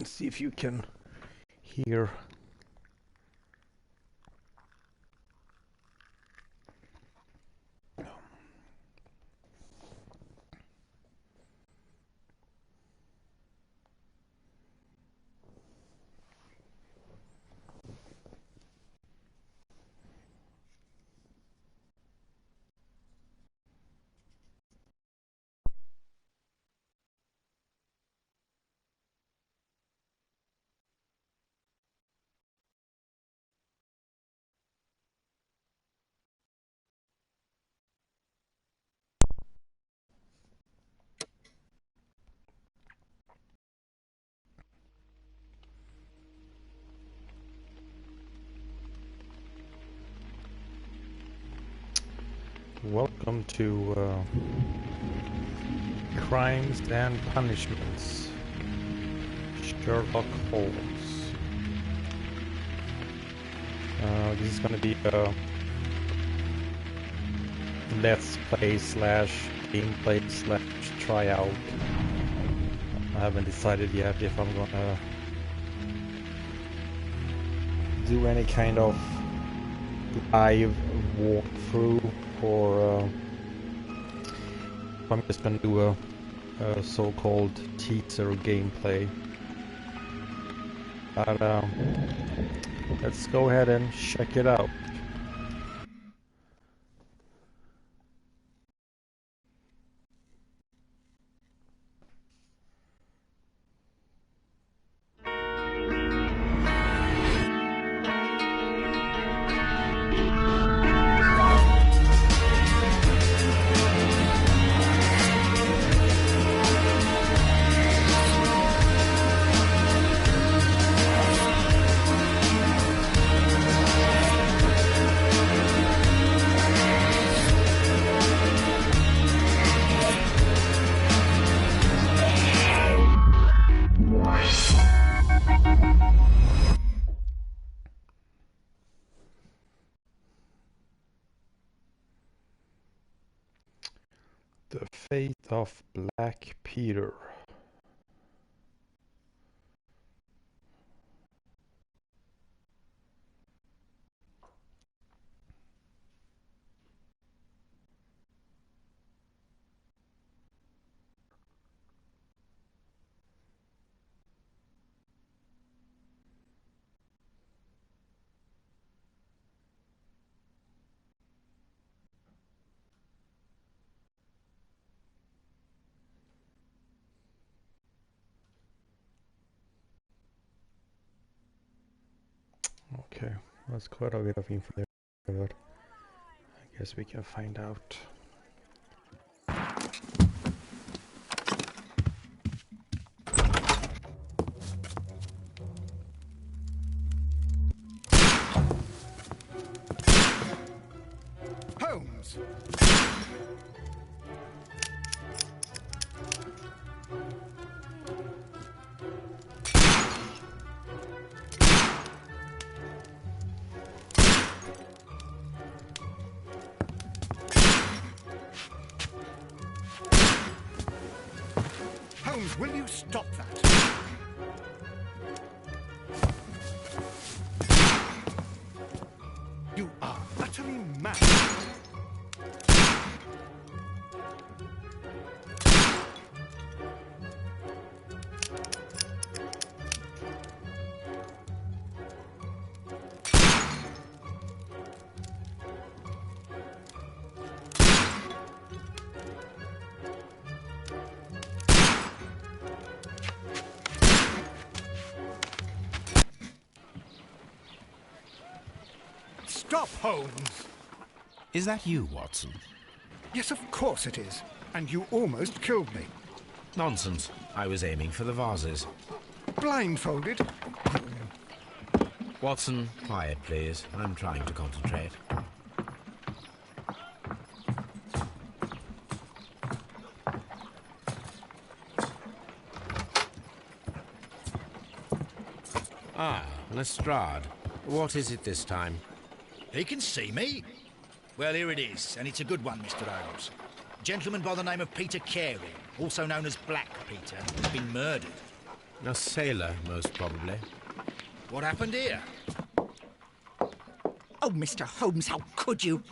Let's see if you can hear. Welcome to Crimes and Punishments, Sherlock Holmes. This is going to be a let's play slash gameplay slash tryout. I haven't decided yet if I'm gonna do any kind of live walkthrough or I'm just gonna do a so-called teaser gameplay. But let's go ahead and check it out. The Fate of Black Peter. Okay, that's quite a bit of info there, but I guess we can find out. Holmes! Holmes, will you stop that? You are utterly mad. Stop, Holmes! Is that you, Watson? Yes, of course it is. And you almost killed me. Nonsense. I was aiming for the vases. Blindfolded? Watson, quiet, please. I'm trying to concentrate. Ah, Lestrade. What is it this time? He can see me. Well, here it is, and it's a good one, Mr. Holmes. A gentleman by the name of Peter Carey, also known as Black Peter, has been murdered. A sailor, most probably. What happened here? Oh, Mr. Holmes, how could you?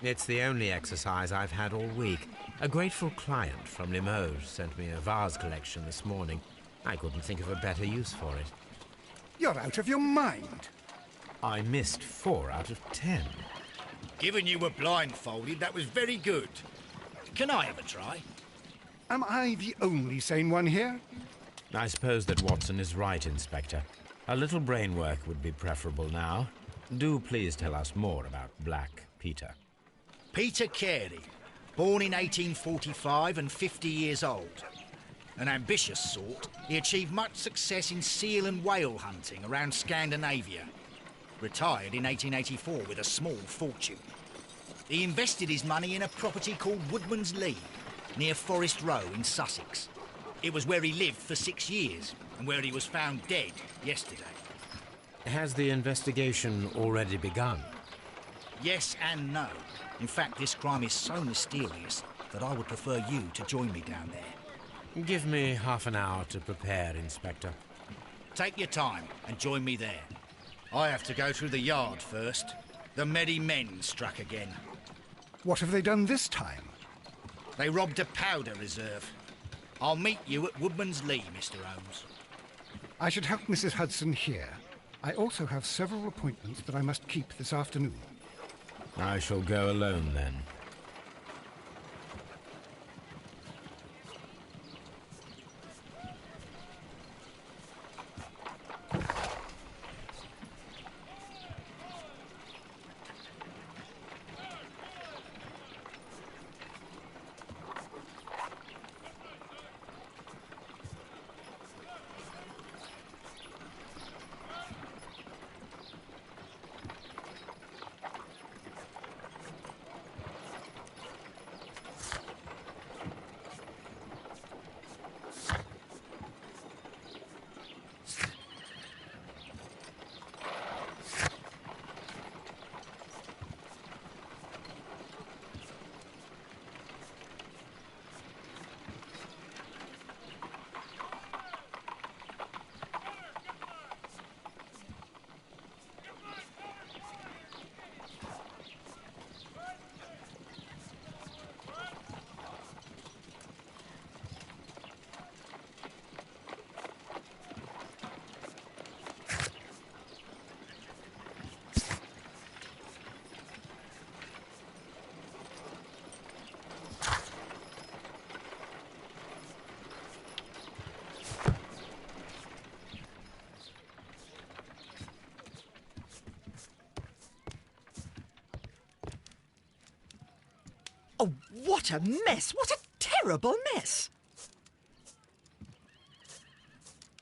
It's the only exercise I've had all week. A grateful client from Limoges sent me a vase collection this morning. I couldn't think of a better use for it. You're out of your mind. I missed 4 out of 10. Given you were blindfolded, that was very good. Can I have a try? Am I the only sane one here? I suppose that Watson is right, Inspector. A little brain work would be preferable now. Do please tell us more about Black Peter. Peter Carey, born in 1845 and 50 years old. An ambitious sort, he achieved much success in seal and whale hunting around Scandinavia. Retired in 1884 with a small fortune. He invested his money in a property called Woodman's Lee, near Forest Row in Sussex. It was where he lived for 6 years, and where he was found dead yesterday. Has the investigation already begun? Yes and no. In fact, this crime is so mysterious that I would prefer you to join me down there. Give me half an hour to prepare, Inspector. Take your time and join me there. I have to go through the yard first. The merry men struck again. What have they done this time? They robbed a powder reserve. I'll meet you at Woodman's Lee, Mr. Holmes. I should help Mrs. Hudson here. I also have several appointments that I must keep this afternoon. I shall go alone, then. Oh, what a mess! What a terrible mess!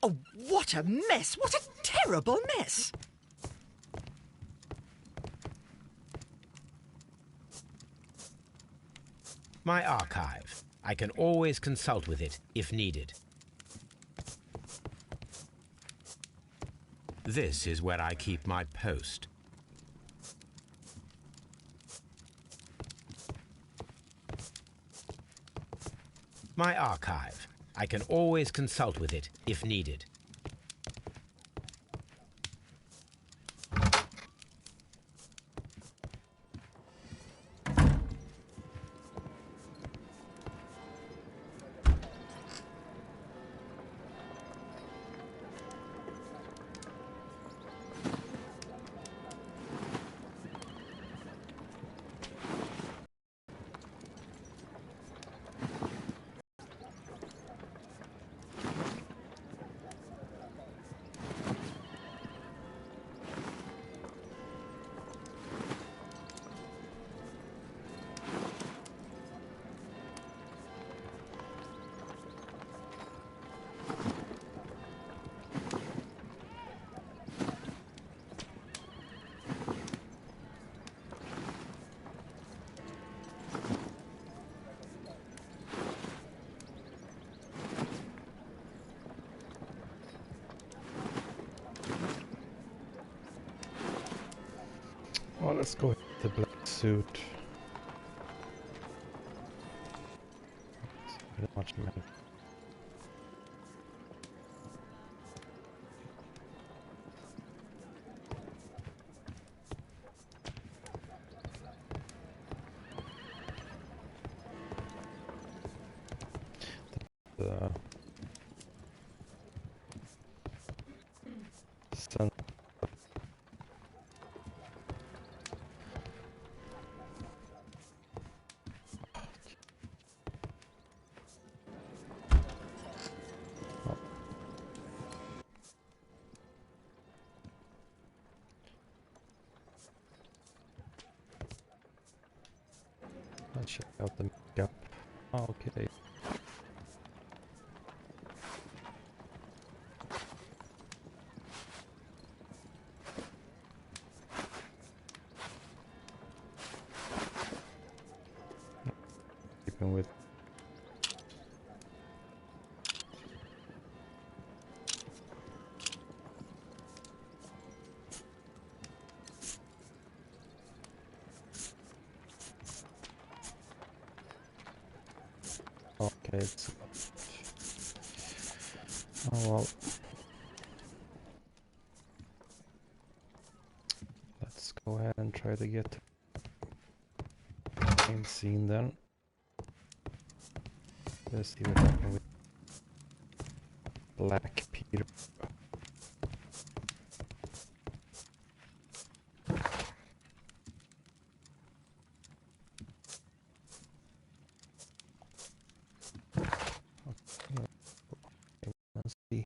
Oh, what a mess! What a terrible mess! My archive. I can always consult with it if needed. This is where I keep my post. My archive. I can always consult with it if needed. Well, let's go with the black suit. Very much check out the makeup. Oh, okay. Keeping with okay, it's oh well. Let's go ahead and try to get in scene then. Let's see what happens with Black Peter. Let's see.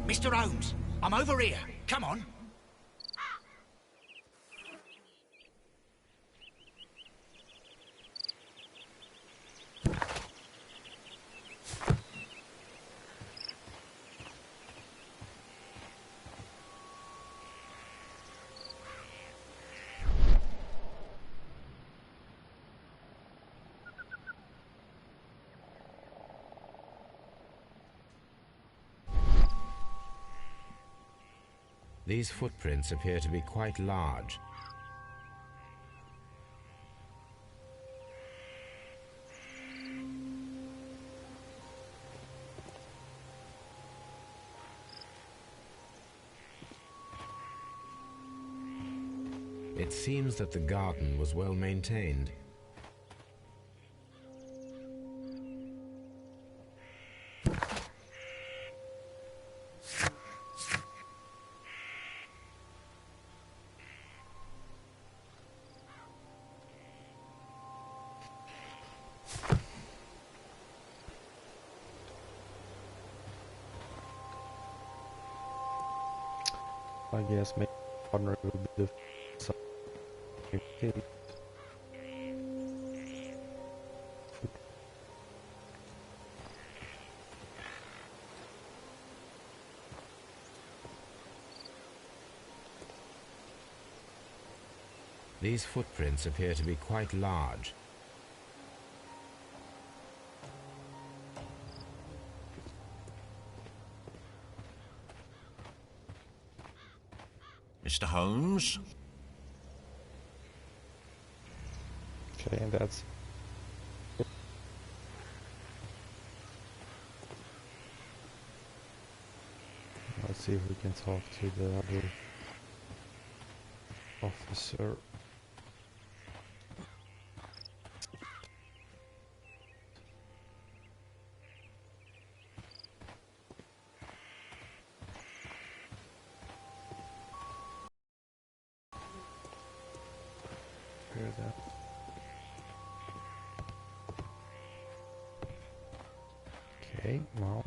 Mr. Holmes, I'm over here. Come on. These footprints appear to be quite large. It seems that the garden was well maintained. I guess maybe partner will be the okay. These footprints appear to be quite large. Mr. Holmes? Okay, and that's let's see if we can talk to the other officer. here then. Okay, well.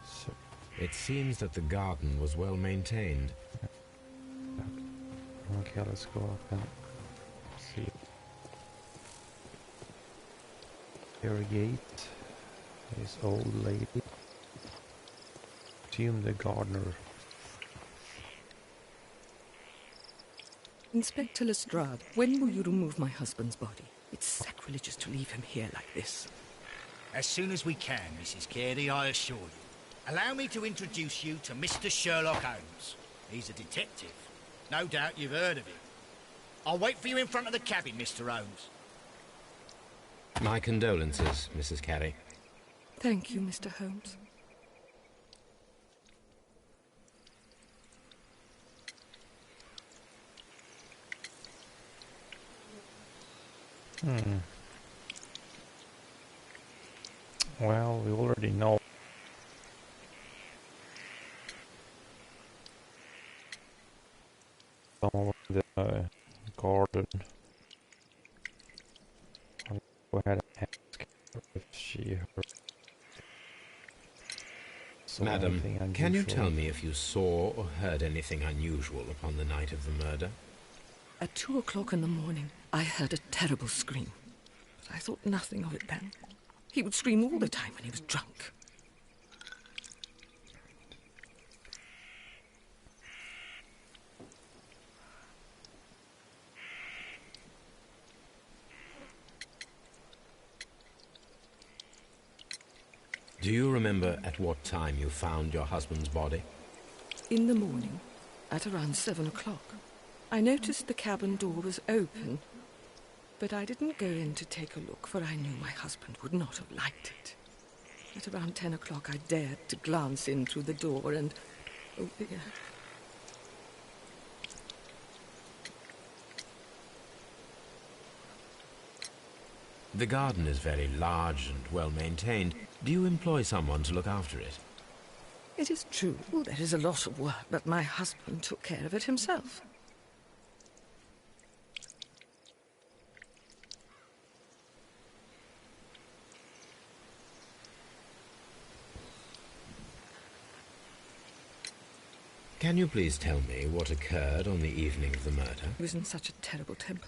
So, It seems that the garden was well maintained. okay, let's go up and see. Irrigate this old lady. Assume the gardener. Inspector Lestrade, when will you remove my husband's body? It's sacrilegious to leave him here like this. As soon as we can, Mrs. Carey, I assure you. Allow me to introduce you to Mr. Sherlock Holmes. He's a detective. No doubt you've heard of him. I'll wait for you in front of the cabin, Mr. Holmes. My condolences, Mrs. Carey. Thank you, Mr. Holmes. Well, we already know. Someone in the garden. I'll go ahead and ask her if she heard. Madam, can you tell me if you saw or heard anything unusual upon the night of the murder? At 2 o'clock in the morning, I heard a terrible scream. But I thought nothing of it then. He would scream all the time when he was drunk. Do you remember at what time you found your husband's body? In the morning, at around 7 o'clock, I noticed the cabin door was open, but I didn't go in to take a look, for I knew my husband would not have liked it. At around 10 o'clock, I dared to glance in through the door and... oh dear. The garden is very large and well maintained. Do you employ someone to look after it? It is true, there is a lot of work, but my husband took care of it himself. Can you please tell me what occurred on the evening of the murder? He was in such a terrible temper.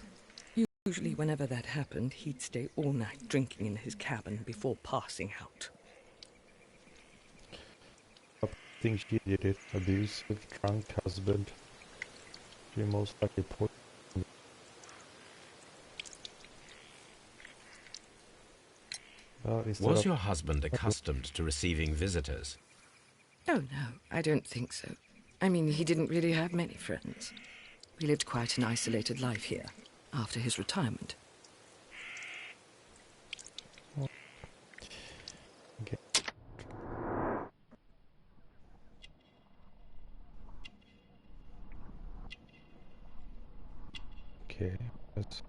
Usually whenever that happened, he'd stay all night drinking in his cabin before passing out. I think she did it. Abusive, drunk husband. She most likely put. Was your husband accustomed to receiving visitors? Oh, no, I don't think so. I mean, he didn't really have many friends. He lived quite an isolated life here, after his retirement. Okay. Okay, let's...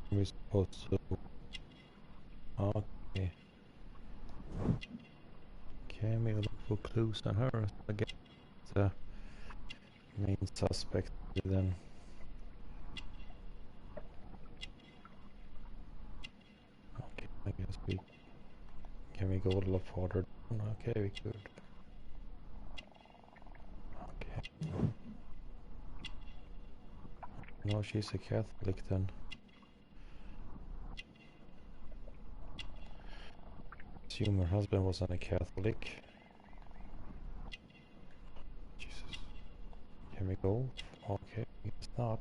We're supposed to... Okay. Can we look for clues on her? I guess the main suspect then. Okay, I guess we... Can we go a little further down? Okay, we could. Okay. No, she's a Catholic then. Assume her husband wasn't a Catholic. Jesus. Can we go? Okay, it's not.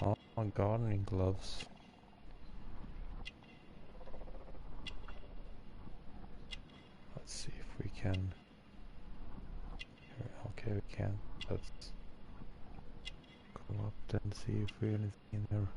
Oh, gardening gloves. Let's see if we can. Okay, we can. Let's go up and see if we have anything in there.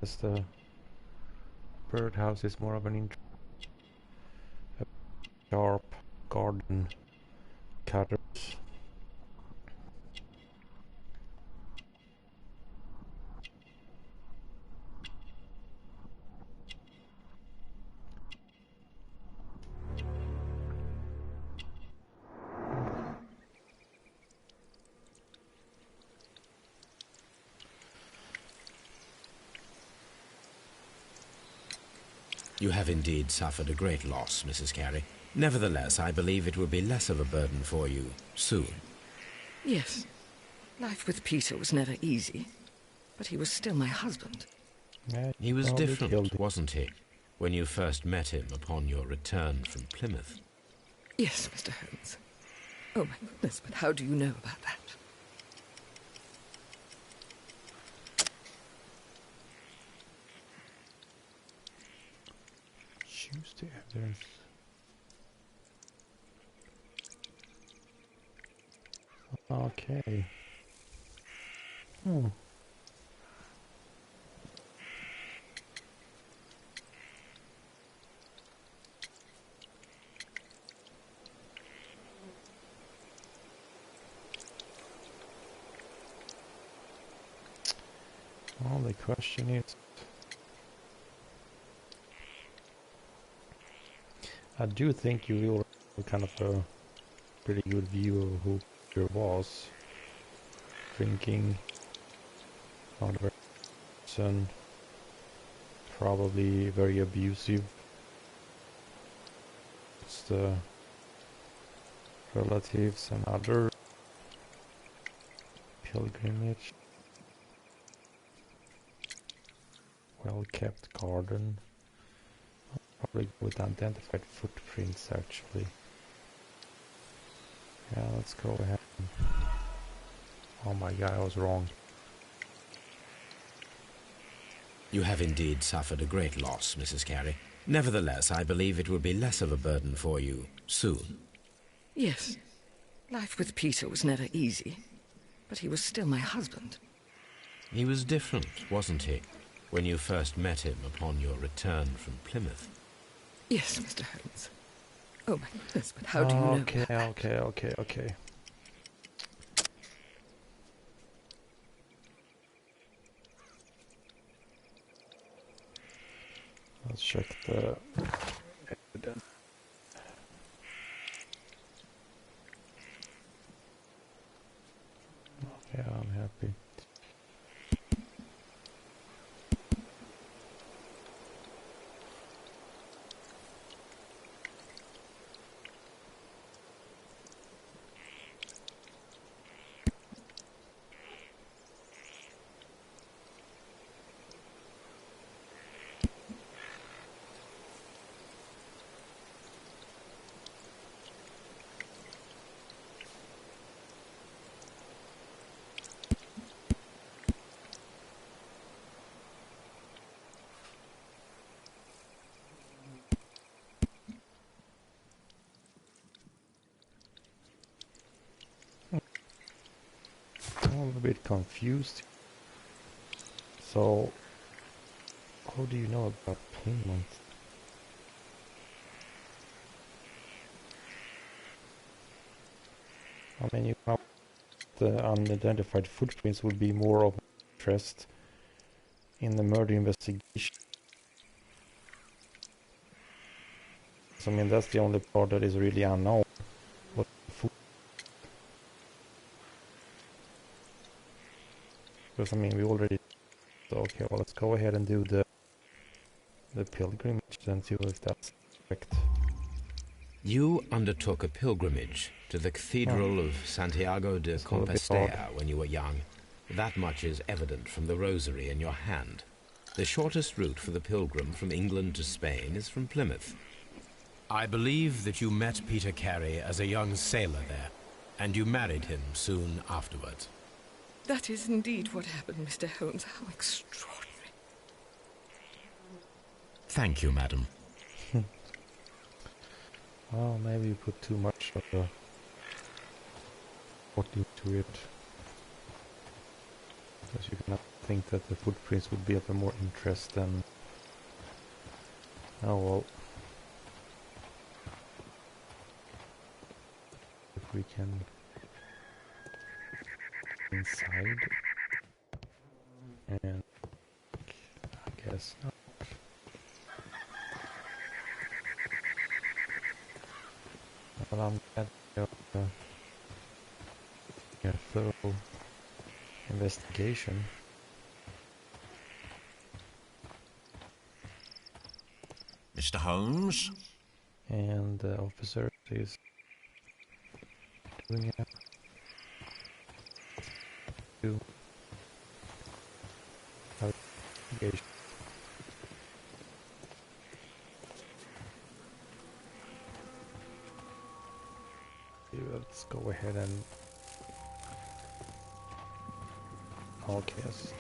As the birdhouse is more of an sharp garden cutters. You have indeed suffered a great loss, Mrs. Carey. Nevertheless, I believe it will be less of a burden for you soon. Yes. Life with Peter was never easy, but he was still my husband. Yeah, He was probably different, killed him. wasn't he, when you first met him upon your return from Plymouth? Yes, Mr. Holmes. Oh, my goodness, but how do you know about that? Choose the evidence. Okay. Well, the question is, I do think you will have kind of a pretty good view of who Peter was. Drinking, not a very good person, probably very abusive. It's the relatives and other pilgrimage. Well-kept garden. Probably with identified footprints, actually. Yeah, let's go ahead. Oh my god, I was wrong. You have indeed suffered a great loss, Mrs. Carey. Nevertheless, I believe it will be less of a burden for you soon. Yes. Life with Peter was never easy, but he was still my husband. He was different, wasn't he, when you first met him upon your return from Plymouth? Yes, Mr. Holmes. Oh, my goodness, but how do you know Okay, about that? okay. Let's check the evidence. Yeah, I'm happy. I'm a bit confused. So, how do you know about Plymouth? I mean, the unidentified footprints would be more of interest in the murder investigation. So, I mean, that's the only part that is really unknown. What because I mean, we already. Okay, well, let's go ahead and do the pilgrimage and see if that's correct. You undertook a pilgrimage to the Cathedral of Santiago de It's a little bit Compostela when you were young. That much is evident from the rosary in your hand. The shortest route for the pilgrim from England to Spain is from Plymouth. I believe that you met Peter Carey as a young sailor there, and you married him soon afterwards. That is indeed what happened, Mr. Holmes. How extraordinary. Thank you, madam. Oh, maybe you put too much of the thought into it. Because you cannot think that the footprints would be of a more interest than... Oh well. If we can... inside... And... I guess not. Well, I'm glad you have a thorough investigation. Mr. Holmes? And the officer is doing a investigation. Let's go ahead and okay, yes.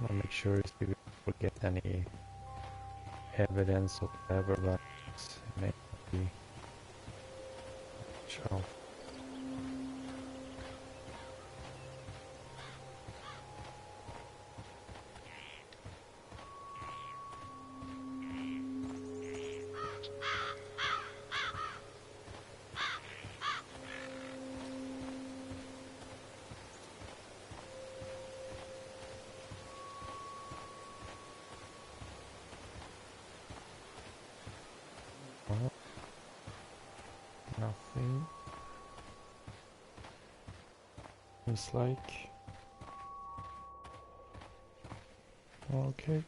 I'll make sure if we will get any evidence or whatever, but it may be show. Nothing. Seems like. Okay.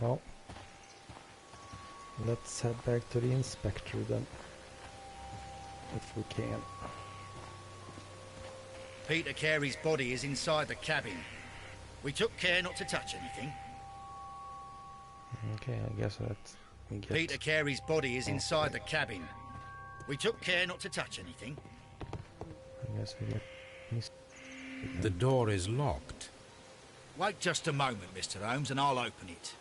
Well, let's head back to the inspector then, if we can. Peter Carey's body is inside the cabin. We took care not to touch anything. Okay, I guess that's... Peter Carey's body is inside the cabin. We took care not to touch anything. I guess we get... The door is locked. Wait just a moment, Mr. Holmes, and I'll open it.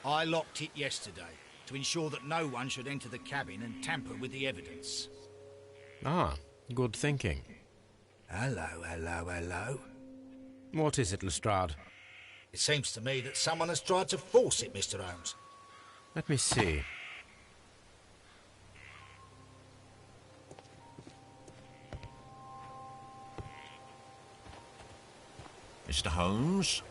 I locked it yesterday to ensure that no one should enter the cabin and tamper with the evidence. Ah, good thinking. Hello, hello, hello. What is it, Lestrade? It seems to me that someone has tried to force it, Mr. Holmes. Let me see. Mr. Holmes?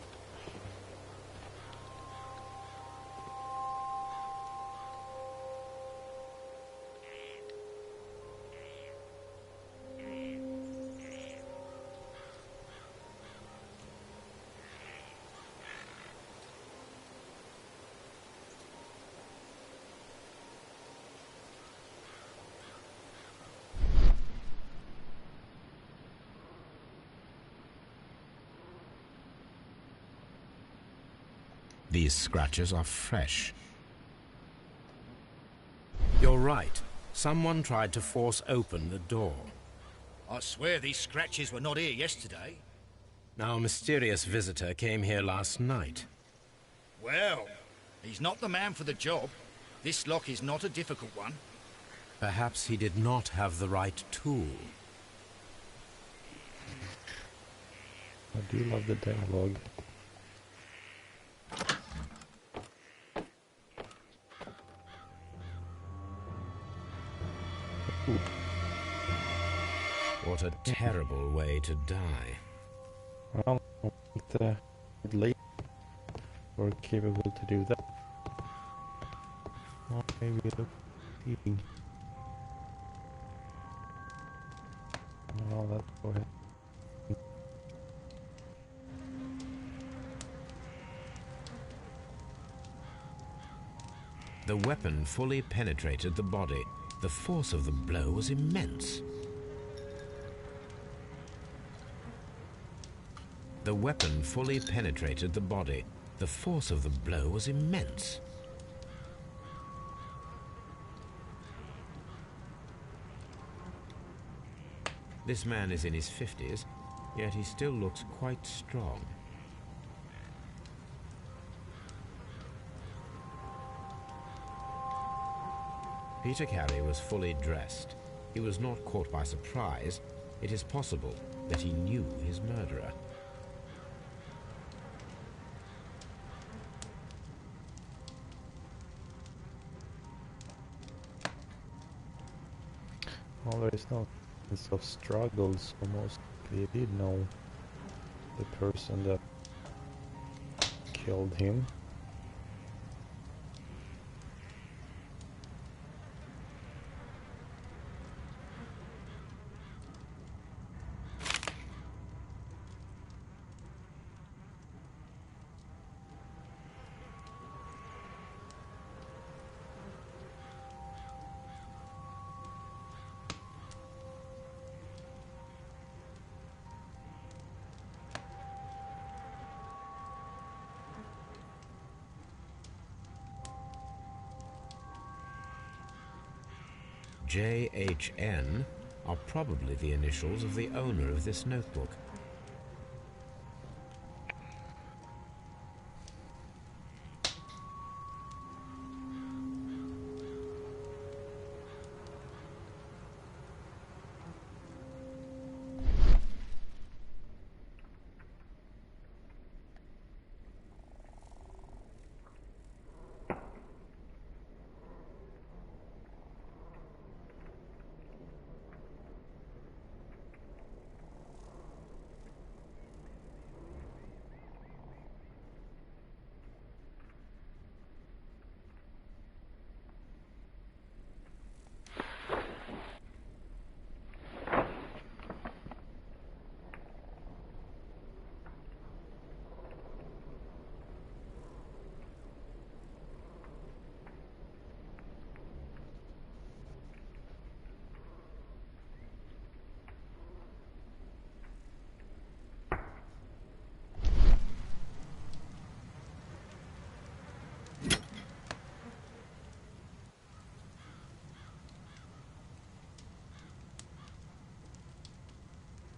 These scratches are fresh. You're right. Someone tried to force open the door. I swear these scratches were not here yesterday. Our mysterious visitor came here last night. Well, he's not the man for the job. This lock is not a difficult one. Perhaps he did not have the right tool. I do love the dialogue. Ooh. What a terrible way to die. Well, I think the lady were capable to do that. Well, maybe look eating. Oh, that's go ahead. The weapon fully penetrated the body. The force of the blow was immense. The weapon fully penetrated the body. The force of the blow was immense. This man is in his 50s, yet he still looks quite strong. Peter Carey was fully dressed. He was not caught by surprise. It is possible that he knew his murderer. Well, there is no sense of struggles. Almost he did know the person that killed him. JHN are probably the initials of the owner of this notebook.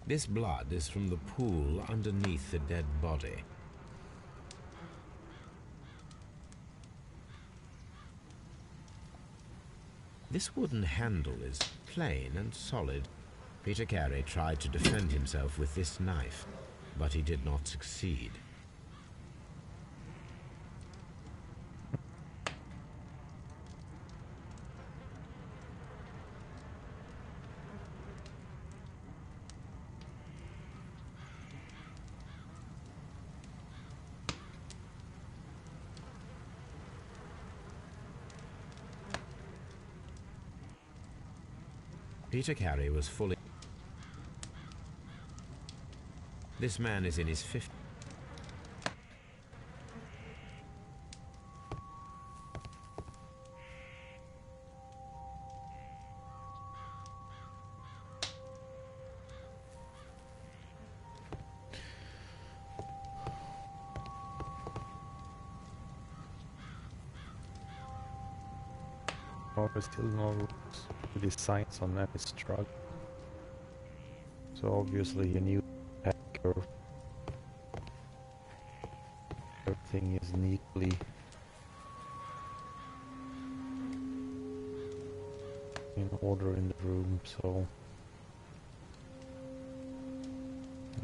This blood is from the pool underneath the dead body. This wooden handle is plain and solid. Peter Carey tried to defend himself with this knife, but he did not succeed. Peter Carey was fully... This man is in his 50s. There's still no really signs on any struggle. So obviously you knew hacker. Everything is neatly in order in the room, so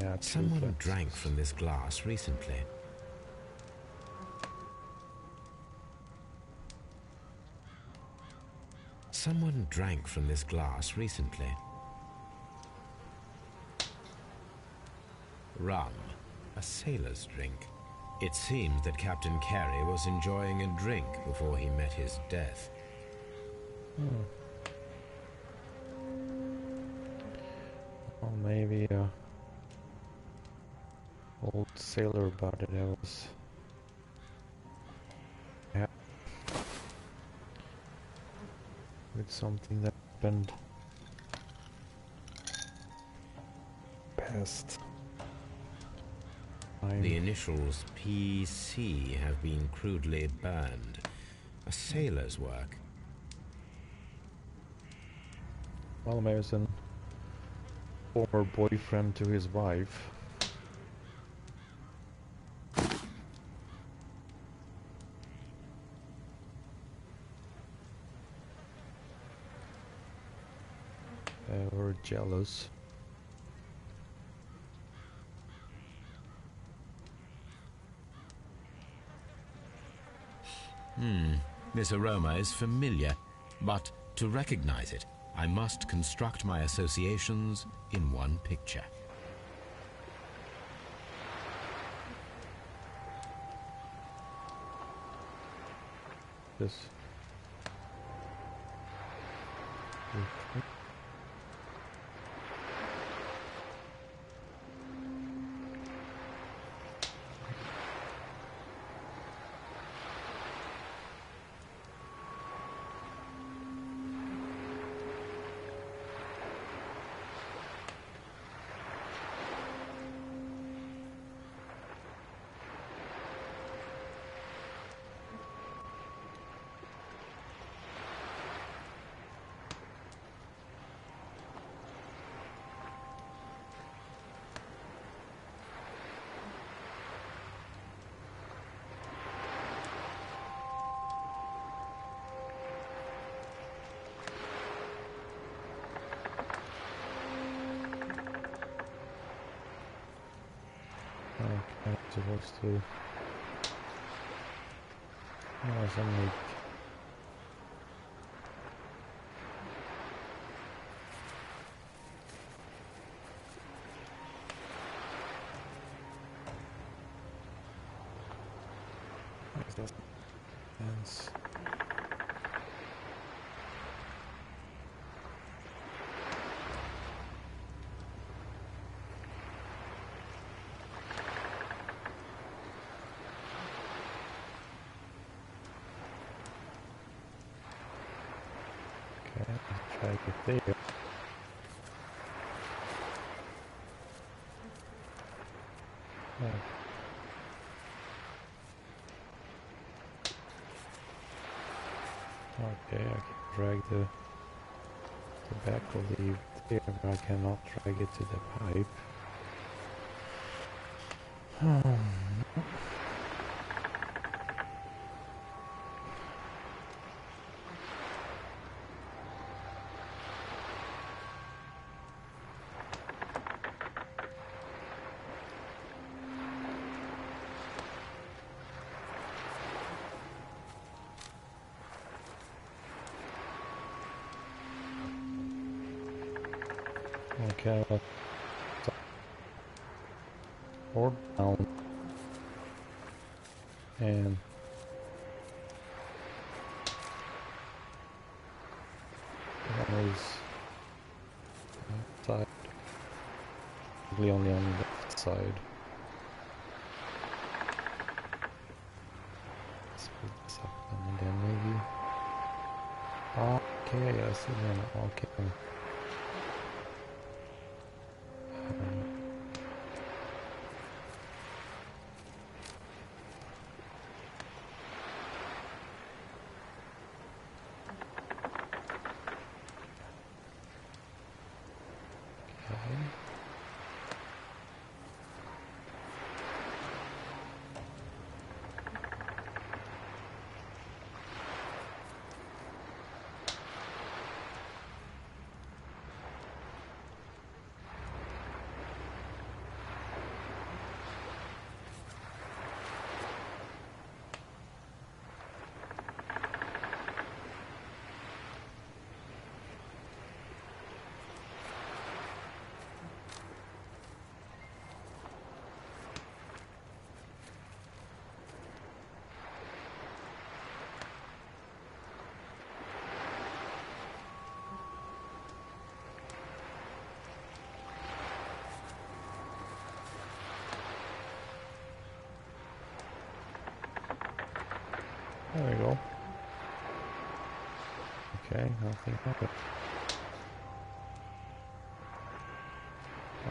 yeah. Someone drank from this glass recently. Someone drank from this glass recently. Rum, a sailor's drink. It seemed that Captain Carey was enjoying a drink before he met his death. Or maybe a old sailor buddy that was with something that happened past time. The initials PC have been crudely burned. A sailor's work. Well, maybe it's a former boyfriend to his wife. jealous. This aroma is familiar, but to recognize it, I must construct my associations in one picture. This. Okay, supposed to. No, some like. Yes. Okay, let's try to get there. Oh. Okay, I can drag the tobacco leaf there, but I cannot drag it to the pipe. Okay, let's hold down and that is side, probably only on the left side. Let's put this up and then maybe. Okay, I see now. Okay. There we go. Okay, nothing happened.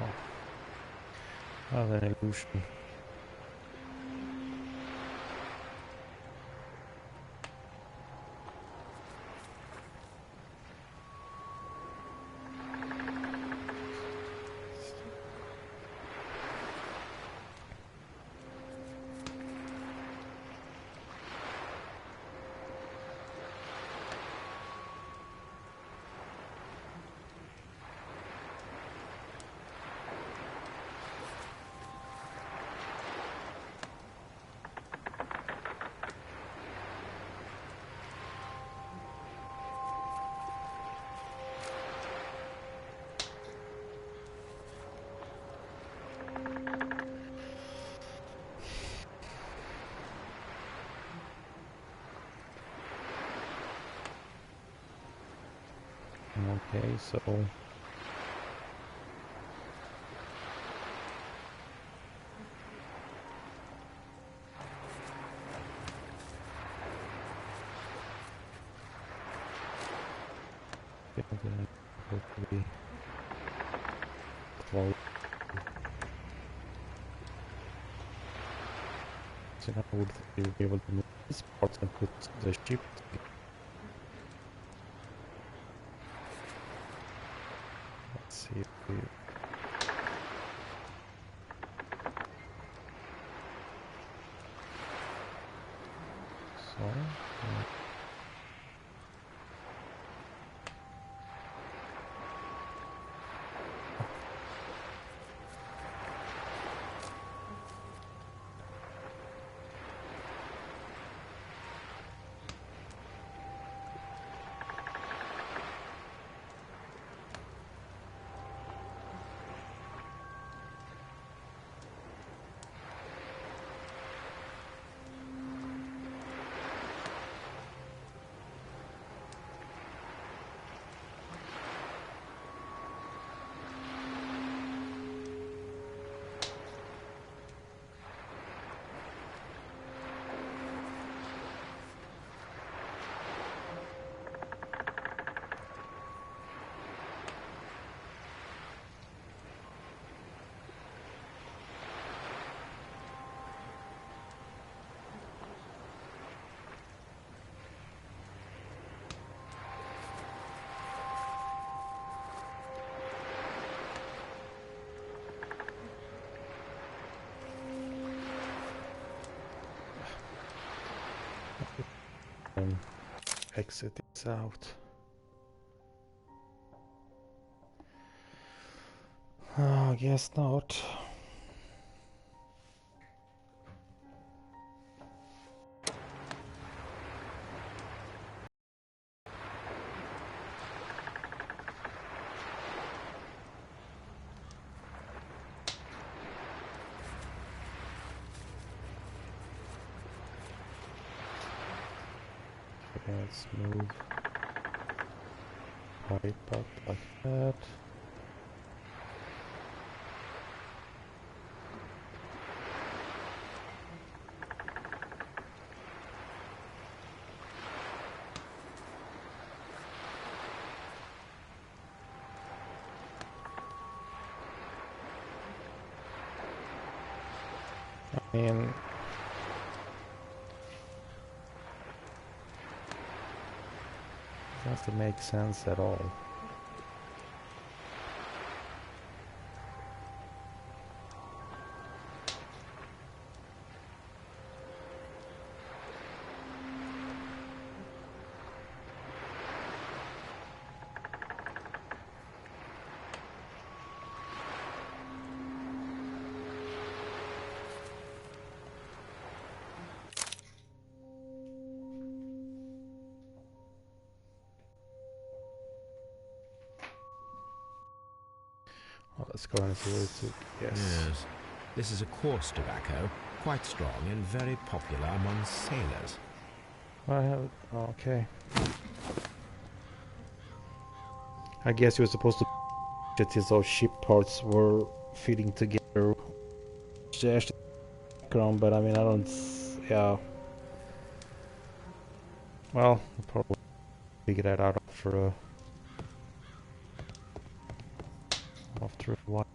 Oh. That was an illusion. Okay, so then hopefully close. So now would be able to move this part and put the ship together. Let's see if we exit this out. I guess not. Okay, let's move pipe up like that. I mean, it doesn't make sense at all. Well, let's go and see what it's. Yes. This is a coarse tobacco, quite strong and very popular among sailors. I have. Okay. I guess you were supposed to that those ship parts were fitting together. Just background, but I mean, I don't. Yeah. Well, I'll probably figure that out after a while.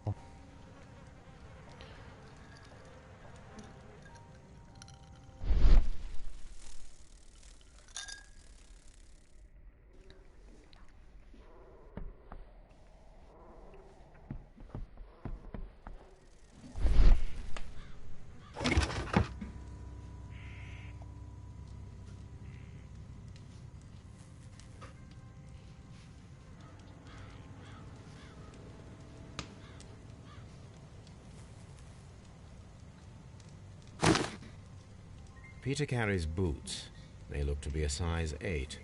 Peter carries boots. They look to be a size 8.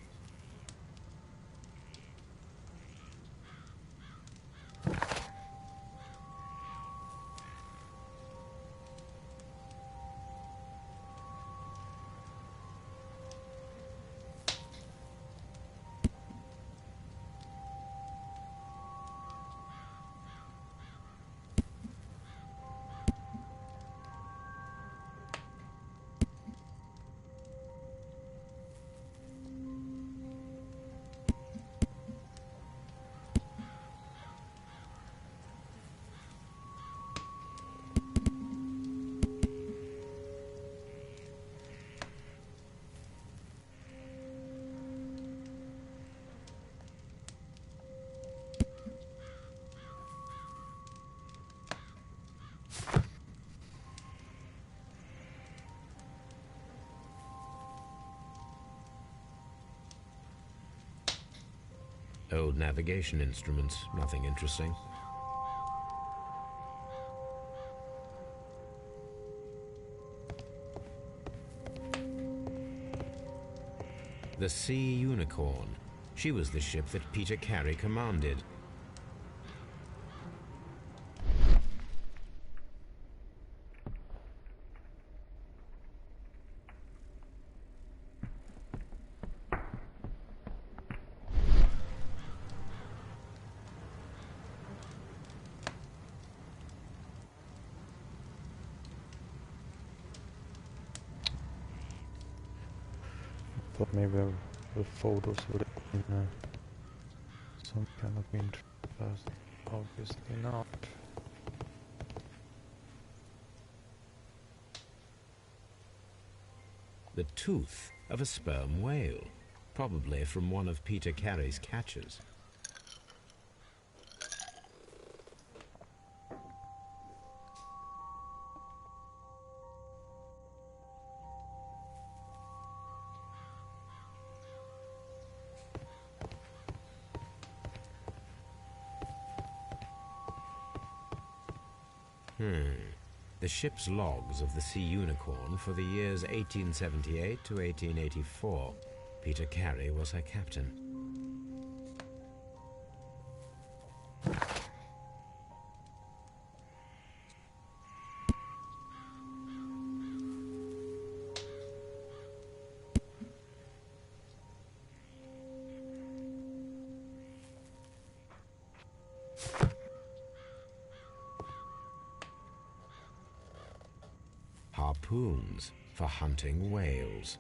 Old navigation instruments, nothing interesting. The Sea Unicorn. She was the ship that Peter Carey commanded. Thought maybe the photos would have been some kind of interest, obviously not. The tooth of a sperm whale, probably from one of Peter Carey's catches. The ship's logs of the Sea Unicorn for the years 1878 to 1884. Peter Carey was her captain. Harpoons for hunting whales.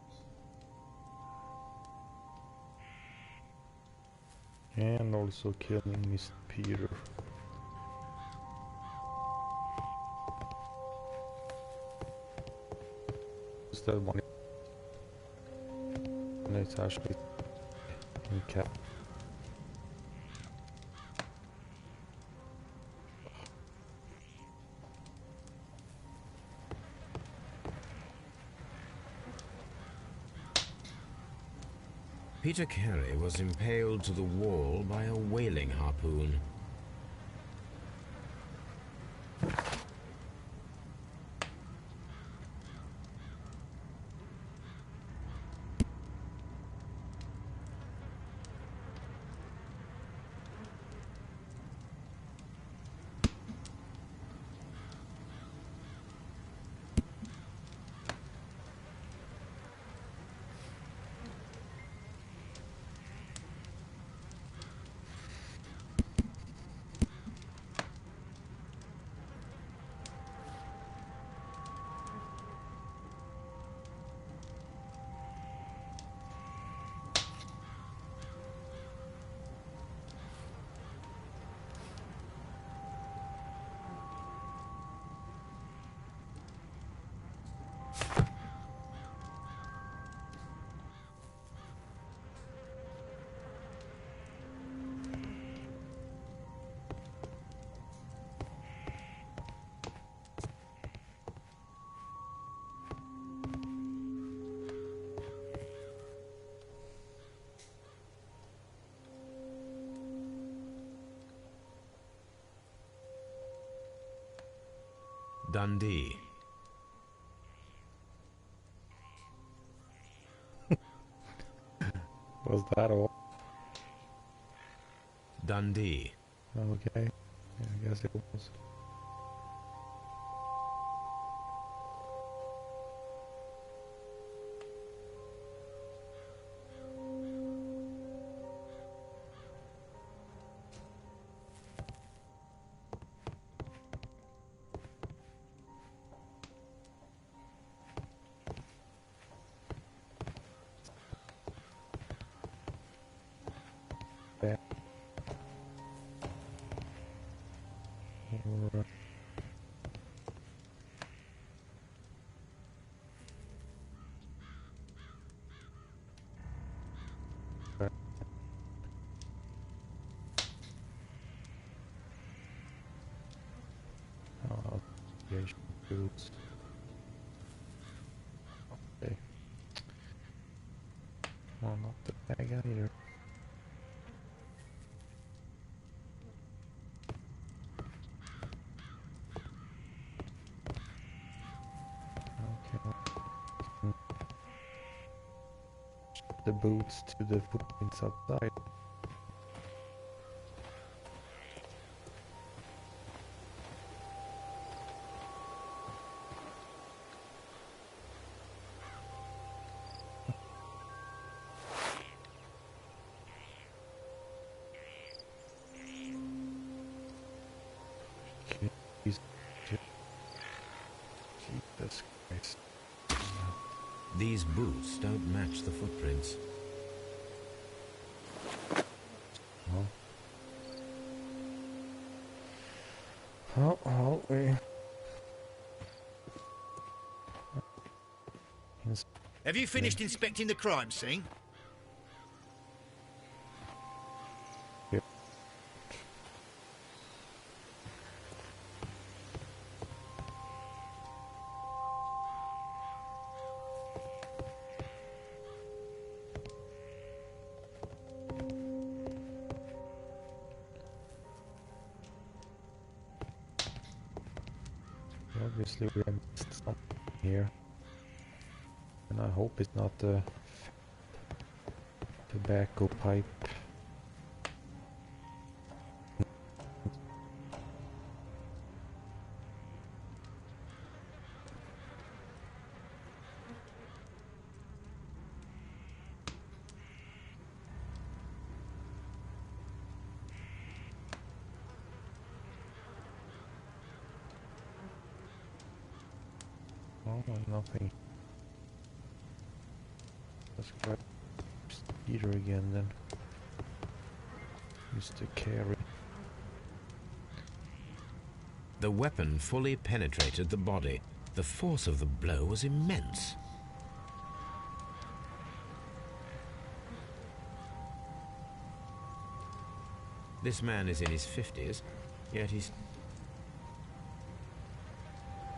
And also killing Mr. Peter. Is that one? And it's actually in cap. Peter Carey was impaled to the wall by a whaling harpoon. Dundee. Was that all? Dundee. Okay. Yeah, I guess it was. Yeah. Or Asian foods. Okay. Well, not the bag either. the boots to the footprints outside. Jesus Christ. These boots don't match the footprints. Have you finished inspecting the crime scene? Obviously we have missed something here. And I hope it's not the tobacco pipe. Oh, nothing. Let's grab Peter again then. Mr. Carey. The weapon fully penetrated the body. The force of the blow was immense. This man is in his 50s, yet he's...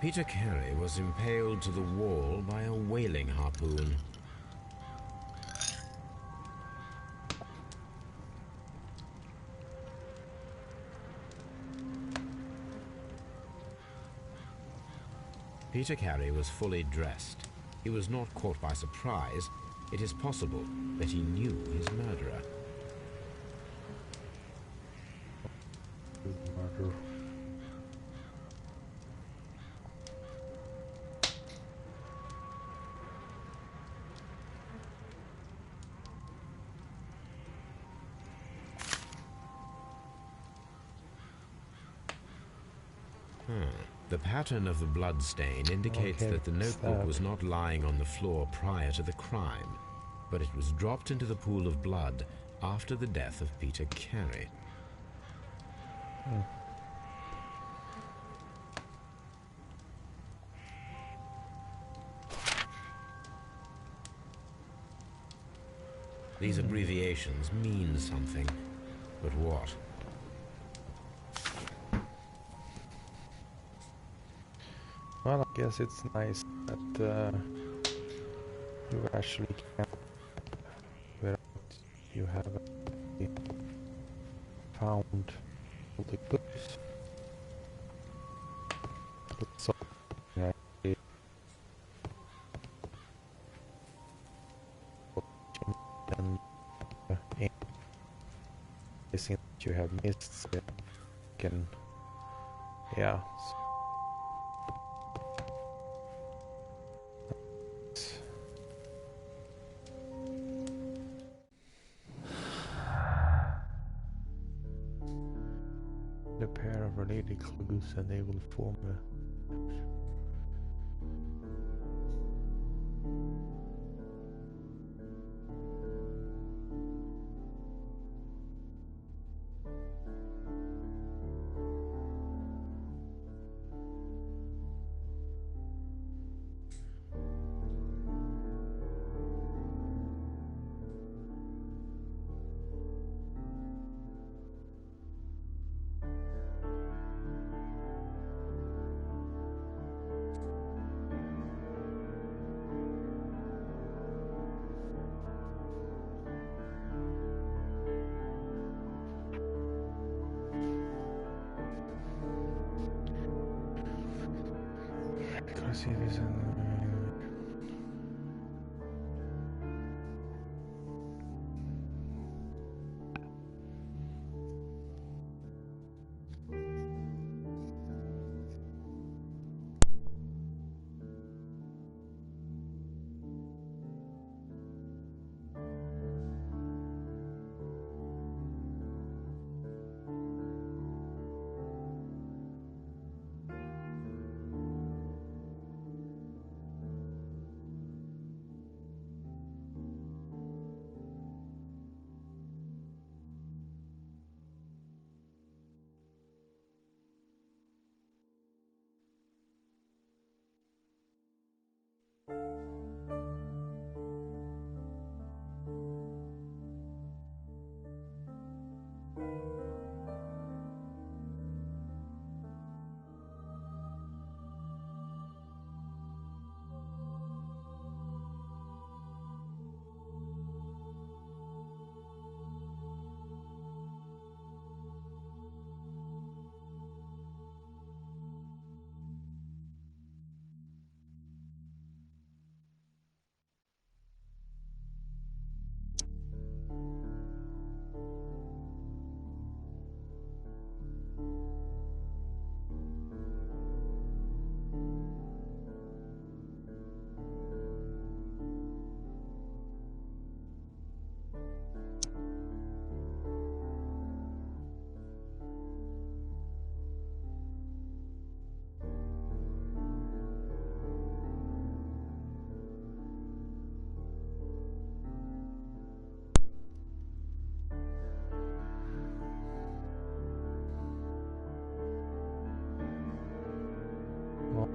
Peter Carey was impaled to the wall by a whaling harpoon. Peter Carey was fully dressed. He was not caught by surprise. It is possible that he knew his murderer. Murder. The pattern of the blood stain indicates Okay, that the notebook stop. was not lying on the floor prior to the crime, but it was dropped into the pool of blood after the death of Peter Carey. These abbreviations mean something, but what? Well, I guess it's nice that you actually can, without you have found all the clues. But so, actually, and anything that you have missed, so you can, yeah. A pair of related clues and they will form a... See this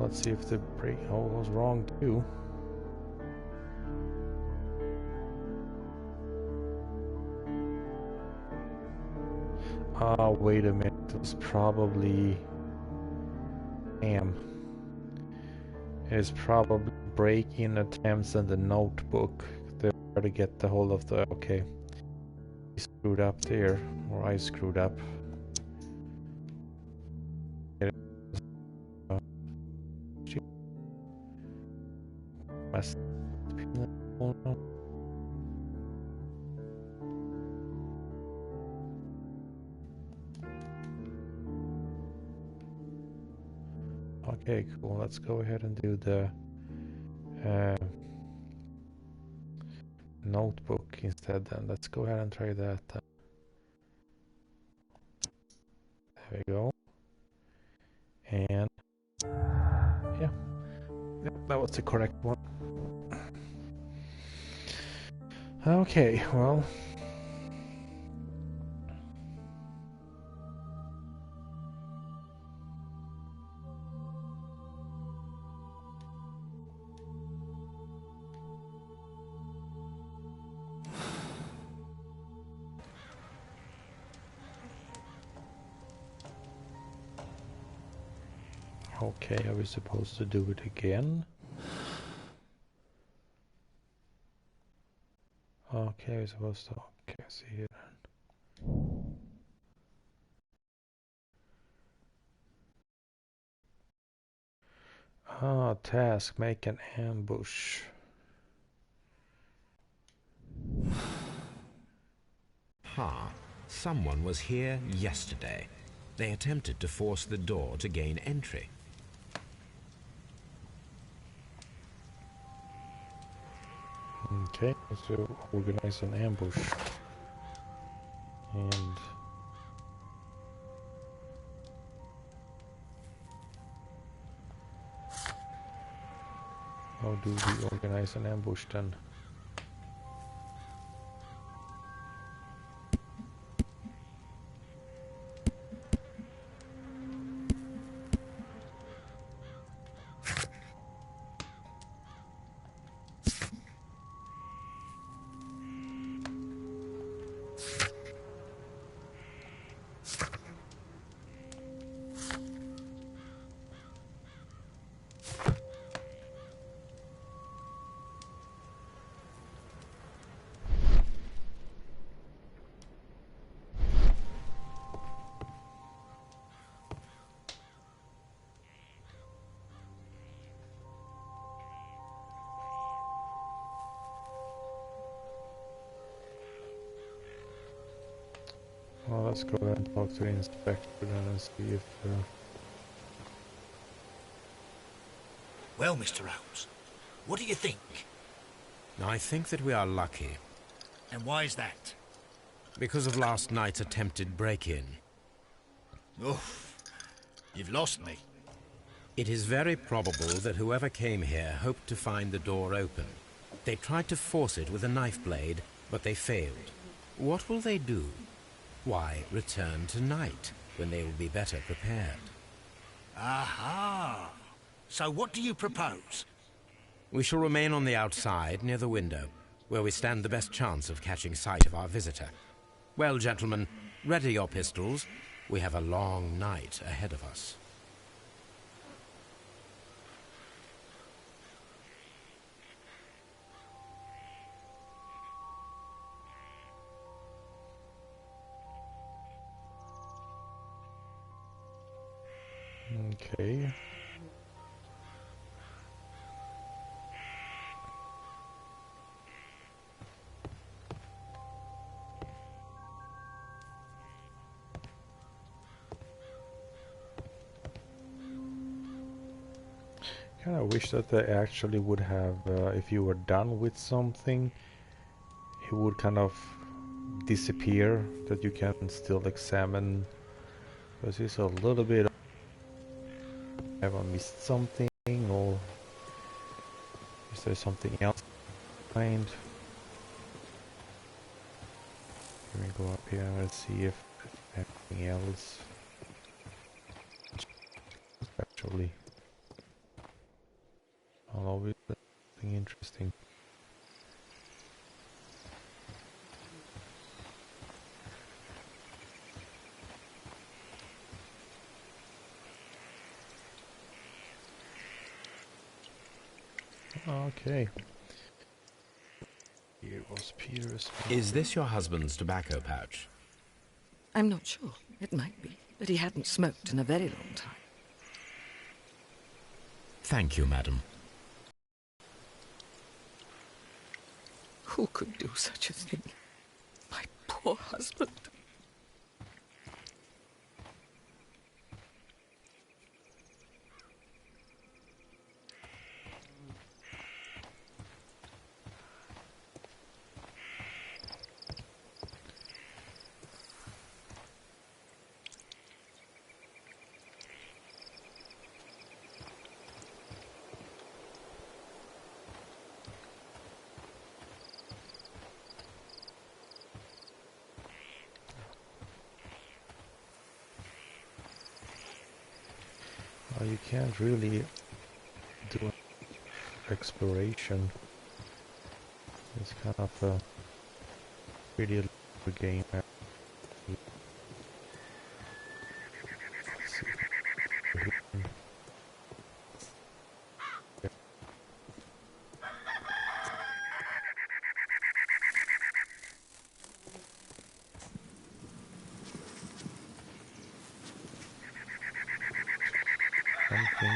let's see if the break was wrong too. Oh, wait a minute. It was probably... It's probably break-in attempts in the notebook. They try to get the hold of the... Okay. We screwed up there. Or I screwed up. Okay, cool. Let's go ahead and do the notebook instead then. Let's go ahead and try that. There we go. And yeah, yep, that was the correct one. Okay, well. Okay, are we supposed to do it again? Okay, we're supposed to... Okay, see here. Ah, task, make an ambush. Someone was here yesterday. They attempted to force the door to gain entry. Okay, so organize an ambush. And... how do we organize an ambush then? Well, let's go ahead and talk to the inspector then and see if... Well, Mr. Holmes, what do you think? I think that we are lucky. And why is that? Because of last night's attempted break-in. Oof, you've lost me. It is very probable that whoever came here hoped to find the door open. They tried to force it with a knife blade, but they failed. What will they do? Why, return tonight, when they will be better prepared. Aha! So what do you propose? We shall remain on the outside, near the window, where we stand the best chance of catching sight of our visitor. Well, gentlemen, ready your pistols. We have a long night ahead of us. Okay. Kind of wish that they actually would have, if you were done with something, it would kind of disappear, that you can still examine. Because it's a little bit... have I missed something, or is there something else behind? Let me go up here and let's see if there's anything else. Actually, interesting. Okay. Here was Peter's. Is this your husband's tobacco pouch? I'm not sure. It might be. But he hadn't smoked in a very long time. Thank you, madam. Who could do such a thing? My poor husband. You can't really do exploration. It's kind of a pretty little game. Something.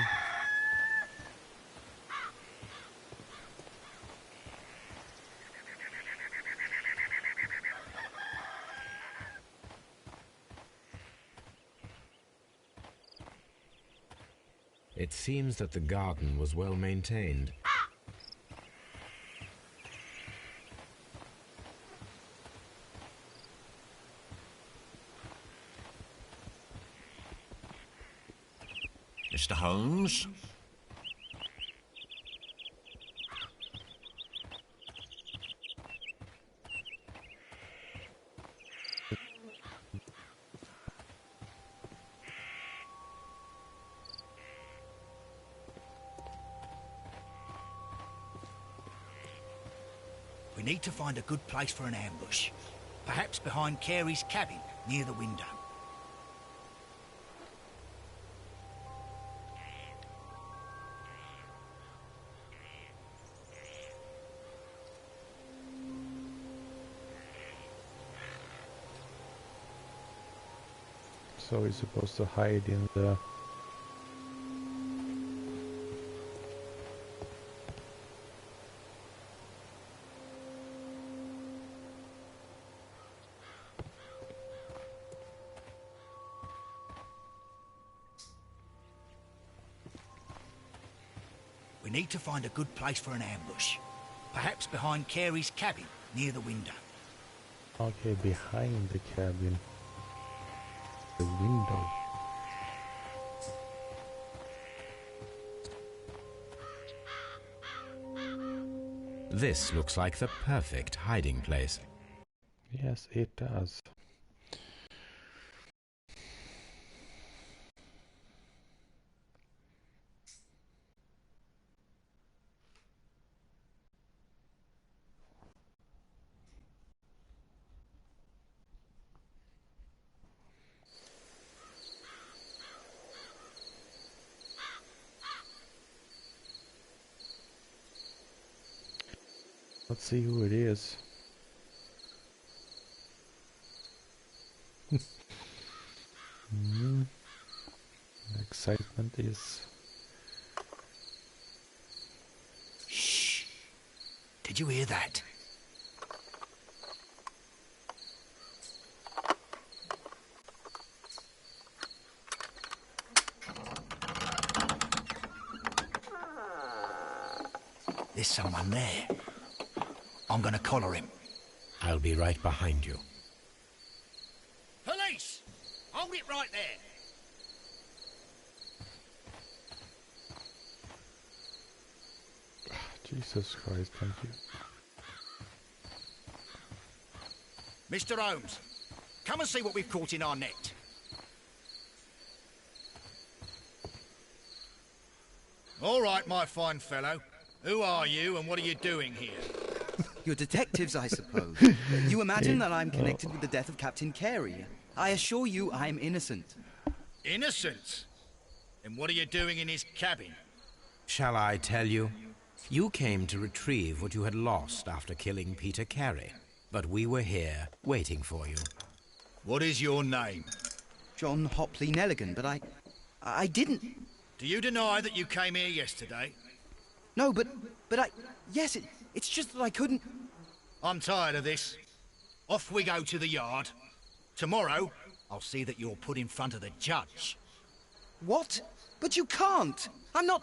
It seems that the garden was well maintained. Mr. Holmes? We need to find a good place for an ambush. Perhaps behind Carey's cabin, near the window. So he's supposed to hide in the... We need to find a good place for an ambush. Perhaps behind Carey's cabin, near the window. Okay, behind the cabin. The window. This looks like the perfect hiding place. Yes, it does. Let's see who it is. Excitement is... Shh! Did you hear that? There's someone there. I'm gonna collar him. I'll be right behind you. Police! Hold it right there! Jesus Christ, thank you. Mr. Holmes, come and see what we've caught in our net. All right, my fine fellow. Who are you and what are you doing here? You're detectives, I suppose. You imagine that I'm connected with the death of Captain Carey. I assure you I'm innocent. Innocent? Then what are you doing in his cabin? Shall I tell you? You came to retrieve what you had lost after killing Peter Carey. But we were here, waiting for you. What is your name? John Hopley Nelligan, but I didn't... Do you deny that you came here yesterday? No, but I... Yes, it's just that I couldn't... I'm tired of this. Off we go to the yard. Tomorrow, I'll see that you're put in front of the judge. What? But you can't! I'm not...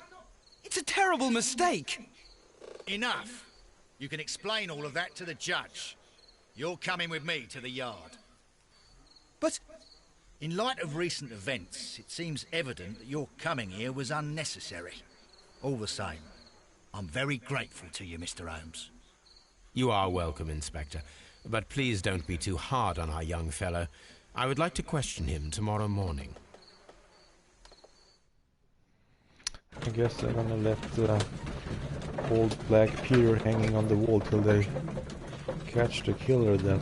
It's a terrible mistake! Enough! You can explain all of that to the judge. You're coming with me to the yard. But... In light of recent events, it seems evident that your coming here was unnecessary. All the same, I'm very grateful to you, Mr. Holmes. You are welcome, Inspector. But please don't be too hard on our young fellow. I would like to question him tomorrow morning. I guess they're gonna let old Black Peter hanging on the wall till they catch the killer then.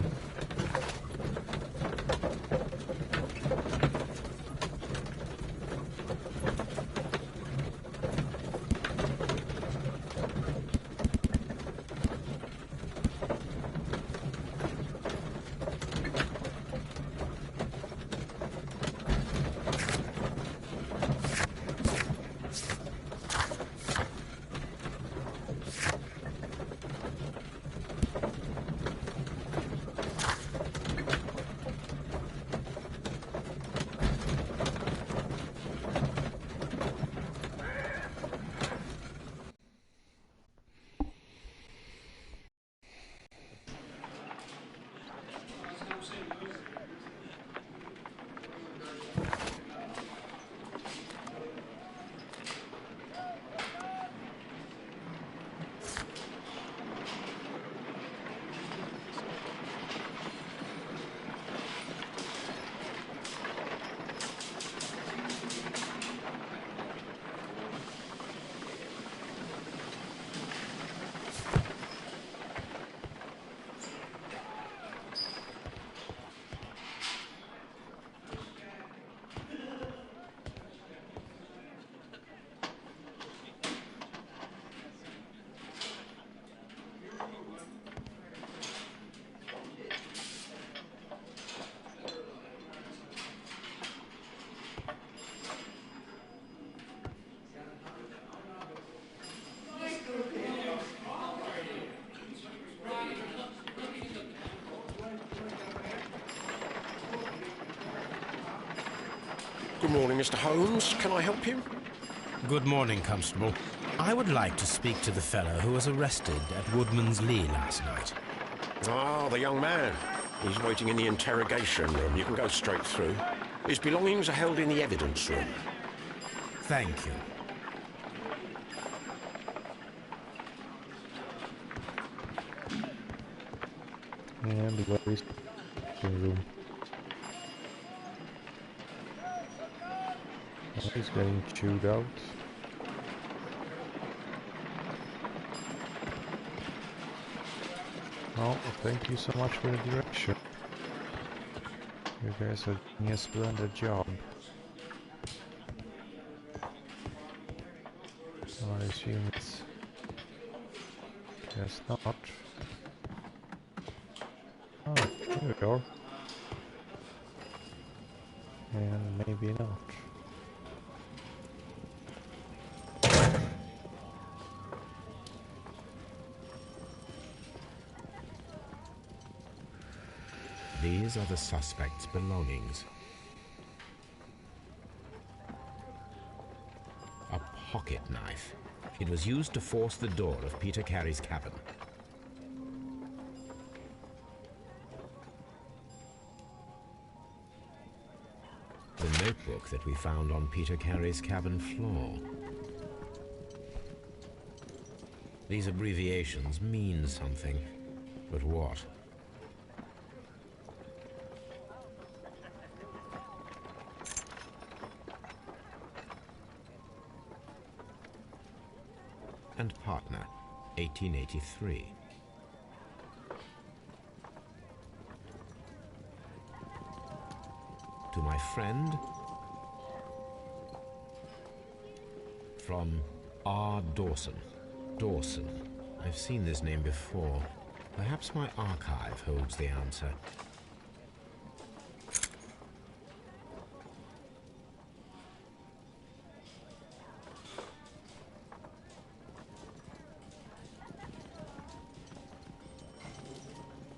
Good morning, Mr. Holmes. Can I help you? Good morning, Constable. I would like to speak to the fellow who was arrested at Woodman's Lee last night. Ah, the young man. He's waiting in the interrogation room. You can go straight through. His belongings are held in the evidence room. Thank you. And where is the room? Oh, he's getting chewed out. Oh, thank you so much for the direction. You guys are doing a splendid job. I assume it's... Guess not. Oh, here we are. And maybe not. These are the suspect's belongings. A pocket knife. It was used to force the door of Peter Carey's cabin. The notebook that we found on Peter Carey's cabin floor. These abbreviations mean something, but what? and partner, 1883. To my friend, from R. Dawson. Dawson. I've seen this name before. Perhaps my archive holds the answer.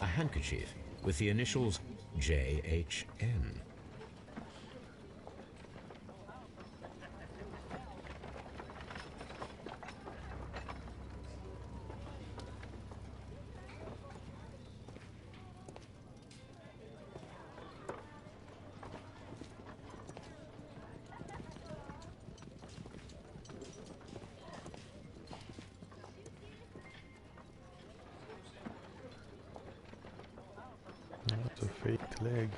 A handkerchief with the initials JHN. That's a fake leg.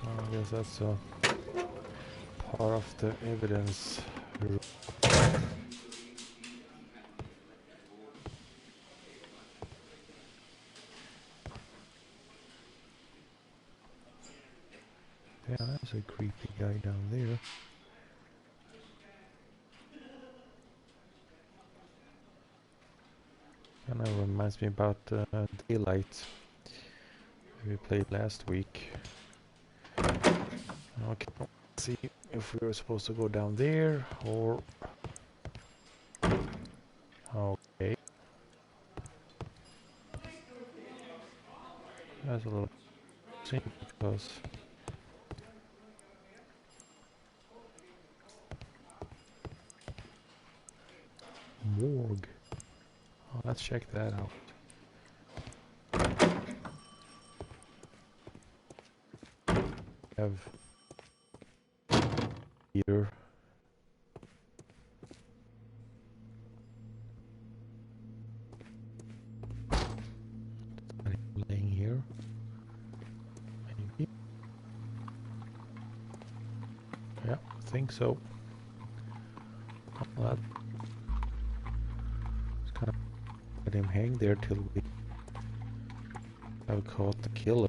I guess that's a part of the evidence. Yeah, that's a creepy guy down there. Kind of reminds me about Daylight we played last week. Okay, let's see if we were supposed to go down there or... Okay. That's a little interesting because... Morgue. Oh, let's check that out. Have here laying here. Maybe. Yeah, I think so. Well, let's kind of let him hang there till we have caught the killer.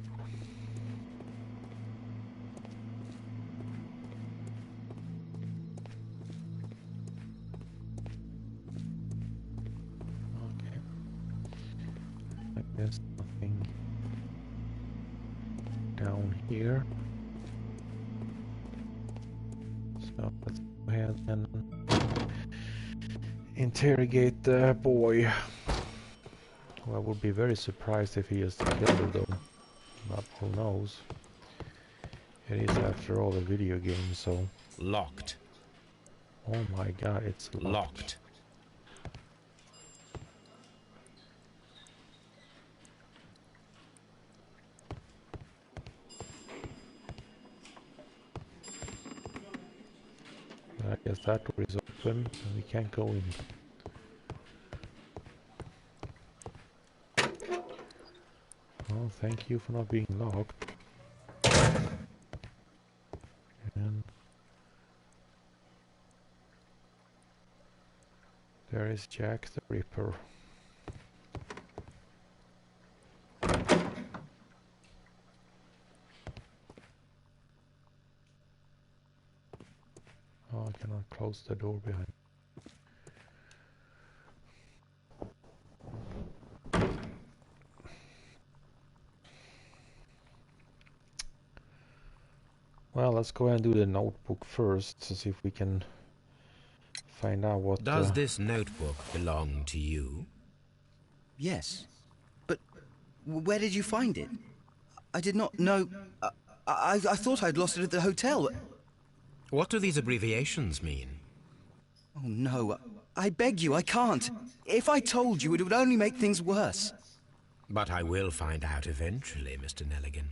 There's nothing down here, so let's go ahead and interrogate the boy. Well, I would be very surprised if he is the killer though, but who knows. It is after all a video game, so... Locked. Oh my god, it's locked. I guess that door is open and we can't go in. Well, thank you for not being locked. And there is Jack the Ripper. Oh, I cannot close the door behind. Well, let's go ahead and do the notebook first to see if we can find out what... Does this notebook belong to you? Yes. But where did you find it? I did not know... I thought I'd lost it at the hotel. What do these abbreviations mean? Oh, no. I beg you, I can't. If I told you, it would only make things worse. But I will find out eventually, Mr. Nelligan.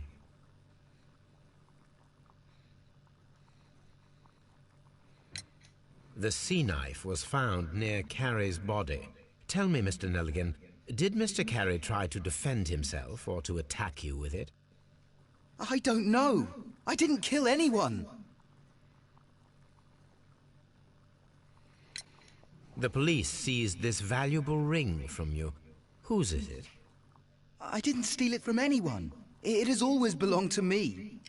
The sea knife was found near Carey's body. Tell me, Mr. Nelligan, did Mr. Carey try to defend himself or to attack you with it? I don't know. I didn't kill anyone. The police seized this valuable ring from you. Whose is it? I didn't steal it from anyone. It has always belonged to me.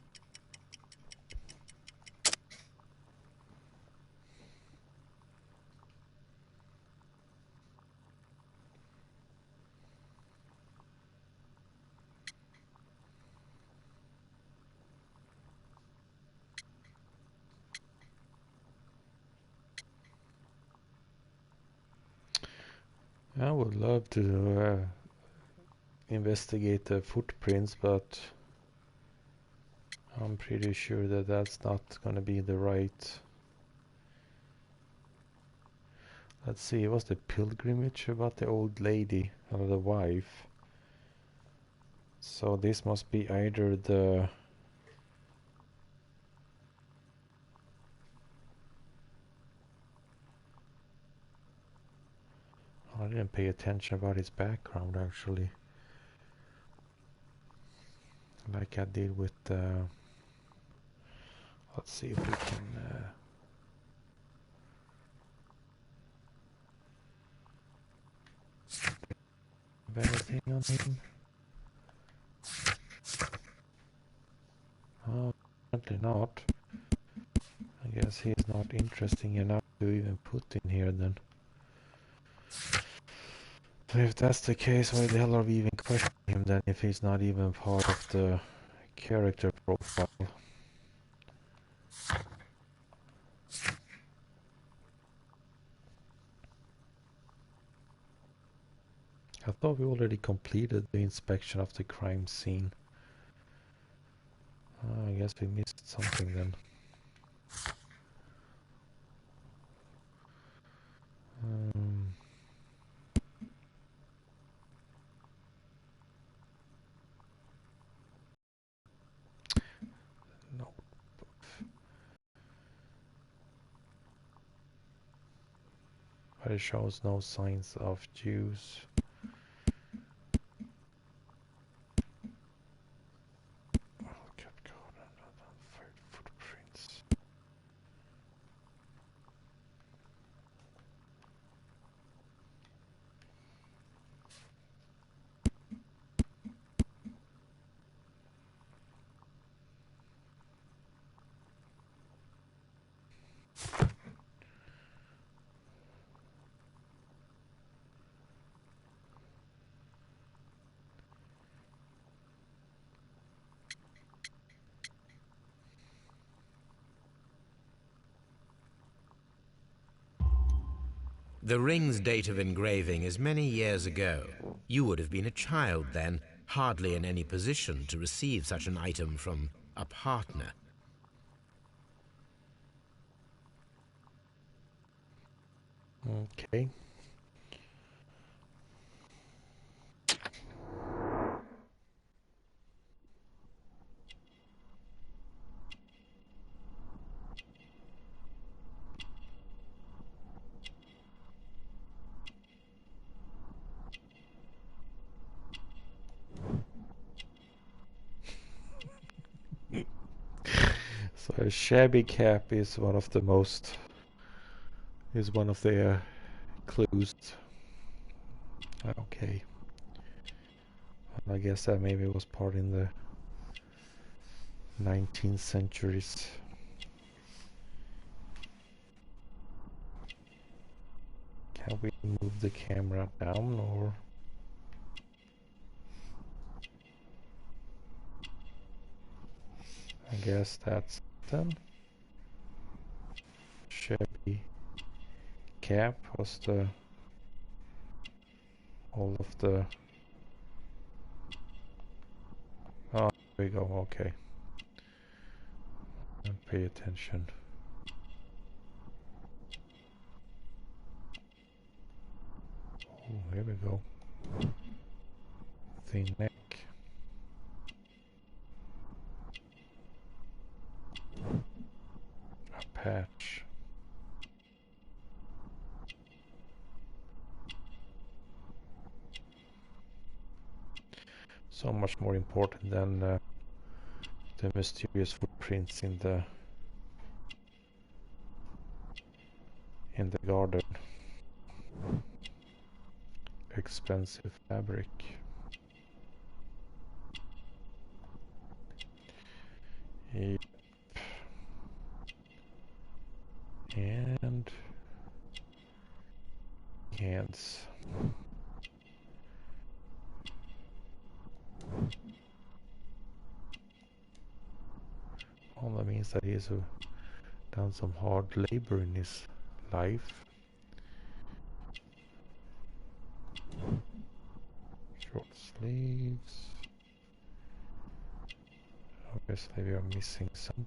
I would love to investigate the footprints, but I'm pretty sure that that's not gonna be the right. Let's see, it was the pilgrimage about the old lady or the wife. So this must be either the I didn't pay attention about his background actually, like I did with let's see if we can have anything on him. Oh, apparently not. I guess he's not interesting enough to even put in here then. So if that's the case, why the hell are we even questioning him then if he's not even part of the character profile? I thought we already completed the inspection of the crime scene. I guess we missed something then. No. But it shows no signs of Jews. Footprints. The ring's date of engraving is many years ago. You would have been a child then, hardly in any position to receive such an item from a partner. Okay. So a shabby cap is one of the clues. Okay. I guess that maybe was part in the 19th centuries. Can we move the camera down or? I guess that's them. Shabby cap was the all of the. Oh, there we go. Okay. And pay attention. Oh, here we go. Thin neck. A patch. So much more important than The mysterious footprints in the garden. Expensive fabric. Yep. And hands. Well, that means that he's done some hard labor in his life. Short sleeves. Obviously we are missing some.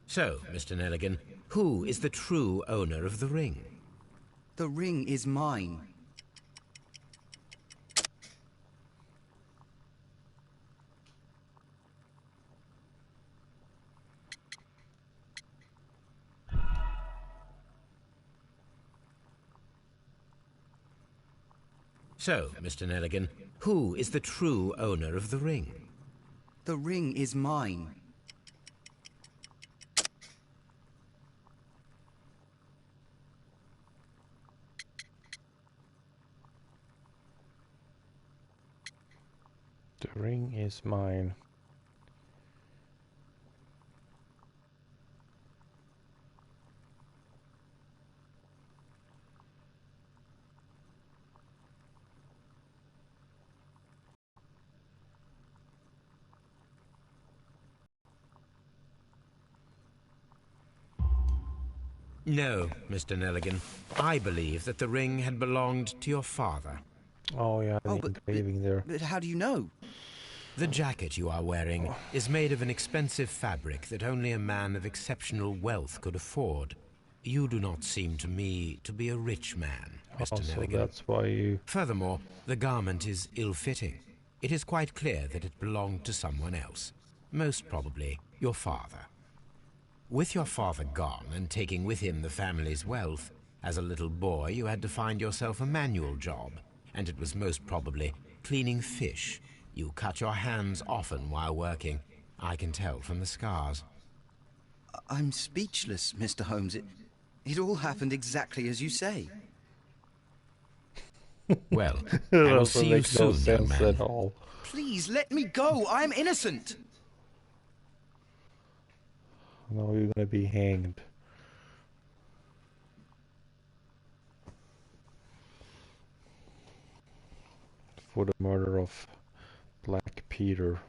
So, Mr. Nelligan, who is the true owner of the ring? The ring is mine. So, Mr. Nelligan, who is the true owner of the ring? The ring is mine. The ring is mine. No, Mr. Nelligan. I believe that the ring had belonged to your father. Oh yeah, the engraving there. But how do you know? The jacket you are wearing is made of an expensive fabric that only a man of exceptional wealth could afford. You do not seem to me to be a rich man, Mr. So Nelligan. that's why you... Furthermore, the garment is ill-fitting. It is quite clear that it belonged to someone else, most probably your father. With your father gone and taking with him the family's wealth, as a little boy you had to find yourself a manual job, and it was most probably cleaning fish. You cut your hands often while working. I can tell from the scars. I'm speechless, Mr. Holmes. It all happened exactly as you say. Well, It I will doesn't see you make no soon, young sense man. at all. Please let me go. I'm innocent. No, you're gonna be hanged. For the murder of Black Peter.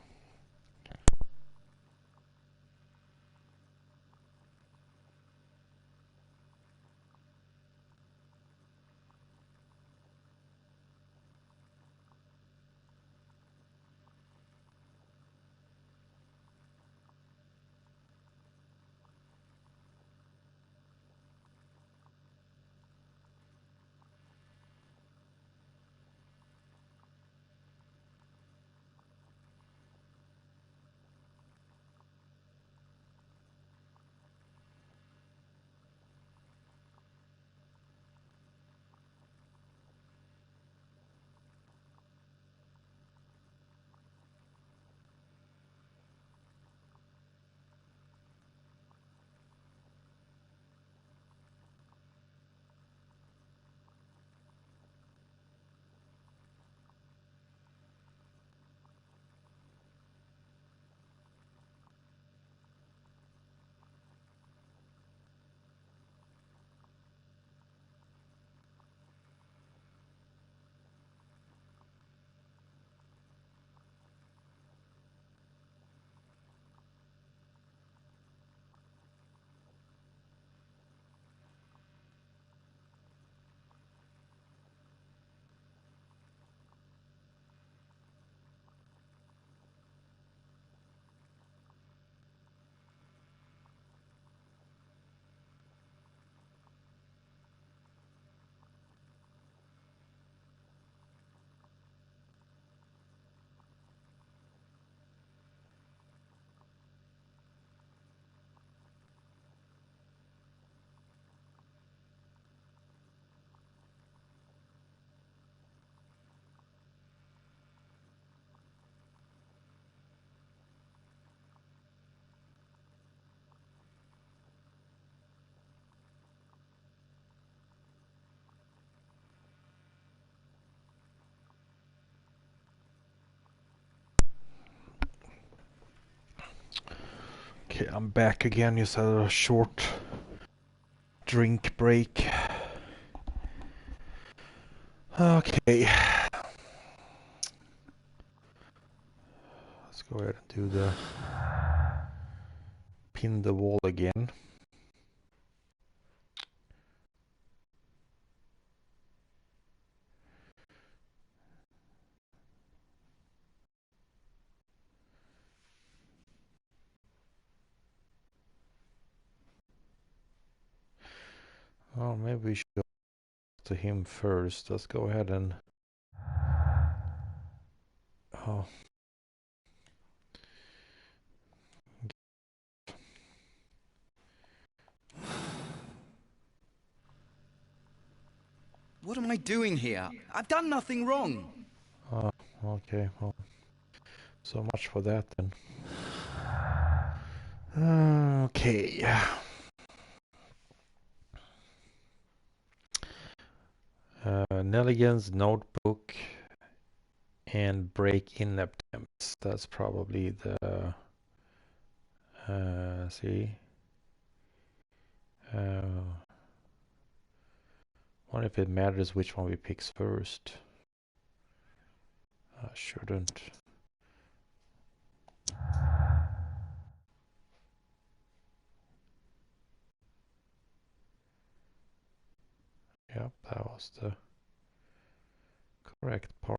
Okay, I'm back again. Just had a short drink break. Okay. Let's go ahead and do the pin the wall again. Oh, maybe we should go to him first. Let's go ahead and... Oh. What am I doing here? I've done nothing wrong. Oh, okay. Well, so much for that then. Okay. Nelligan's notebook and break-in attempts. That's probably the... see. Wonder if it matters which one we pick first. Shouldn't. Yep, that was the correct part.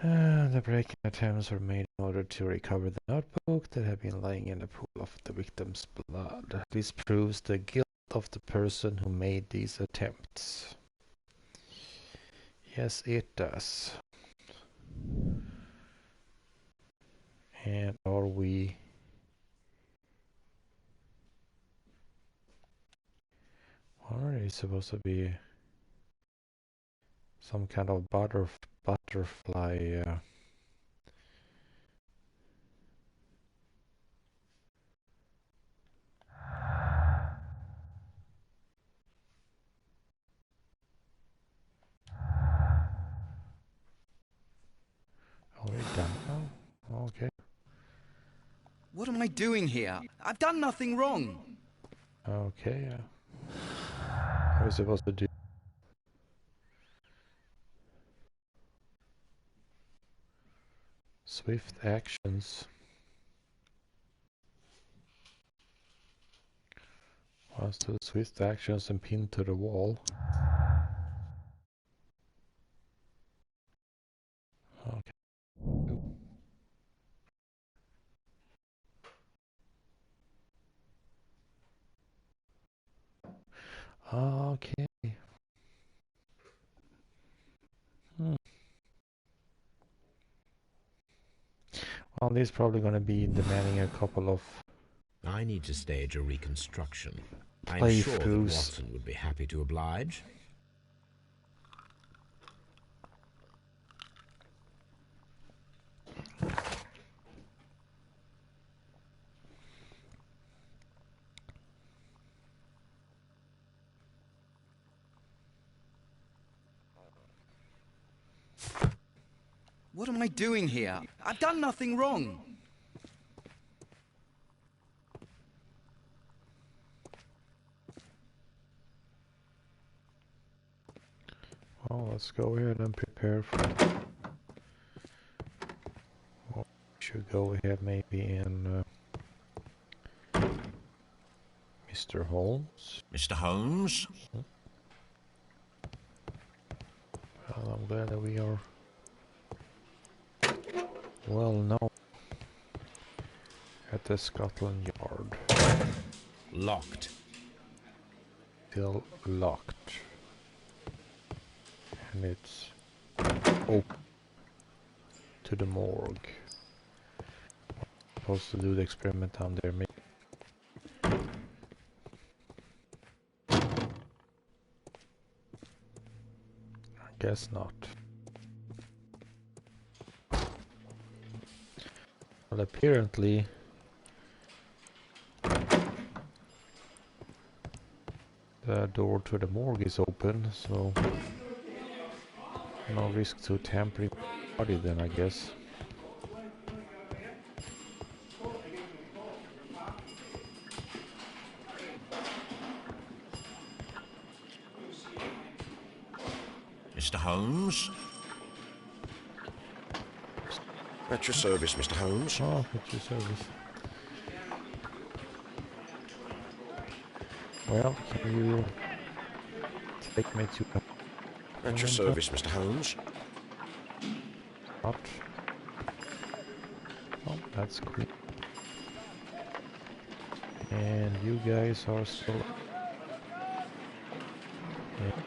The break-in attempts were made in order to recover the notebook that had been lying in the pool of the victim's blood. This proves the guilt of the person who made these attempts. Yes, it does. And are we... Are they supposed to be some kind of butterfly... Are we done now? Okay. What am I doing here? I've done nothing wrong. Okay. What are we supposed to do? Swift actions. Let's do swift actions and pin to the wall. Okay. Okay. Well, this is probably going to be demanding a couple of... I need to stage a reconstruction. I'm sure that playthroughs. Watson would be happy to oblige. What am I doing here? I've done nothing wrong. Well, let's go ahead and prepare for... Well, we should go ahead maybe in... Mr. Holmes. Mr. Holmes? Well, I'm glad that we are well known at the Scotland Yard. Locked. Still locked. And it's open to the morgue. Supposed to do the experiment down there. I guess not. Well, apparently the door to the morgue is open, so no risk to tampering body then, I guess. Mr. Holmes? At your service, Mr. Holmes. Oh, at your service. Well, can you take me to... At your service, Mr. Holmes. Not. Oh, that's cool. And you guys are still...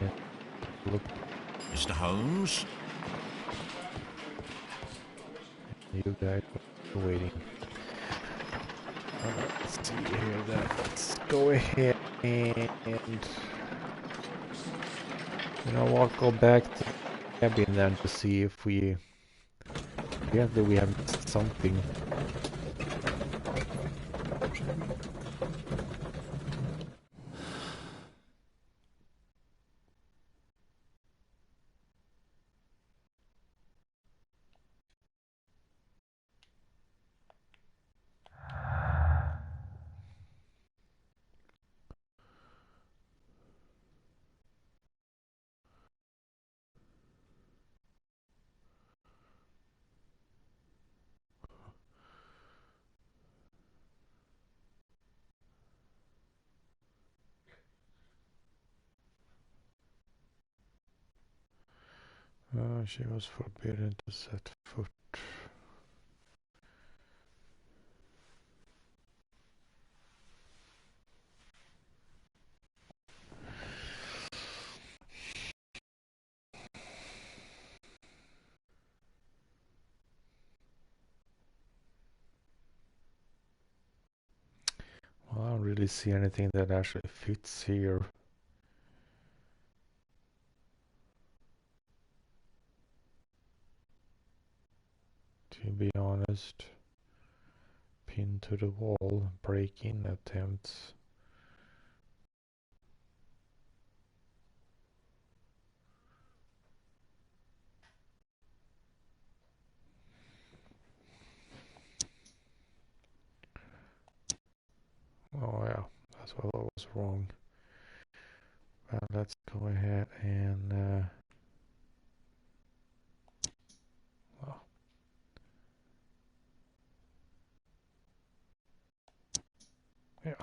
And look, Mr. Holmes? you guys are waiting. Let's see here then. Let's go ahead and... You know what, go back to the cabin then to see if we... Apparently we have missed something. She was forbidden to set foot. Well, I don't really see anything that actually fits here. To be honest, pinned to the wall, break-in attempts. Oh yeah, that's what I was wrong. Well, let's go ahead and well, yeah.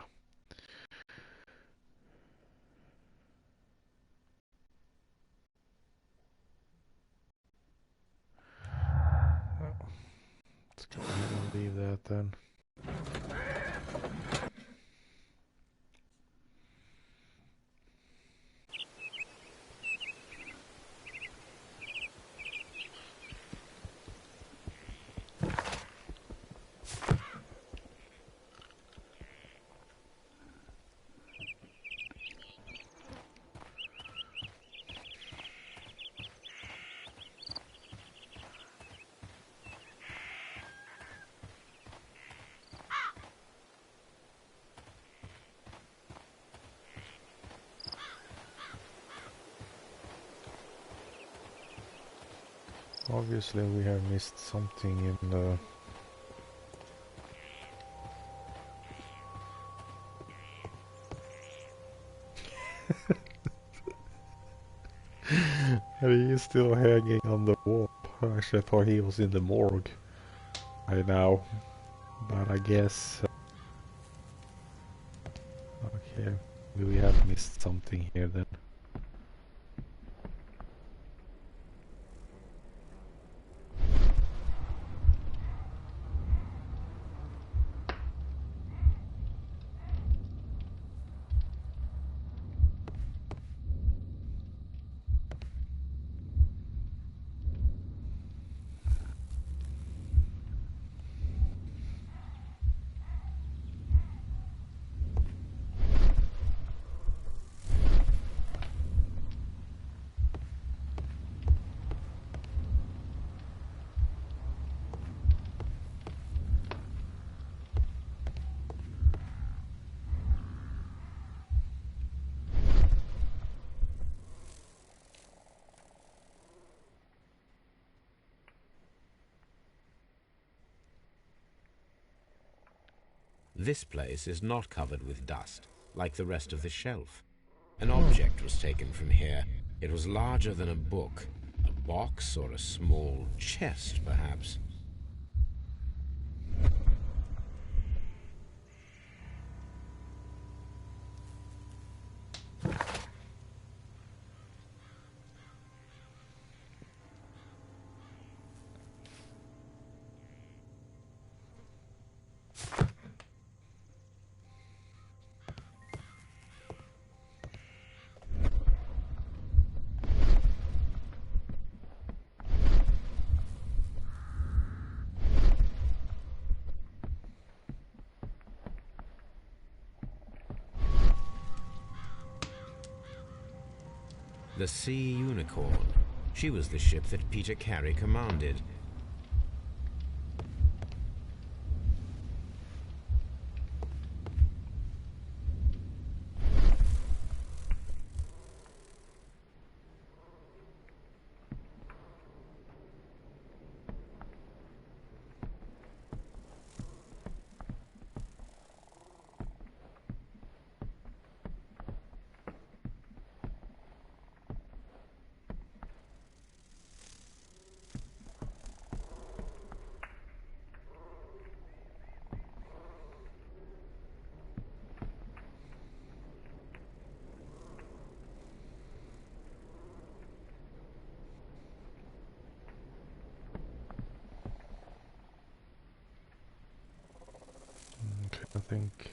Well, let's go ahead and leave that then. Obviously we have missed something in the... And he is still hanging on the wall. Actually, I thought he was in the morgue by now. But I guess... okay, we have missed something here then. This place is not covered with dust, like the rest of the shelf. An object was taken from here. It was larger than a book. A box or a small chest, perhaps. The Sea Unicorn. She was the ship that Peter Carey commanded. I think.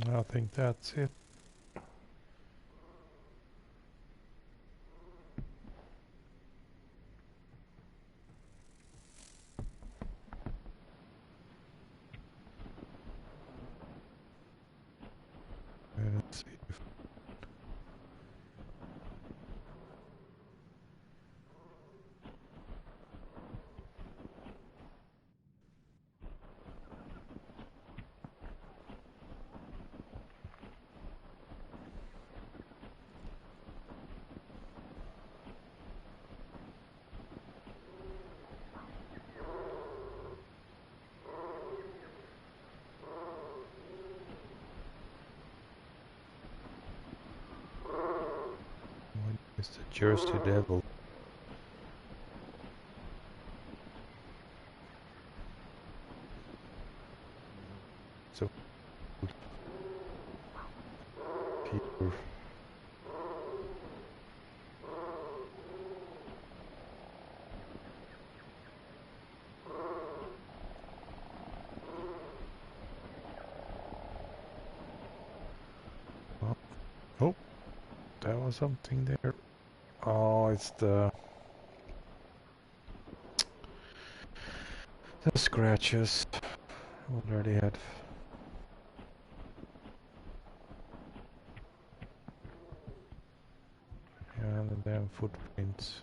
I think that's it. Let's see if it's the Jersey Devil. So Peter. Oh, there was something there. Oh, it's the scratches. Already had. Yeah, the damn footprints.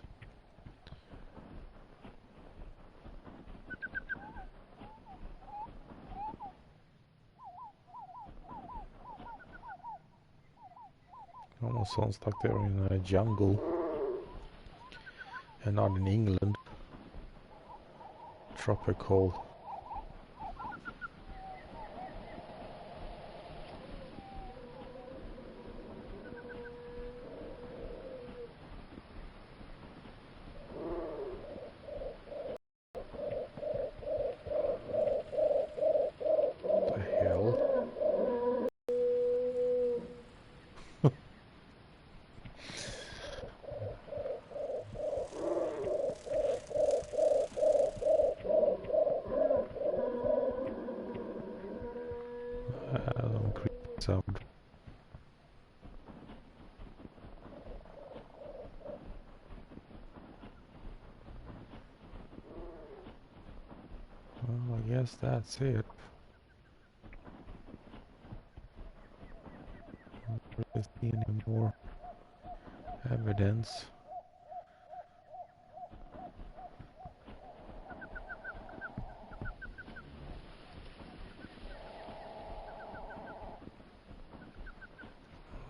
Almost sounds like they're in a jungle and not in England. Tropical. The hell? Creepy sound. Well, I guess that's it. see any more evidence.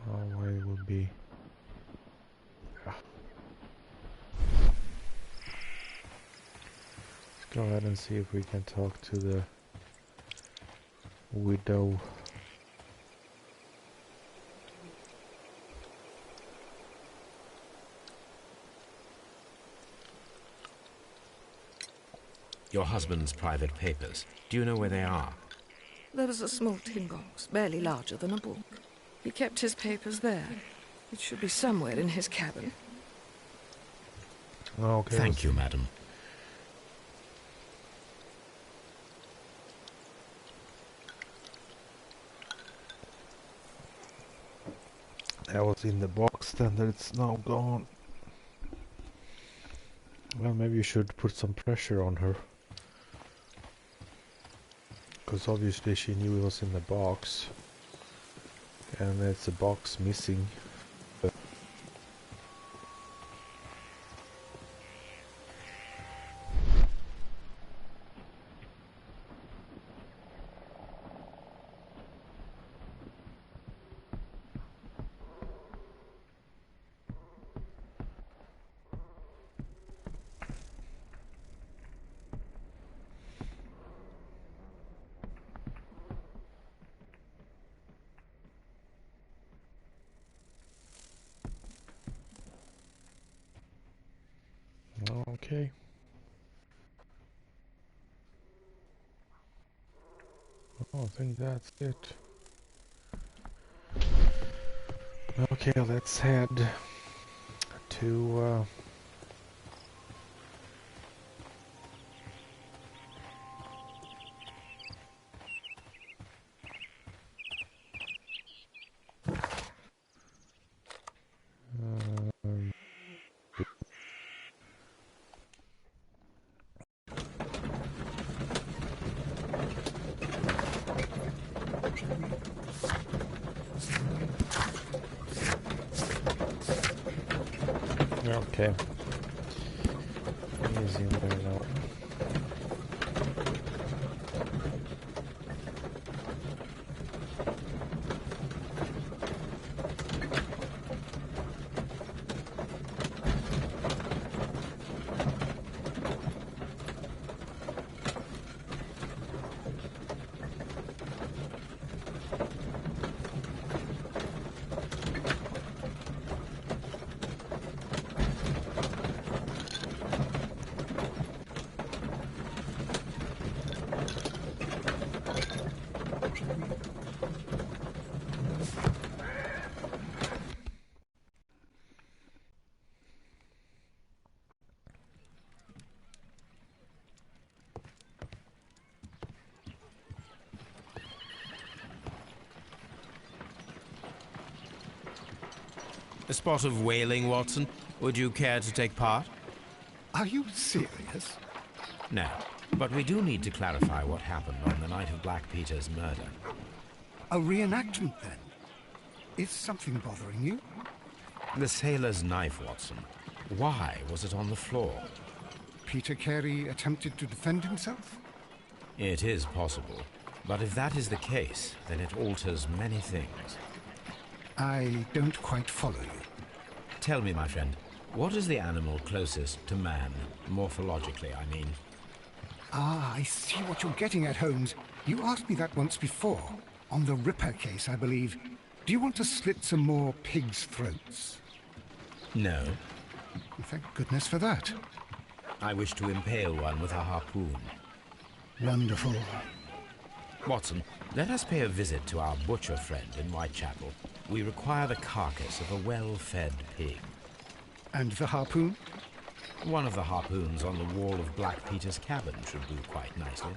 Oh, where it would be. Let's go ahead and see if we can talk to the widow. Your husband's private papers. Do you know where they are? There was a small tin box, barely larger than a book. He kept his papers there. It should be somewhere in his cabin. Okay. Thank you, madam. That was in the box, then it's now gone. Well, maybe you should put some pressure on her. Because obviously she knew it was in the box. And it's a box missing. Okay. Oh, I think that's it. Okay, let's head to okay. Easy there now. A spot of whaling, Watson. Would you care to take part? Are you serious? No, but we do need to clarify what happened on the night of Black Peter's murder. A reenactment, then? Is something bothering you? The sailor's knife, Watson. Why was it on the floor? Peter Carey attempted to defend himself? It is possible. But if that is the case, then it alters many things. I don't quite follow you. Tell me, my friend, what is the animal closest to man, morphologically, I mean? Ah, I see what you're getting at, Holmes. You asked me that once before. On the Ripper case, I believe. Do you want to slit some more pigs' throats? No. Thank goodness for that. I wish to impale one with a harpoon. Wonderful. Watson, let us pay a visit to our butcher friend in Whitechapel. We require the carcass of a well-fed pig. And the harpoon? One of the harpoons on the wall of Black Peter's cabin should do quite nicely.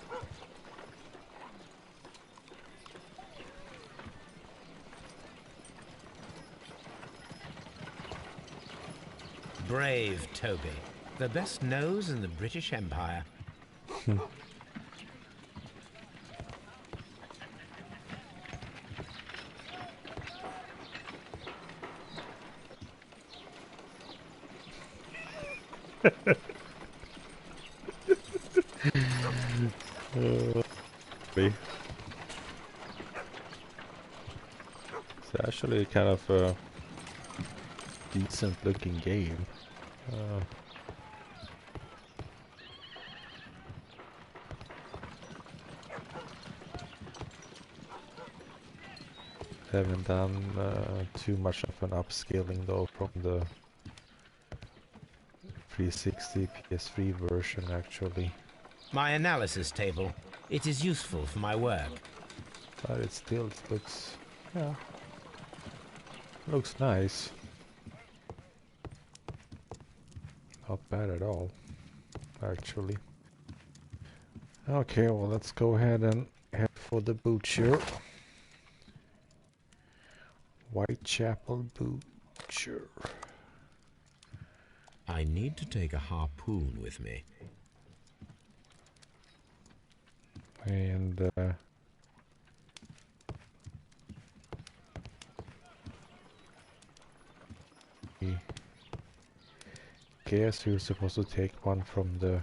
Brave Toby. The best nose in the British Empire. It's actually kind of a decent looking game. Haven't done too much of an upscaling though from the 360 PS3 version actually. My analysis table. It is useful for my work. But it still looks, yeah, looks nice. Not bad at all, actually. Okay, well let's go ahead and head for the butcher. Whitechapel Butcher. I need to take a harpoon with me. And I guess you're supposed to take one from the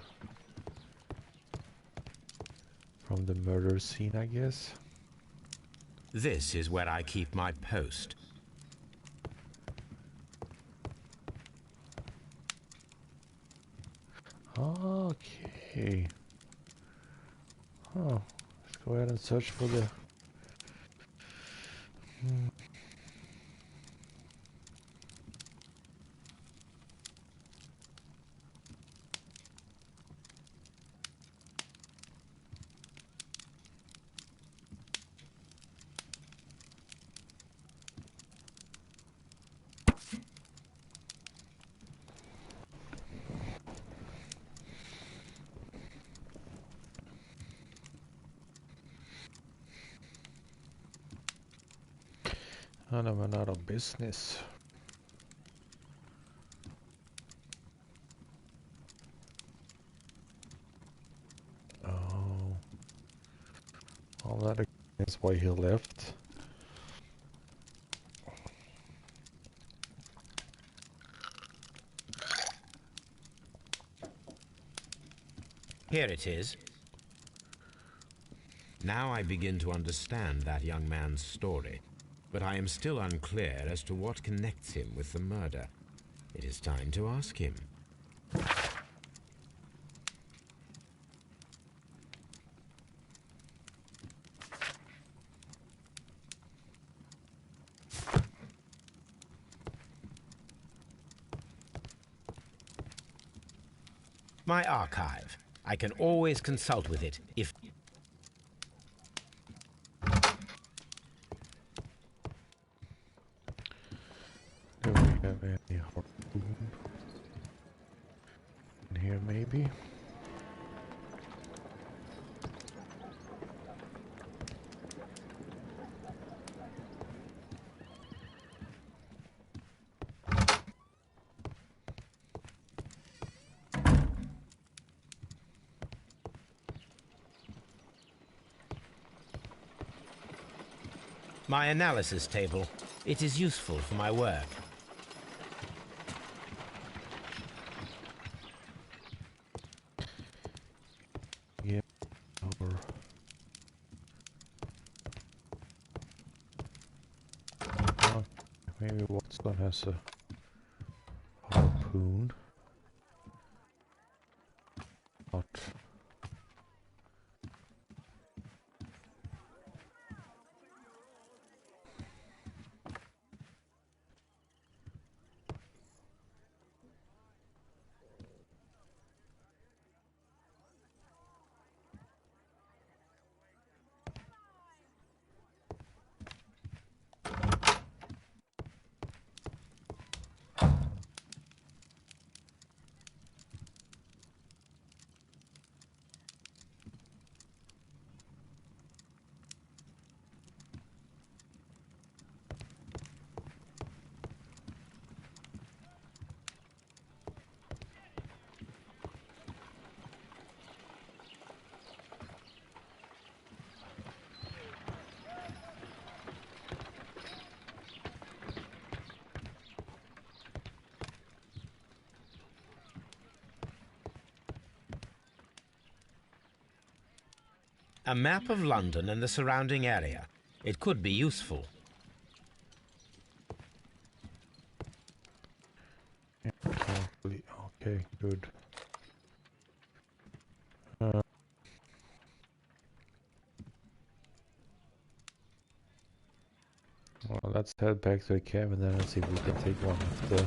murder scene, I guess. This is where I keep my post. Okay. Oh, let's go ahead and search for the... Oh no, we're not of business. Oh. Well, that is why he left. Here it is. Now I begin to understand that young man's story, but I am still unclear as to what connects him with the murder. It is time to ask him. My archive. I can always consult with it if... Do we have any harpoon in here maybe? My analysis table. It is useful for my work. Yeah, or maybe Watson has a harpoon. Not. A map of London and the surrounding area. It could be useful. Okay, good. Well, let's head back to the cabin then and see if we can take one of the...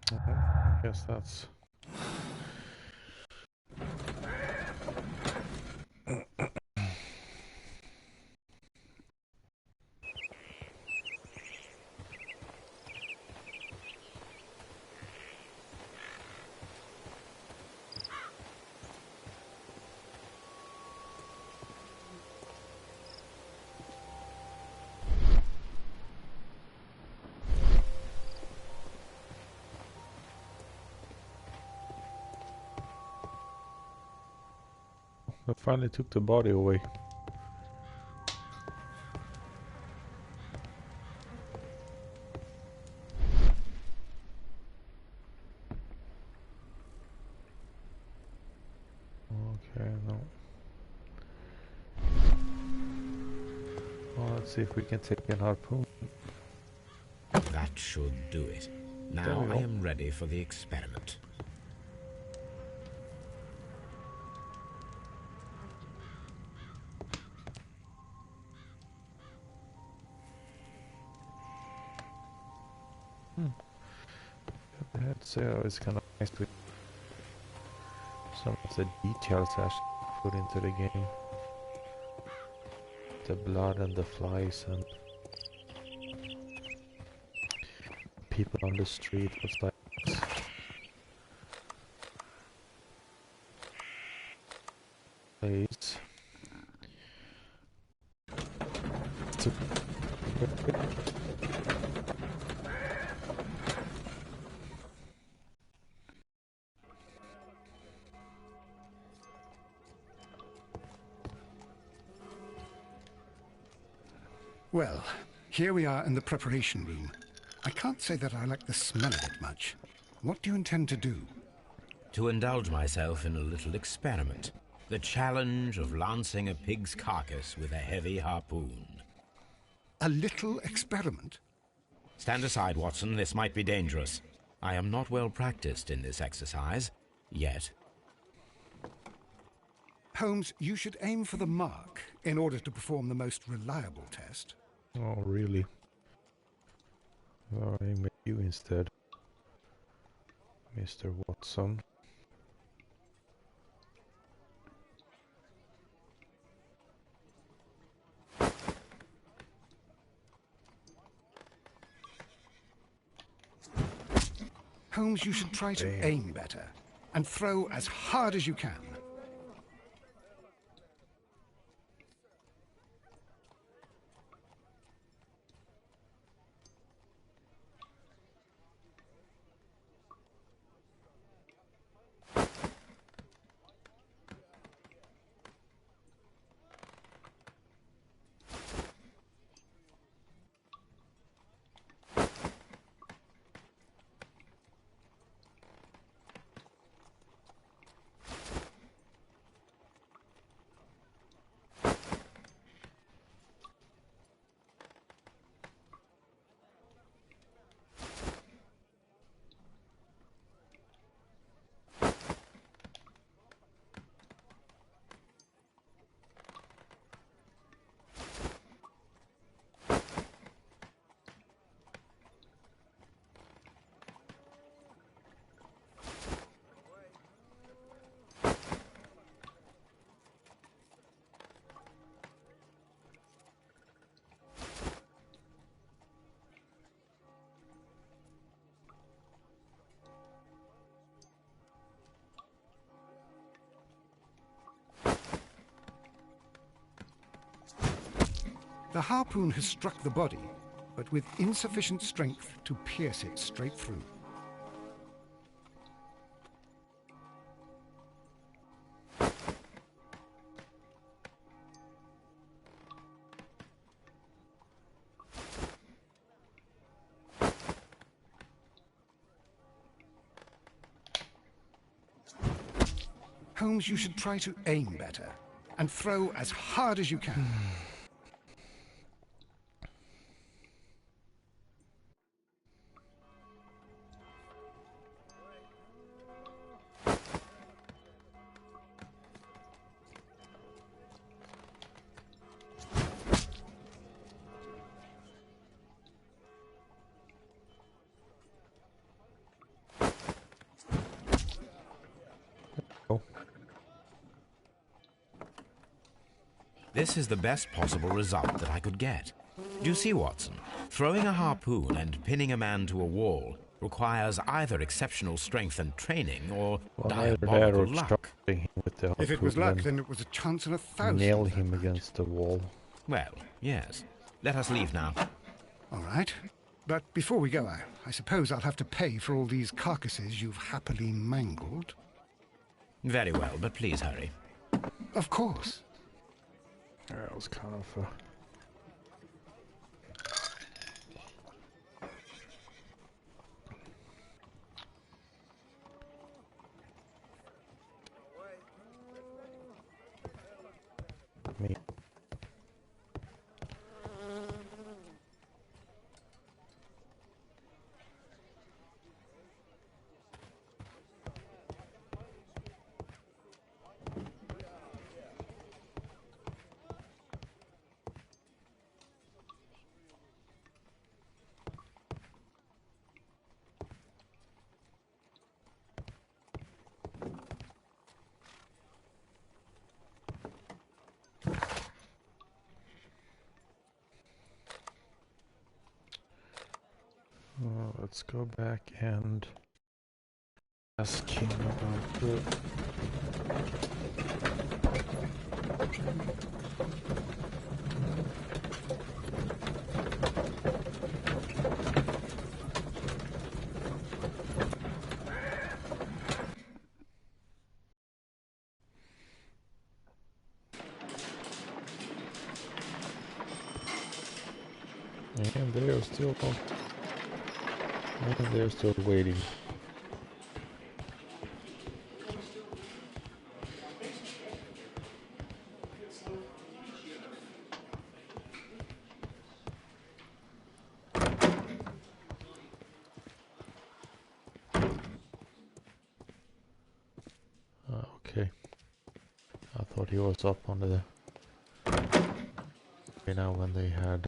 I guess that's... I finally took the body away. Okay, no. Well, let's see if we can take an harpoon. That should do it. Now I am ready for the experiment. The head sail is kind of nice with some of the details actually put into the game. The blood and the flies and people on the street with like plays. Well, here we are in the preparation room. I can't say that I like the smell of it much. What do you intend to do? To indulge myself in a little experiment. The challenge of lancing a pig's carcass with a heavy harpoon. A little experiment? Stand aside, Watson. This might be dangerous. I am not well practiced in this exercise, yet. Holmes, you should aim for the mark in order to perform the most reliable test. Oh, really? Well, aim at you instead, Mr. Watson. Holmes, you should try to aim better and throw as hard as you can. The harpoon has struck the body, but with insufficient strength to pierce it straight through. Holmes, you should try to aim better and throw as hard as you can. This is the best possible result that I could get. Do you see, Watson? Throwing a harpoon and pinning a man to a wall requires either exceptional strength and training or diabolical luck. If it was luck, then it was a chance in 1,000. Nail him against the wall. Well, yes. Let us leave now. All right. But before we go, I suppose I'll have to pay for all these carcasses you've happily mangled. Very well, but please hurry. Of course. That was kind of me. Let's go back and ask him about the... And they're still waiting. Okay. I thought he was up on the... You know, when they had...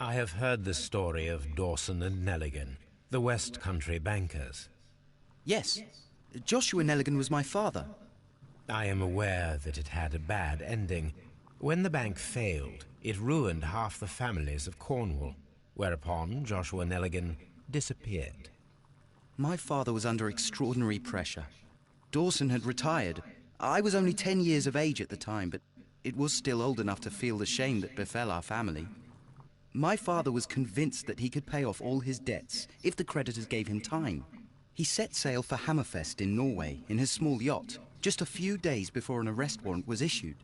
I have heard the story of Dawson and Nelligan, the West Country bankers. Yes. Joshua Nelligan was my father. I am aware that it had a bad ending. When the bank failed, it ruined half the families of Cornwall, whereupon Joshua Nelligan disappeared. My father was under extraordinary pressure. Dawson had retired. I was only 10 years of age at the time, but it was still old enough to feel the shame that befell our family. My father was convinced that he could pay off all his debts if the creditors gave him time. He set sail for Hammerfest in Norway in his small yacht, just a few days before an arrest warrant was issued.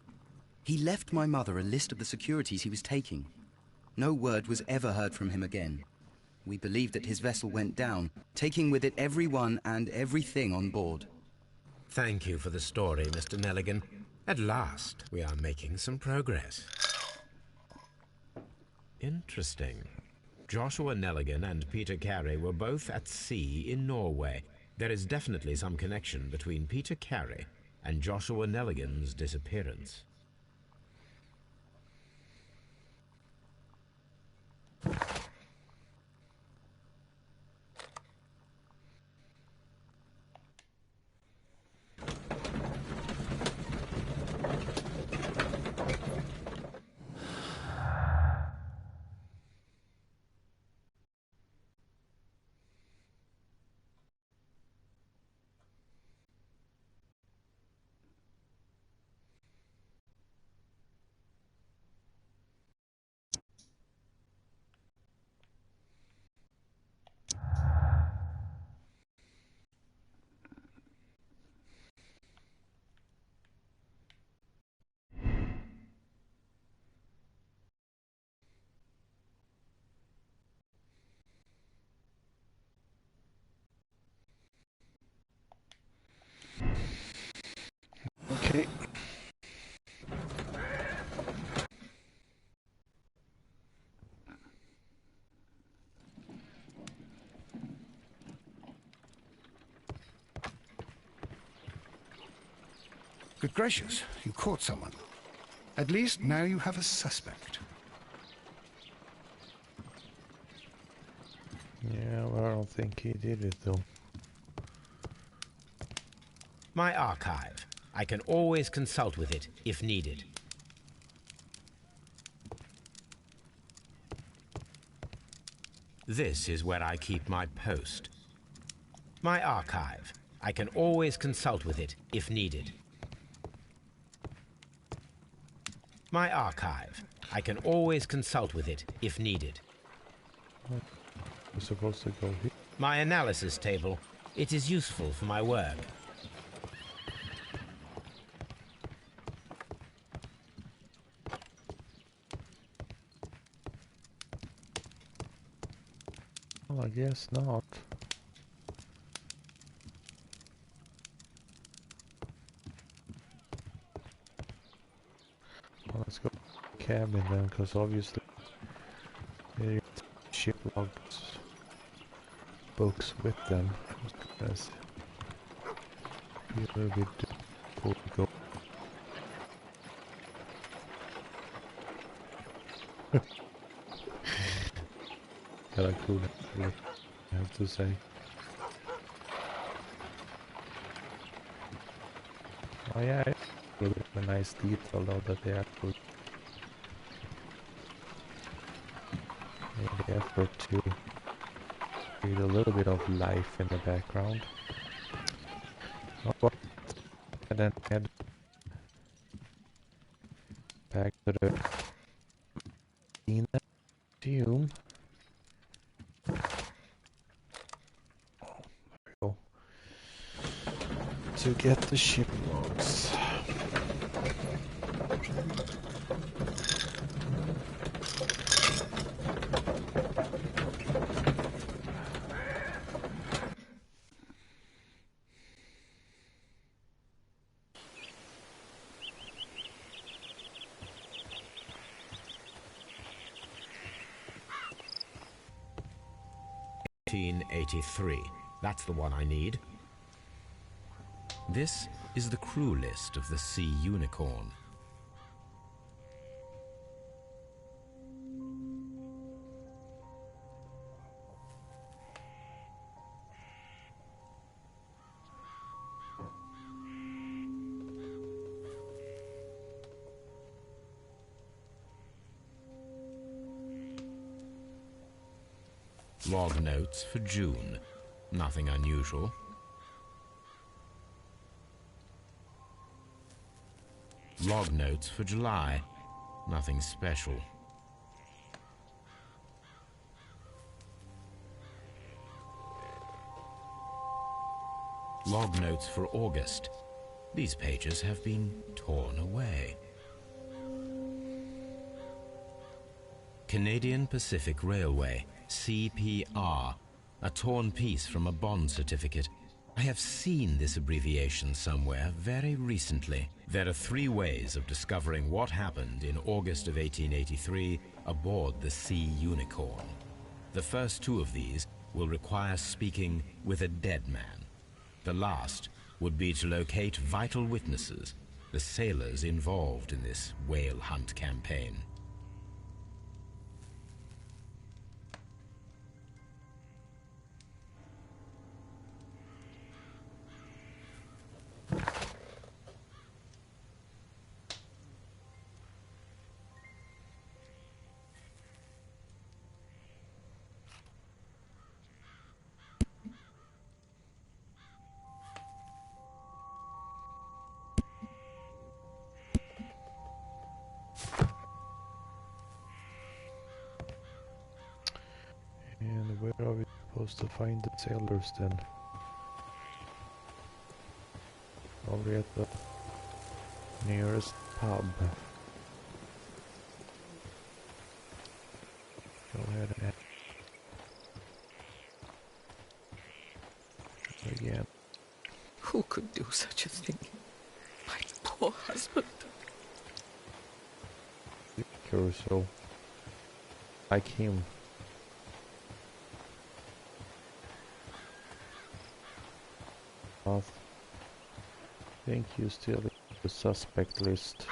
He left my mother a list of the securities he was taking. No word was ever heard from him again. We believe that his vessel went down, taking with it everyone and everything on board. Thank you for the story, Mr. Nelligan. At last, we are making some progress. Interesting. Joshua Nelligan and Peter Carey were both at sea in Norway. There is definitely some connection between Peter Carey and Joshua Nelligan's disappearance. Okay. Good gracious, you caught someone. At least now you have a suspect. Yeah, well, I don't think he did it though. My archive. I can always consult with it if needed. This is where I keep my post. My archive. I can always consult with it if needed. My archive. I can always consult with it if needed. We're supposed to go here. My analysis table. It is useful for my work. Well, I guess not. Well, let's go cabin then, because obviously they ship logs books with them. Let's be a little bit before we go. Kinda cool, actually, I have to say. Oh yeah, it's a little bit of a nice detail though that they actually made the effort to create a little bit of life in the background. Oh, well, and then head back to the museum. Go to get the ship logs. '83. That's the one I need. This is the crew list of the Sea Unicorn. Log notes for June. Nothing unusual. Log notes for July. Nothing special. Log notes for August. These pages have been torn away. Canadian Pacific Railway, CPR, a torn piece from a bond certificate. I have seen this abbreviation somewhere very recently. There are 3 ways of discovering what happened in August of 1883 aboard the Sea Unicorn. The first 2 of these will require speaking with a dead man. The last would be to locate vital witnesses, the sailors involved in this whale hunt campaign. And where are we supposed to find the sailors then? Probably at the nearest pub. Go ahead and again. Who could do such a thing? My poor poor husband. So, like him. I think you still in the suspect list.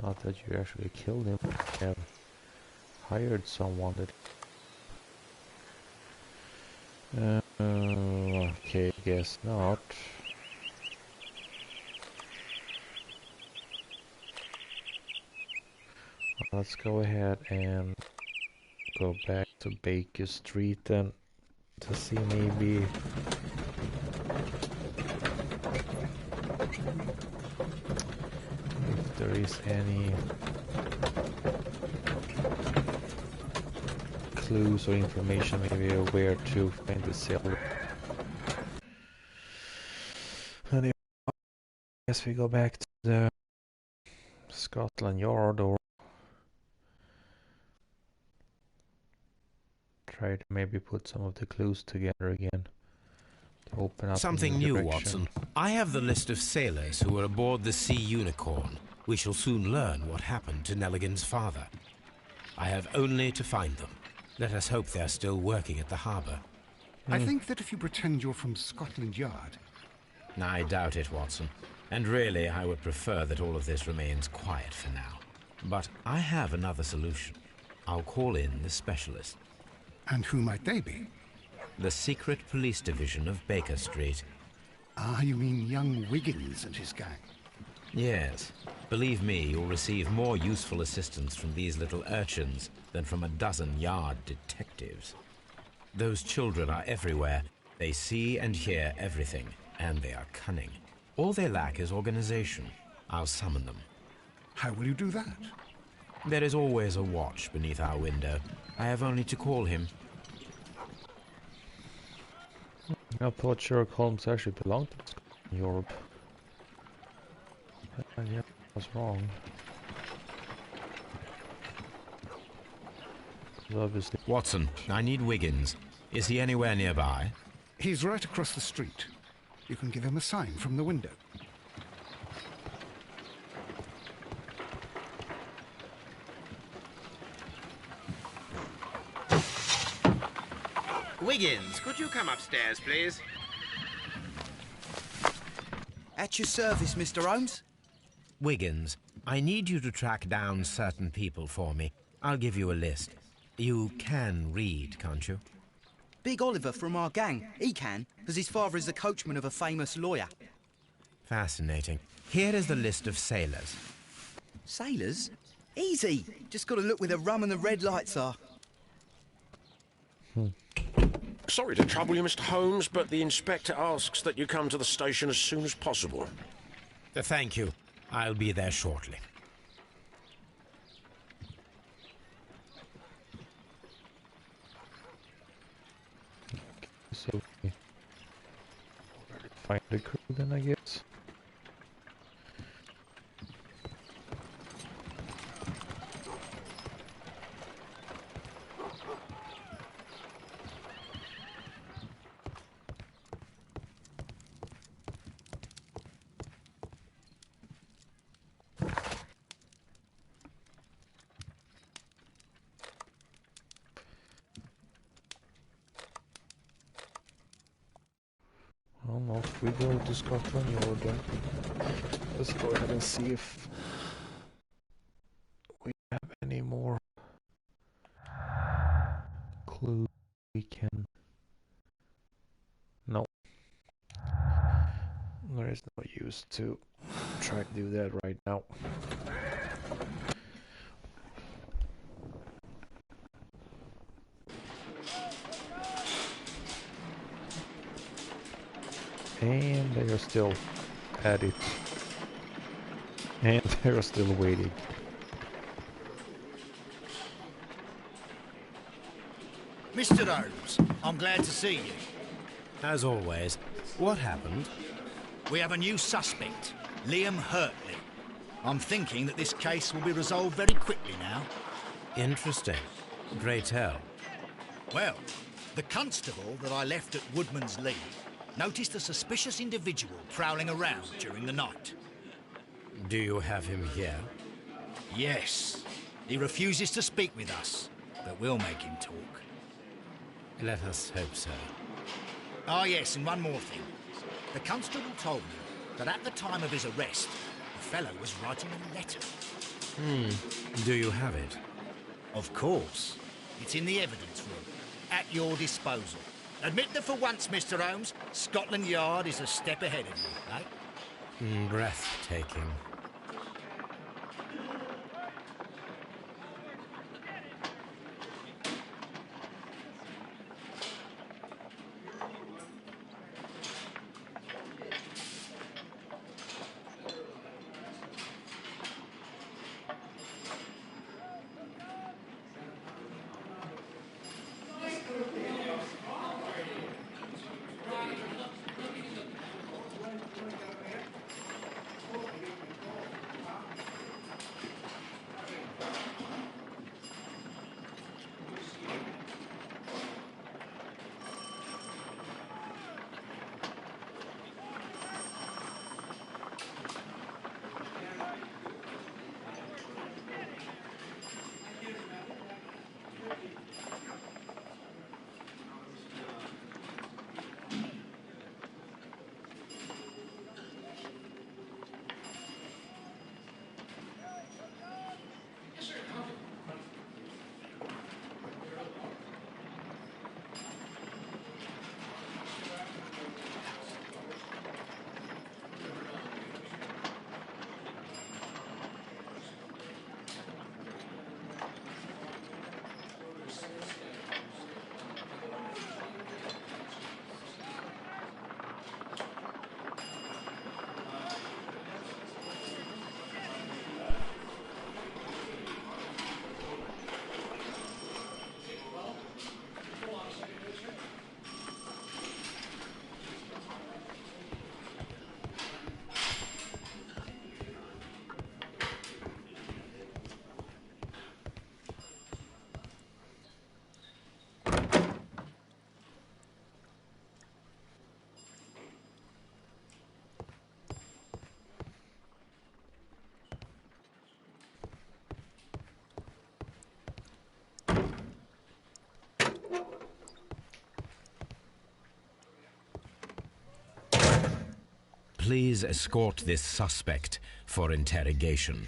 Not that you actually killed him. You have hired someone that... okay, guess not. Let's go ahead and go back to Baker Street then to see maybe if there is any clues or information maybe where to find the seller. And I guess we go back to the Scotland Yard or try to maybe put some of the clues together again to open up Something a new, direction. Watson. I have the list of sailors who were aboard the Sea Unicorn. We shall soon learn what happened to Nelligan's father. I have only to find them. Let us hope they are still working at the harbour. I think that if you pretend you're from Scotland Yard... I doubt it, Watson. And really, I would prefer that all of this remains quiet for now. But I have another solution. I'll call in the specialist. And who might they be? The secret police division of Baker Street. Ah, you mean young Wiggins and his gang? Yes. Believe me, you'll receive more useful assistance from these little urchins than from a dozen yard detectives. Those children are everywhere. They see and hear everything, and they are cunning. All they lack is organization. I'll summon them. How will you do that? There is always a watch beneath our window. I have only to call him. I thought Sherlock Holmes actually belonged to Europe. Yeah, I was wrong. Obviously. Watson, I need Wiggins. Is he anywhere nearby? He's right across the street. You can give him a sign from the window. Wiggins, could you come upstairs, please? At your service, Mr. Holmes. Wiggins, I need you to track down certain people for me. I'll give you a list. You can read, can't you? Big Oliver from our gang. He can, as his father is the coachman of a famous lawyer. Fascinating. Here is the list of sailors. Sailors? Easy. Just got to look where the rum and the red lights are. Sorry to trouble you, Mr. Holmes, but the inspector asks that you come to the station as soon as possible. Thank you. I'll be there shortly. So, find the crew then, I guess. Well, off we go to Scotland Yard then. Let's go ahead and see if we have any more clues we can... No. There is no use to try to do that right now. And they are still at it. And they are still waiting. Mr. Holmes, I'm glad to see you. As always, what happened? We have a new suspect, Liam Hurtley. I'm thinking that this case will be resolved very quickly now. Interesting. Pray tell. Well, The constable that I left at Woodman's Lee noticed a suspicious individual prowling around during the night. Do you have him here? Yes. He refuses to speak with us, but we'll make him talk. Let us hope so. Ah, yes, and one more thing. The constable told me that at the time of his arrest, the fellow was writing a letter. Do you have it? Of course. It's in the evidence room, at your disposal. Admit that for once, Mr. Holmes, Scotland Yard is a step ahead of you, eh? Breathtaking. Please escort this suspect for interrogation.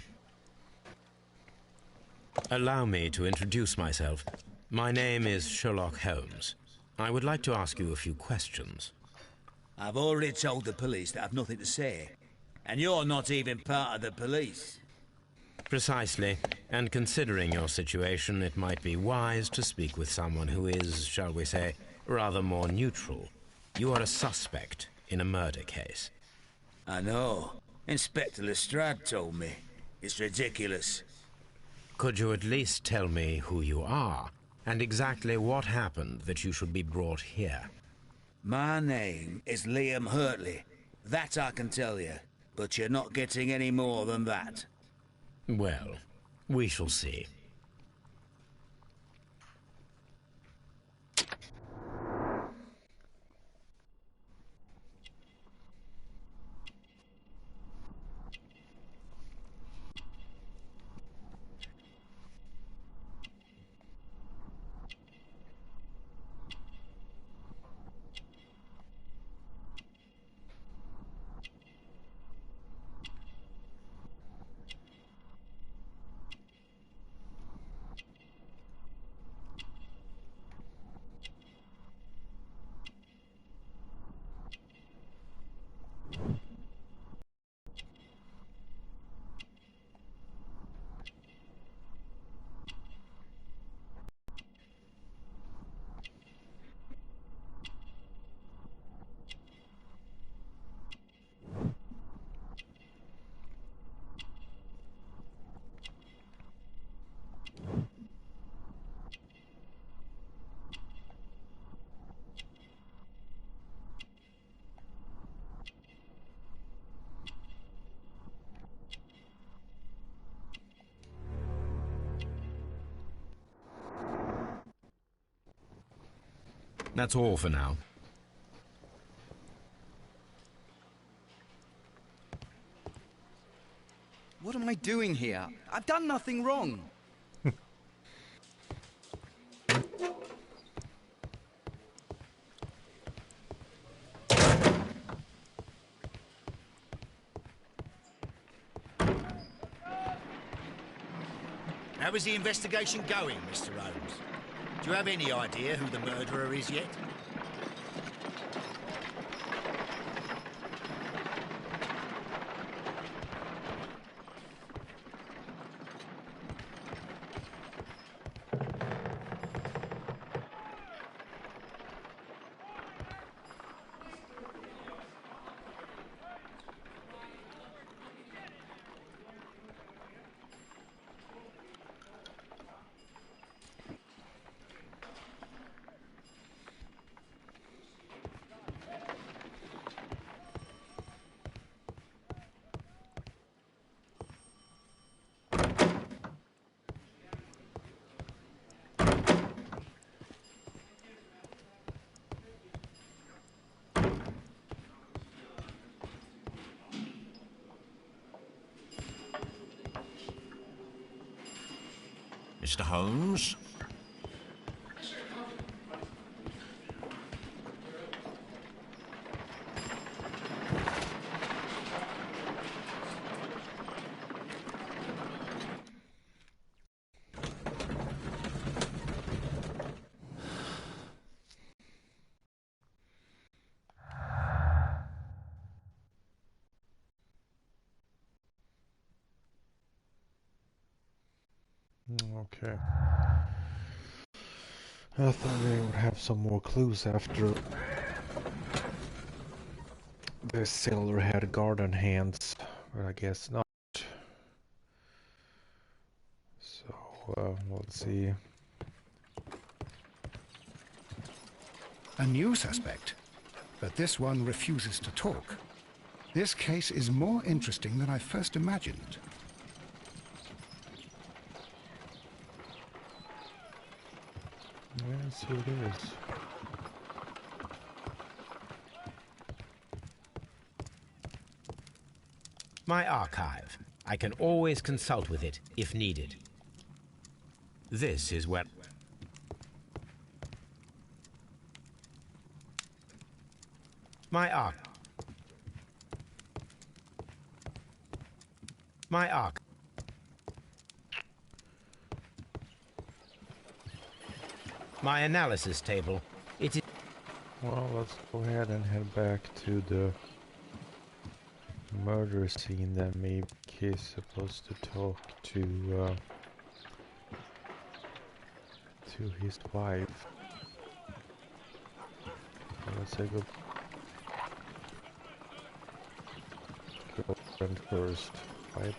Allow me to introduce myself. My name is Sherlock Holmes. I would like to ask you a few questions. I've already told the police that I've nothing to say. And you're not even part of the police. Precisely. And considering your situation, it might be wise to speak with someone who is, shall we say, rather more neutral. You are a suspect in a murder case. I know. Inspector Lestrade told me. It's ridiculous. Could you at least tell me who you are, and exactly what happened that you should be brought here? My name is Liam Hurtley. That I can tell you. But you're not getting any more than that. Well, we shall see. That's all for now. What am I doing here? I've done nothing wrong. How is the investigation going, Mr. Holmes? Do you have any idea who the murderer is yet? Mr. Holmes? Okay. I thought they would have some more clues after the sailor had garden hands, but I guess not. So, let's see. A new suspect, but this one refuses to talk. This case is more interesting than I first imagined. Yes, it is. My archive. I can always consult with it if needed. This is where... My arc. My arc. My analysis table. It is... Well, let's go ahead and head back to the murder scene. That maybe he's supposed to talk to his wife. Let's say go girlfriend first. Bye.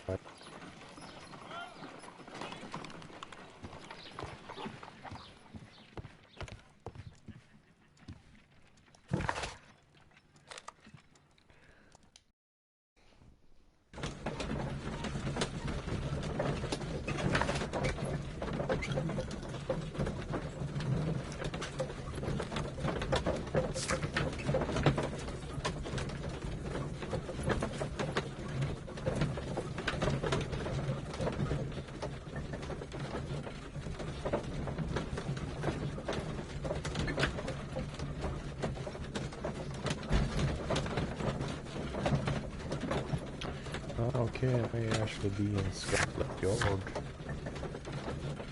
Okay, I may actually be in Scotland Yard,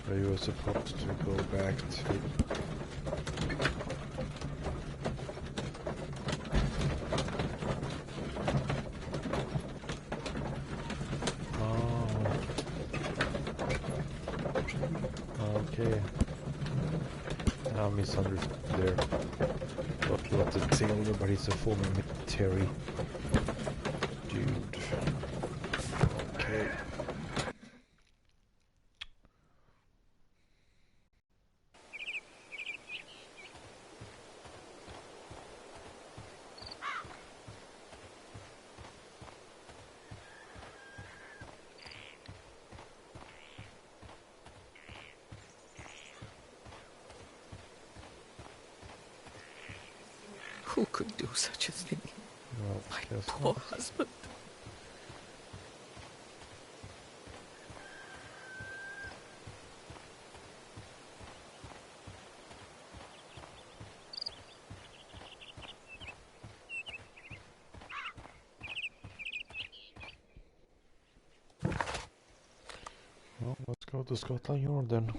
where you were supposed to go back to. Oh, okay. I misunderstood there. Thought he was a sailor, but he's a former military dude. Okay. Who could do such a thing? Well, My guess poor not. husband. Well, let's go to Scotland Yard then.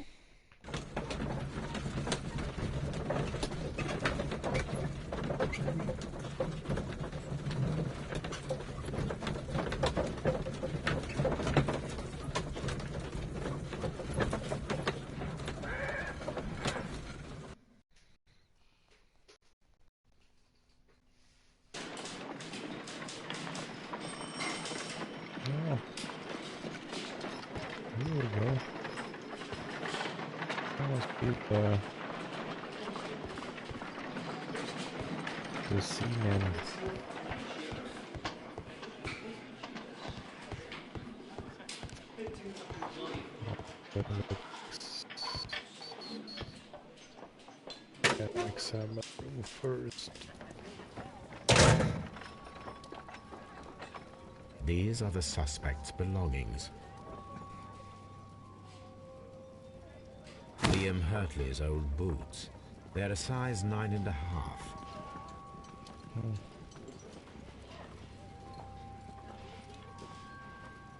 Yeah. Here we go. That must be the seamen. That looks... Can examine first. These are the suspect's belongings. Liam Hurtley's old boots. They're a size 9.5.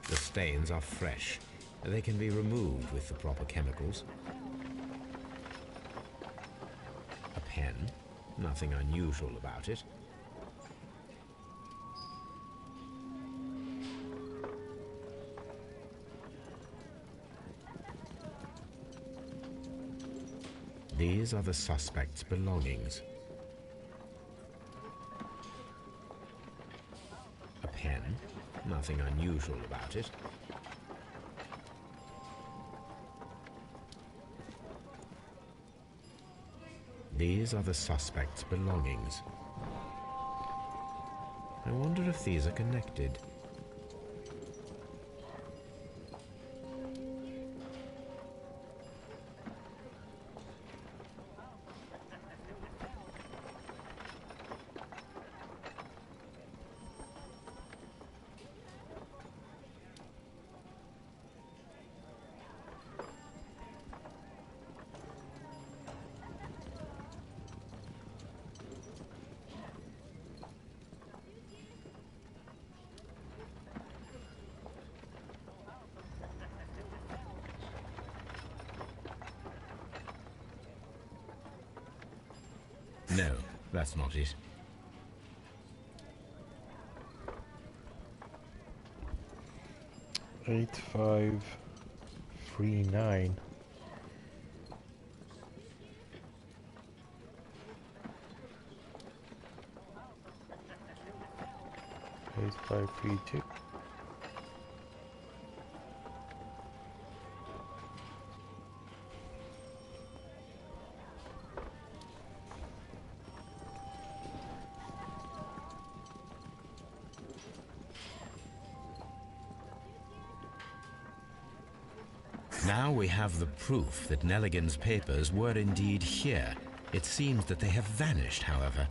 The stains are fresh. They can be removed with the proper chemicals. A pen. Nothing unusual about it. These are the suspect's belongings. A pen. Nothing unusual about it. These are the suspect's belongings. I wonder if these are connected. No, that's not it. Eight 539. Eight 532. Now we have the proof that Nelligan's papers were indeed here. It seems that they have vanished, however.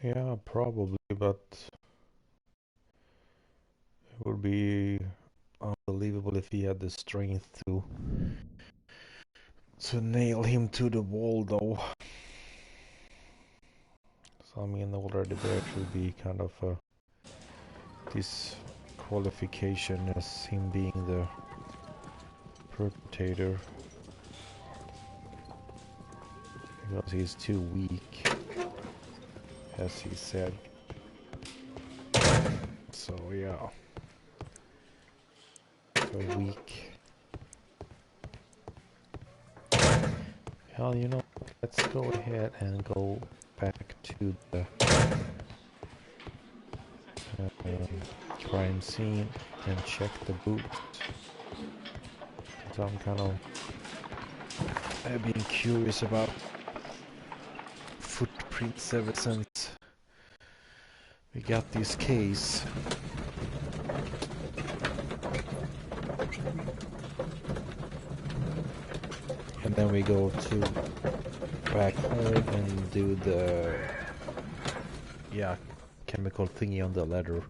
Yeah, probably, but it would be unbelievable if he had the strength to nail him to the wall, though. So I mean, already there should be kind of a disqualification as him being the perpetrator, because he's too weak, as he said. So yeah, so weak. Hell, you know, let's go ahead and go back to the crime scene and check the boots. So I've been curious about footprints ever since we got this case. And then we go to back home and do the chemical thingy on the letter,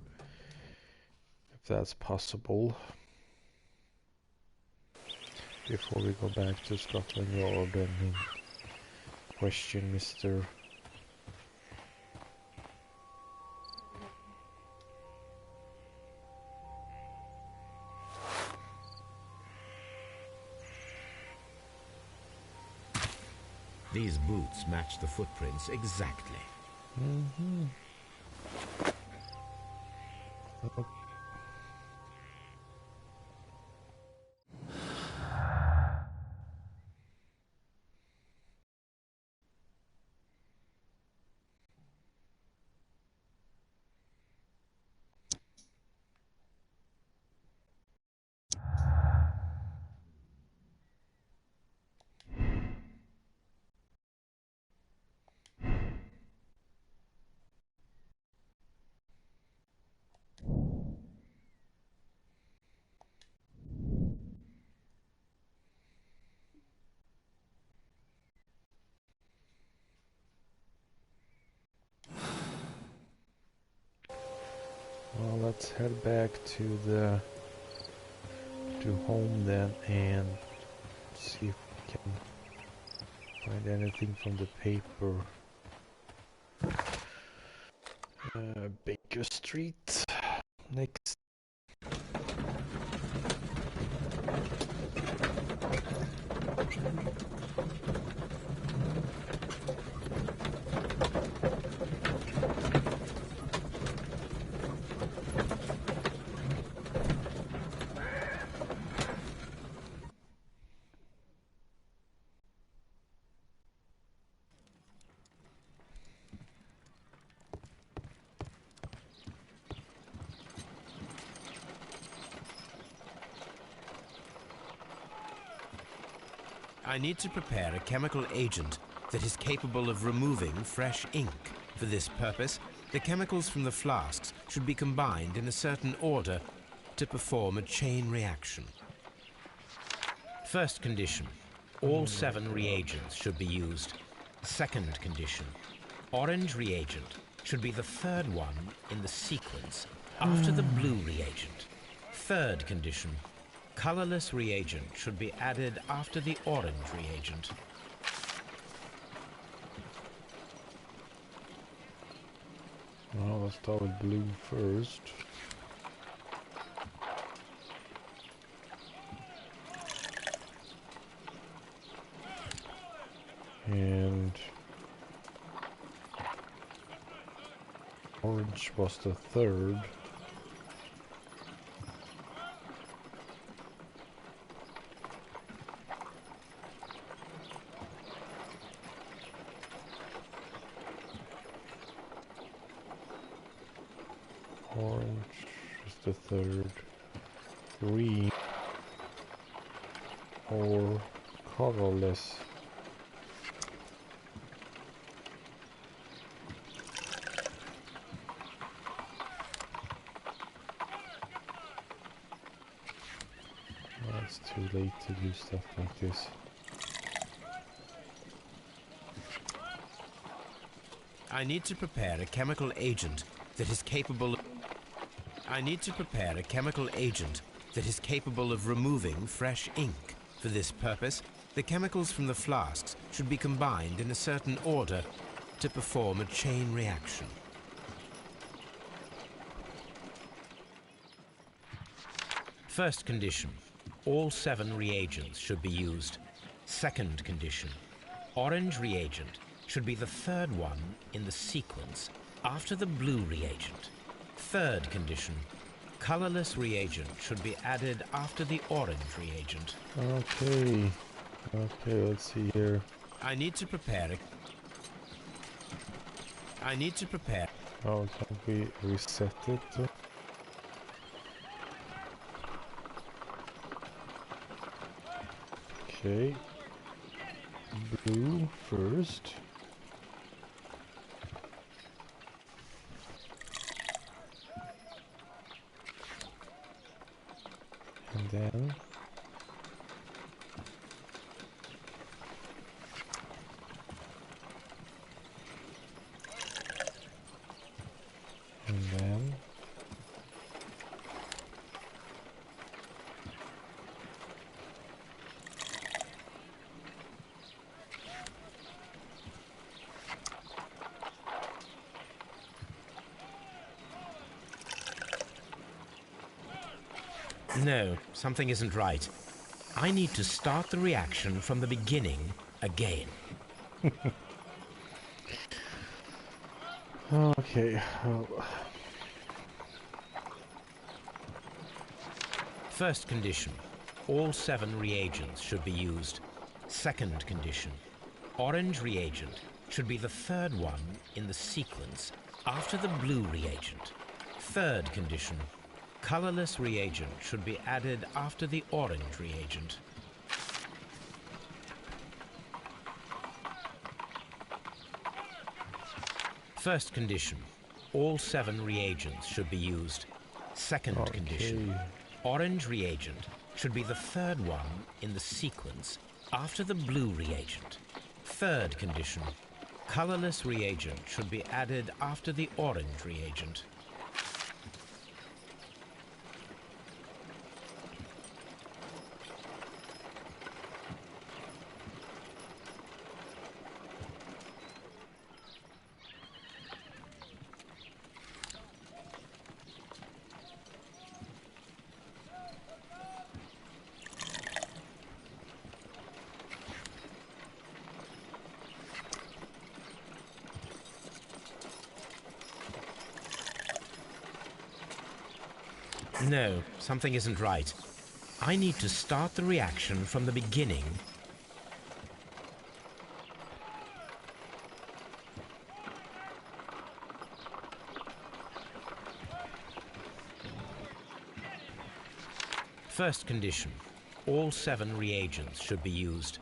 if that's possible, before we go back to Scotland Yard and question Mr. These boots match the footprints exactly. Mm-hmm. Well, let's head back to home then and see if we can find anything from the paper. Baker Street next. I need to prepare a chemical agent that is capable of removing fresh ink. For this purpose, the chemicals from the flasks should be combined in a certain order to perform a chain reaction. First condition, all 7 reagents should be used. Second condition, orange reagent should be the 3rd one in the sequence after the blue reagent. Third condition, colorless reagent should be added after the orange reagent. Well, let's start with blue first. And orange was the 3rd. Orange is the 3rd. Green or colorless. Well, it's too late to do stuff like this. I need to prepare a chemical agent that is capable of... I need to prepare a chemical agent that is capable of removing fresh ink. For this purpose, the chemicals from the flasks should be combined in a certain order to perform a chain reaction. First condition, all 7 reagents should be used. Second condition, orange reagent should be the 3rd one in the sequence after the blue reagent. Third condition, colorless reagent should be added after the orange reagent. Okay. Okay, let's see here. I need to prepare Oh, can we reset it? Okay. Blue first. And then No, something isn't right. I need to start the reaction from the beginning again. okay. First condition, all 7 reagents should be used. Second condition, orange reagent should be the 3rd one in the sequence after the blue reagent. Third condition, colorless reagent should be added after the orange reagent. First condition, all 7 reagents should be used. Second condition, orange reagent should be the 3rd one in the sequence after the blue reagent. Third condition, colorless reagent should be added after the orange reagent. No, something isn't right. I need to start the reaction from the beginning. First condition, all 7 reagents should be used.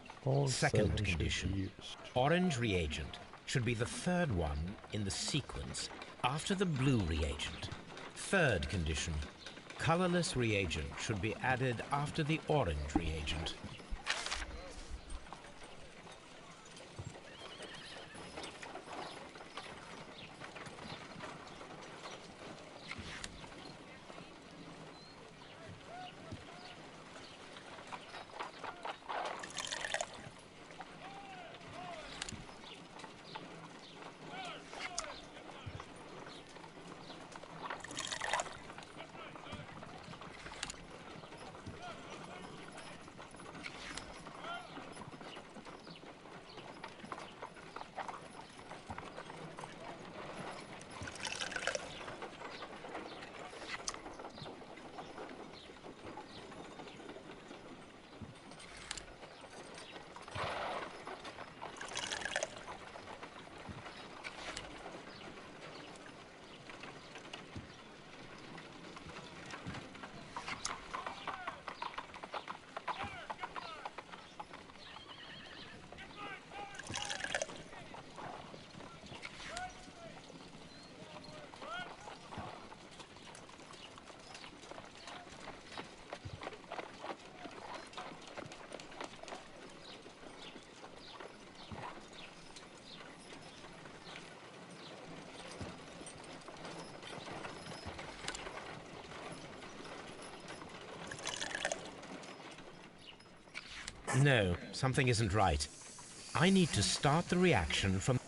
Second condition, orange reagent should be the 3rd one in the sequence after the blue reagent. Third condition, colorless reagent should be added after the orange reagent. No, something isn't right. I need to start the reaction from...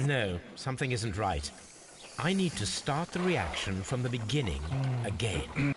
No, something isn't right. I need to start the reaction from the beginning again.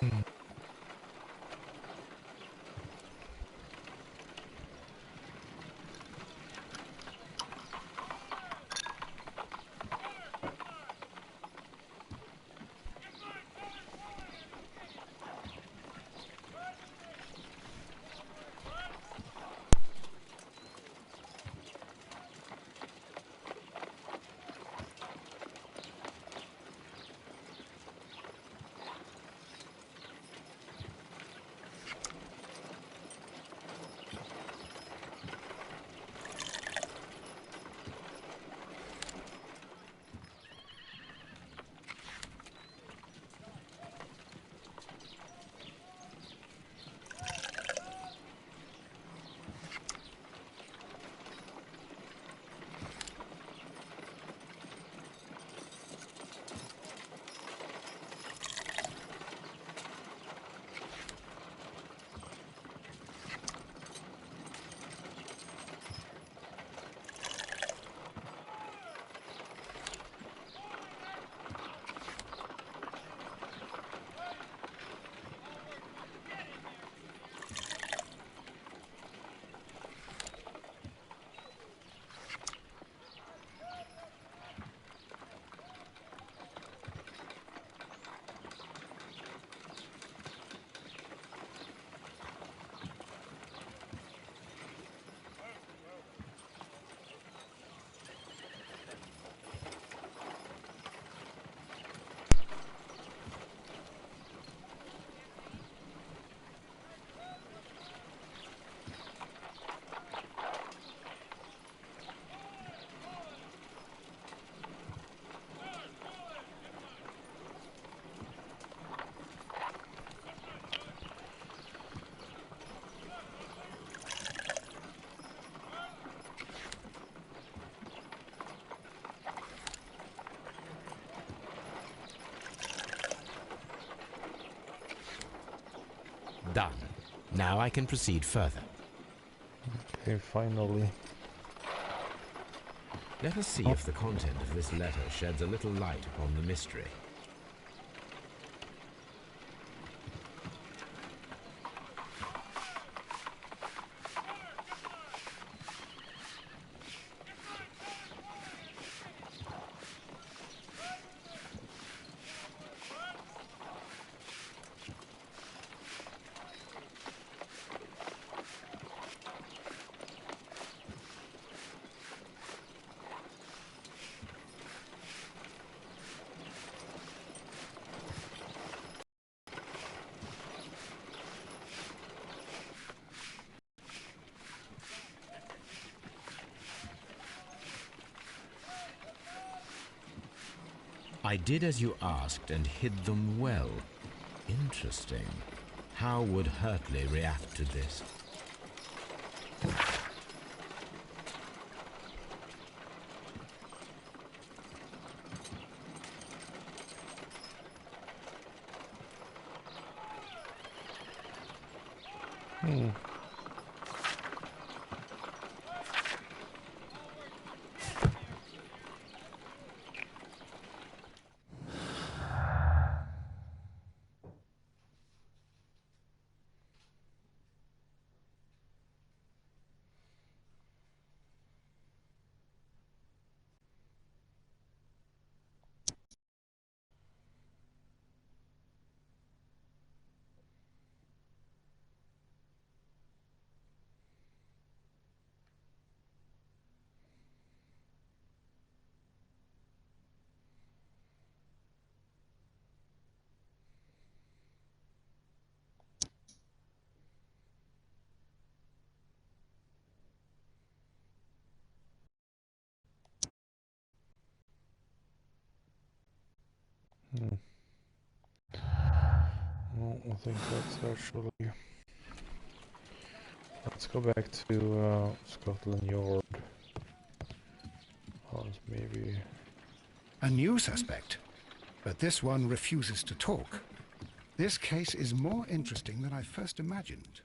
Done. Now I can proceed further. Okay, finally. Let us see if the content of this letter sheds a little light upon the mystery. I did as you asked and hid them well. Interesting. How would Hurtley react to this? Well, I think that's actually... Let's go back to Scotland Yard. Maybe... A new suspect, but this one refuses to talk. This case is more interesting than I first imagined.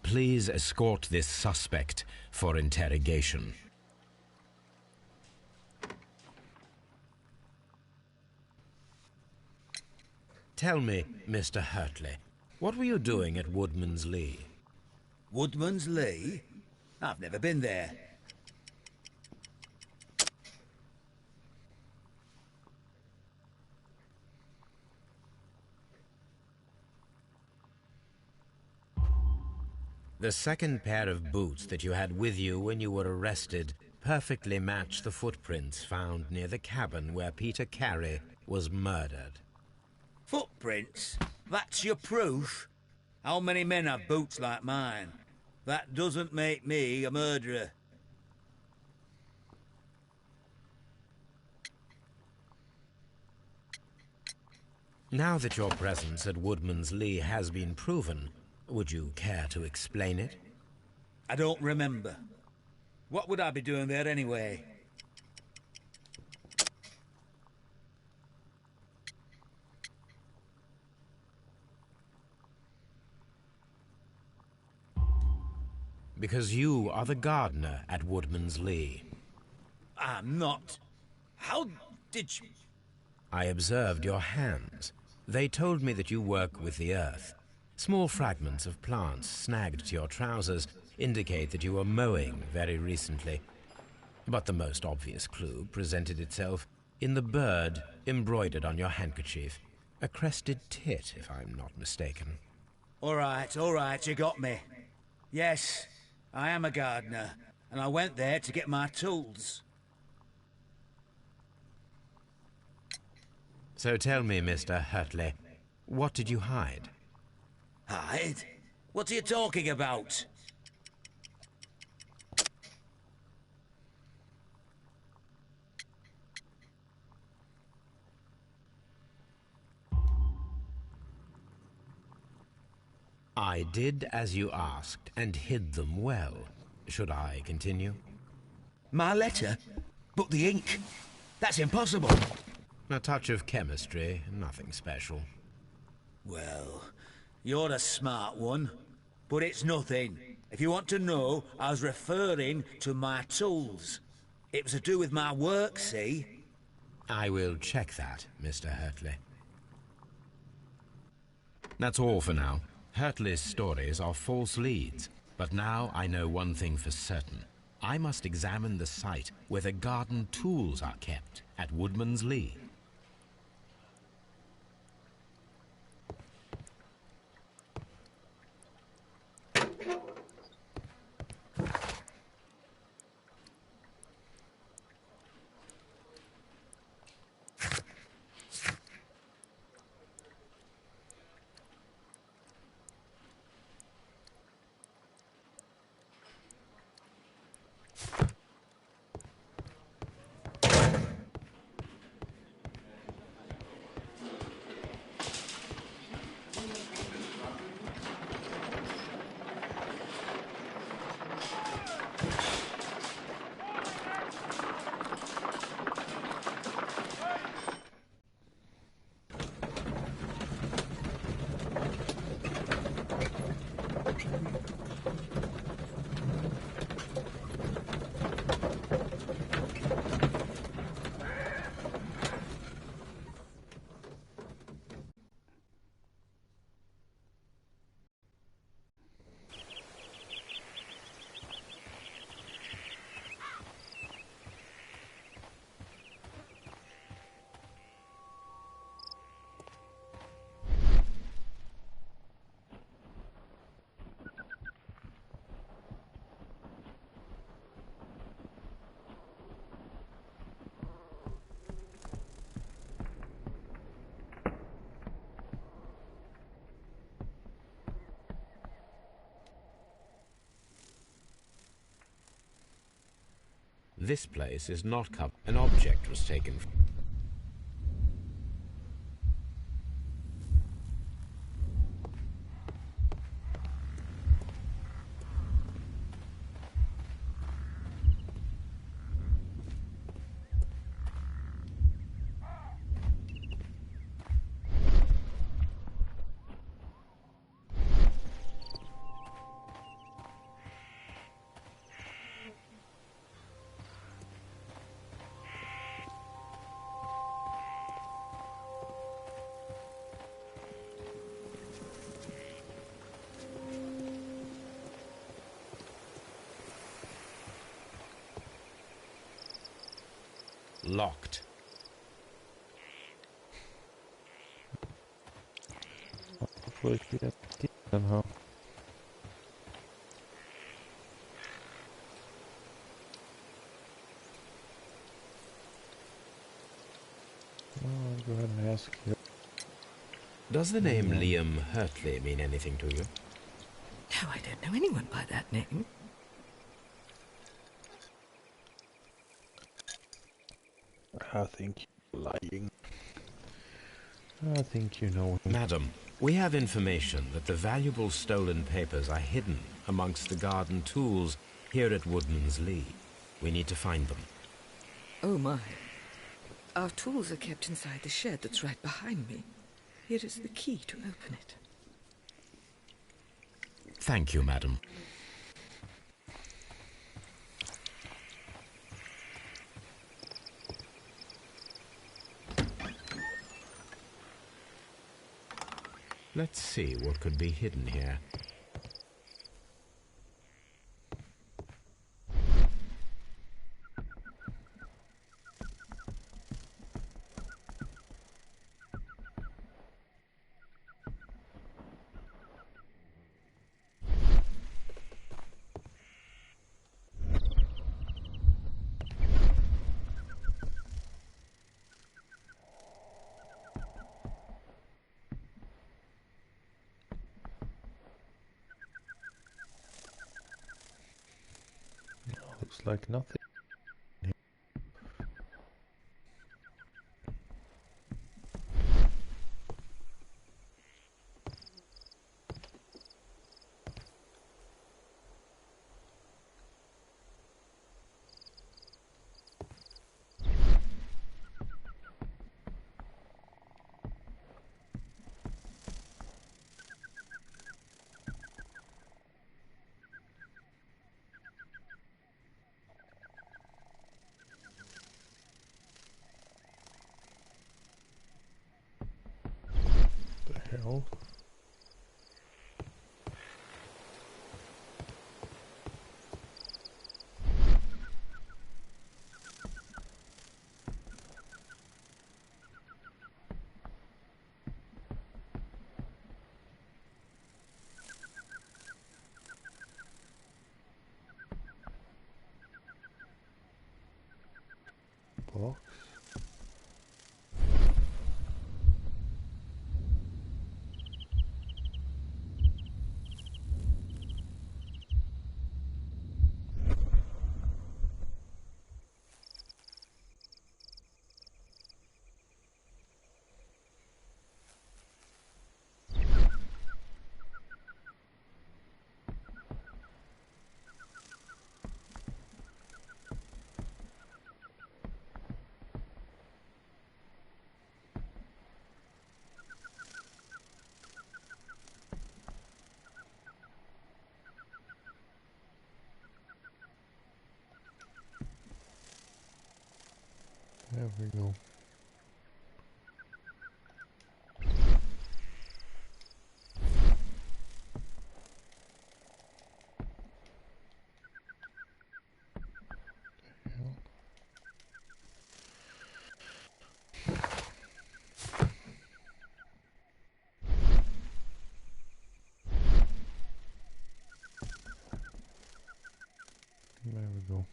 Please escort this suspect for interrogation. Tell me, Mr. Hurtley, what were you doing at Woodman's Lee? Woodman's Lee? I've never been there. The second pair of boots that you had with you when you were arrested perfectly match the footprints found near the cabin where Peter Carey was murdered. Footprints? That's your proof? How many men have boots like mine? That doesn't make me a murderer. Now that your presence at Woodman's Lee has been proven, would you care to explain it? I don't remember. What would I be doing there anyway? Because you are the gardener at Woodman's Lee. I'm not. How did you... I observed your hands. They told me that you work with the earth. Small fragments of plants snagged to your trousers indicate that you were mowing very recently. But the most obvious clue presented itself in the bird embroidered on your handkerchief. A crested tit, if I'm not mistaken. All right, you got me. Yes, I am a gardener, and I went there to get my tools. So tell me, Mr. Hurtley, what did you hide? Hide? What are you talking about? I did as you asked, and hid them well. Should I continue? My letter? But the ink? That's impossible. A touch of chemistry, nothing special. Well, you're a smart one, but it's nothing. If you want to know, I was referring to my tools. It was to do with my work, see? I will check that, Mr. Hurtley. That's all for now. Hurtley's stories are false leads, but now I know one thing for certain. I must examine the site where the garden tools are kept at Woodman's Lee. This place is not covered. An object was taken from... Locked. Hopefully we get it somehow. I'll go ahead and ask you. Does the name Liam Hurtley mean anything to you? No, I don't know anyone by that name. I think you're lying. I think you know him. Madam, we have information that the valuable stolen papers are hidden amongst the garden tools here at Woodman's Lee. We need to find them. Oh my. Our tools are kept inside the shed that's right behind me. Here is the key to open it. Thank you, madam. Let's see what could be hidden here. Looks like nothing. Well. Box. There we go. There we go.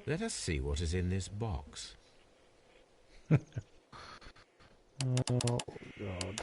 Let us see what is in this box. Oh God.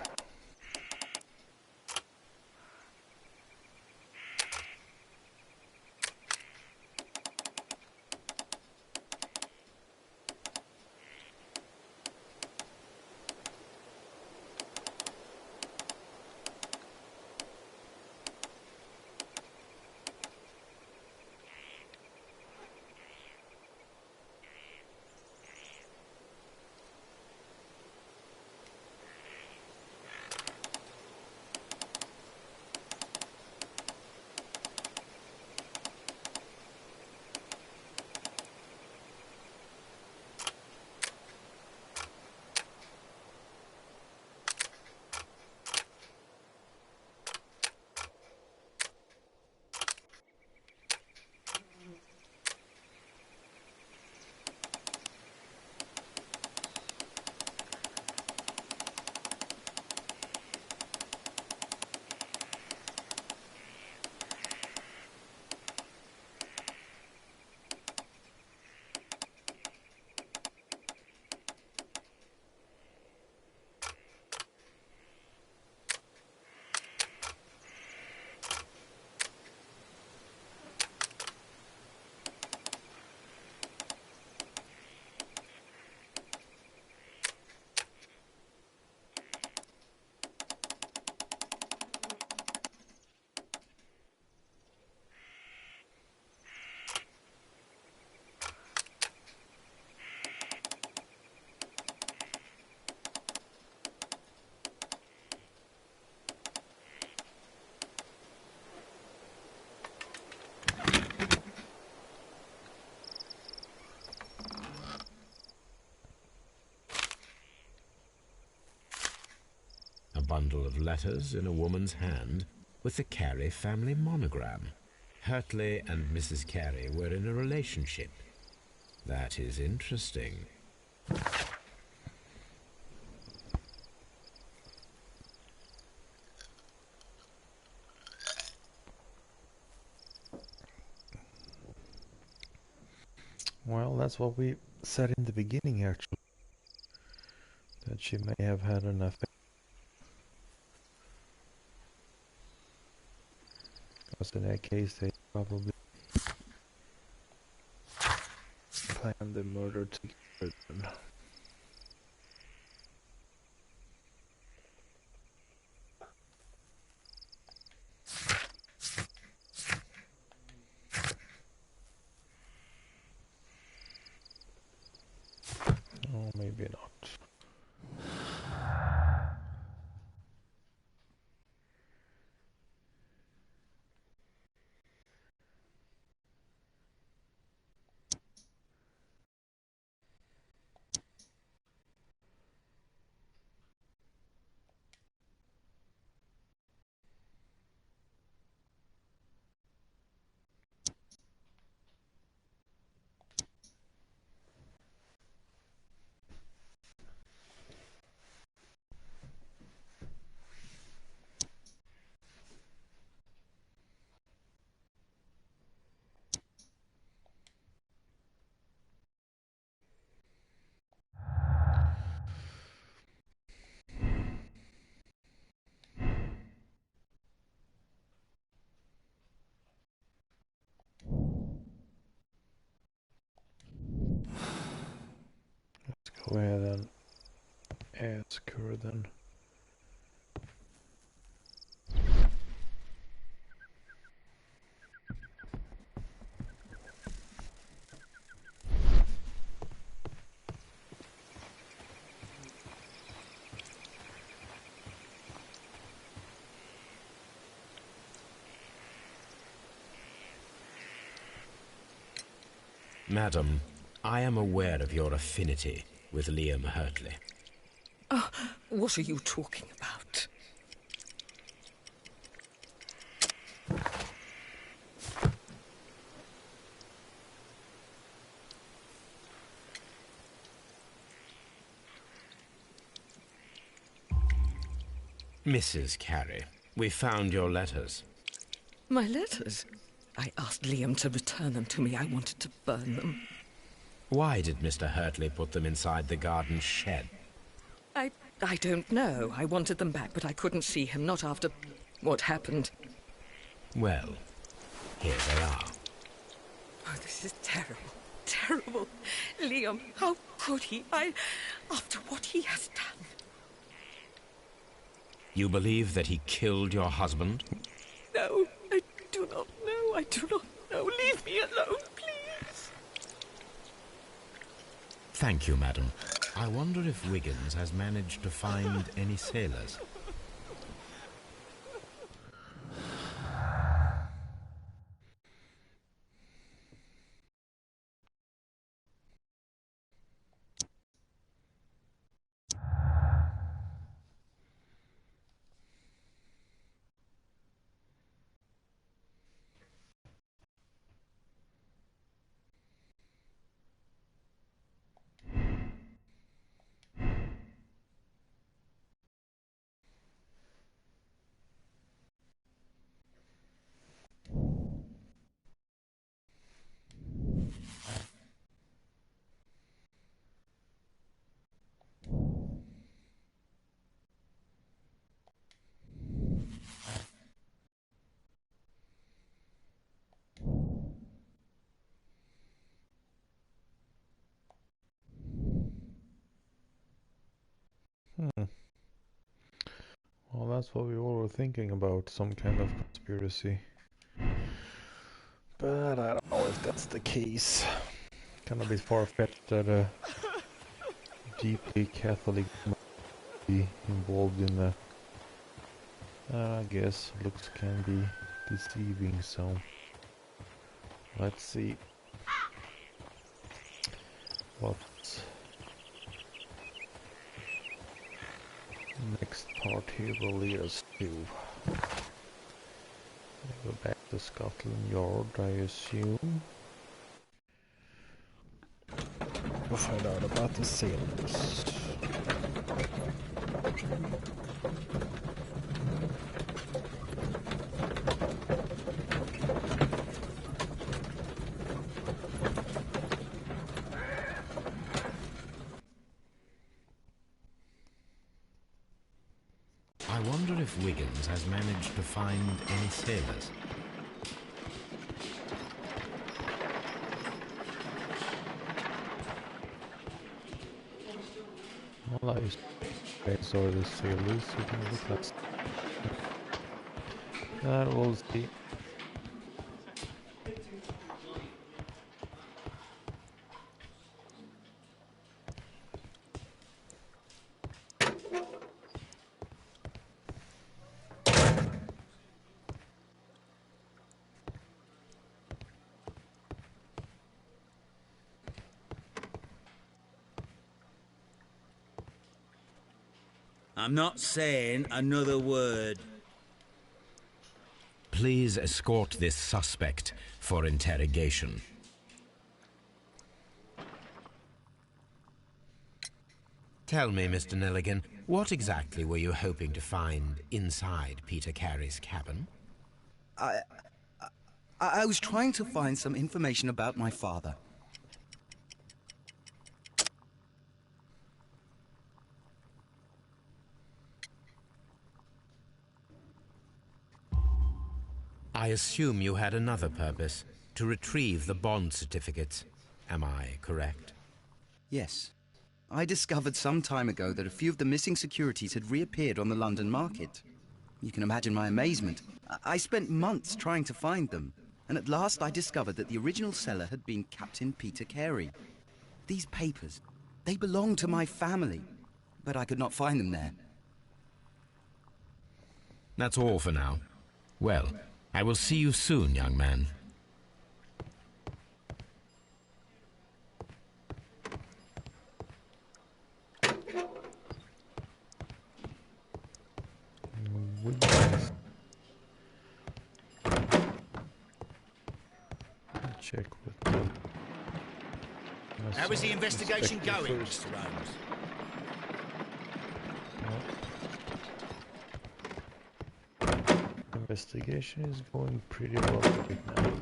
A bundle of letters in a woman's hand with the Carey family monogram. Hurtley and Mrs. Carey were in a relationship. That is interesting. Well, that's what we said in the beginning, actually. That she may have had an affair. Because in that case, they probably planned the murder together. Oh, maybe not. Go ahead and ask her then. Madam, I am aware of your affinity with Liam Hurtley. Oh, what are you talking about? Mrs. Carey, we found your letters. My letters? I asked Liam to return them to me. I wanted to burn them. Why did Mr. Hurtley put them inside the garden shed? I don't know. I wanted them back, but I couldn't see him, not after what happened. Well, here they are. Oh, this is terrible. Terrible. Liam, how could he? After what he has done. You believe that he killed your husband? No, I do not know. I do not know. Leave me alone, please. Thank you, madam. I wonder if Wiggins has managed to find any sailors. Well, that's what we all were thinking about, some kind of conspiracy. But I don't know if that's the case. Kind of a bit far-fetched that a deeply Catholic might be involved in that. I guess looks can be deceiving, so let's see what next part here will lead us to. Go back to Scotland Yard, I assume. We'll find out about the sailors. I wonder if Wiggins has managed to find any sailors. Well, I saw the sailors, you can look at that. We'll see. I'm not saying another word. Please escort this suspect for interrogation. Tell me, Mr. Nelligan, what exactly were you hoping to find inside Peter Carey's cabin? I was trying to find some information about my father. I assume you had another purpose, to retrieve the bond certificates. Am I correct? Yes. I discovered some time ago that a few of the missing securities had reappeared on the London market. You can imagine my amazement. I spent months trying to find them, and at last I discovered that the original seller had been Captain Peter Carey. These papers, they belonged to my family, but I could not find them there. That's all for now. Well, I will see you soon, young man. Check with them. How is the investigation going, Mr. Holmes? Investigation is going pretty well right now.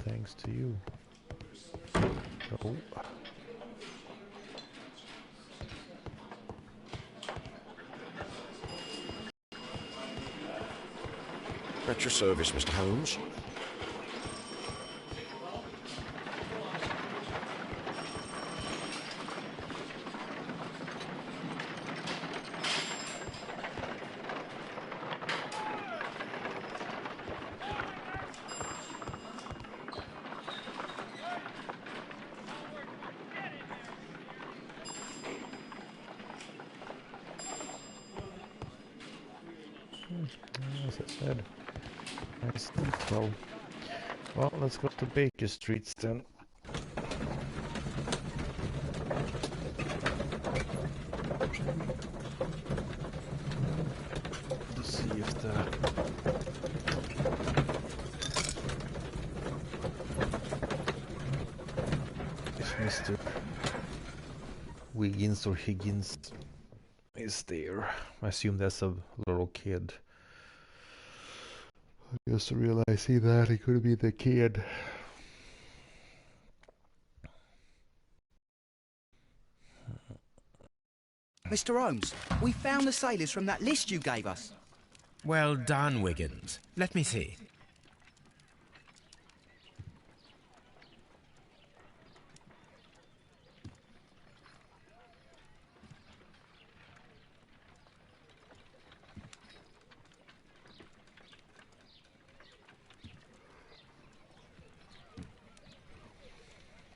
Thanks to you. Oh. At your service, Mr. Holmes. As I said, nice detail. Well, let's go to Baker Streets then. Let's see if Mr. Wiggins or Higgins is there. I assume that's a little kid. I just realized that it could be the kid. Mr. Holmes, we found the sailors from that list you gave us. Well done, Wiggins. Let me see.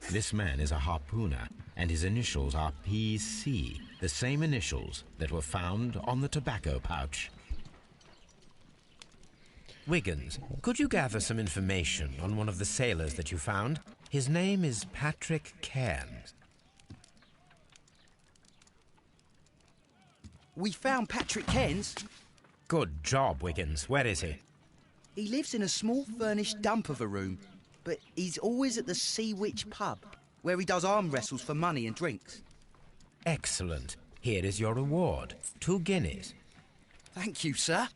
This man is a harpooner, and his initials are PC, the same initials that were found on the tobacco pouch. Wiggins, could you gather some information on one of the sailors that you found? His name is Patrick Cairns. We found Patrick Cairns. Good job, Wiggins. Where is he? He lives in a small furnished dump of a room, but he's always at the Sea Witch pub, where he does arm wrestles for money and drinks. Excellent. Here is your reward. 2 guineas. Thank you, sir.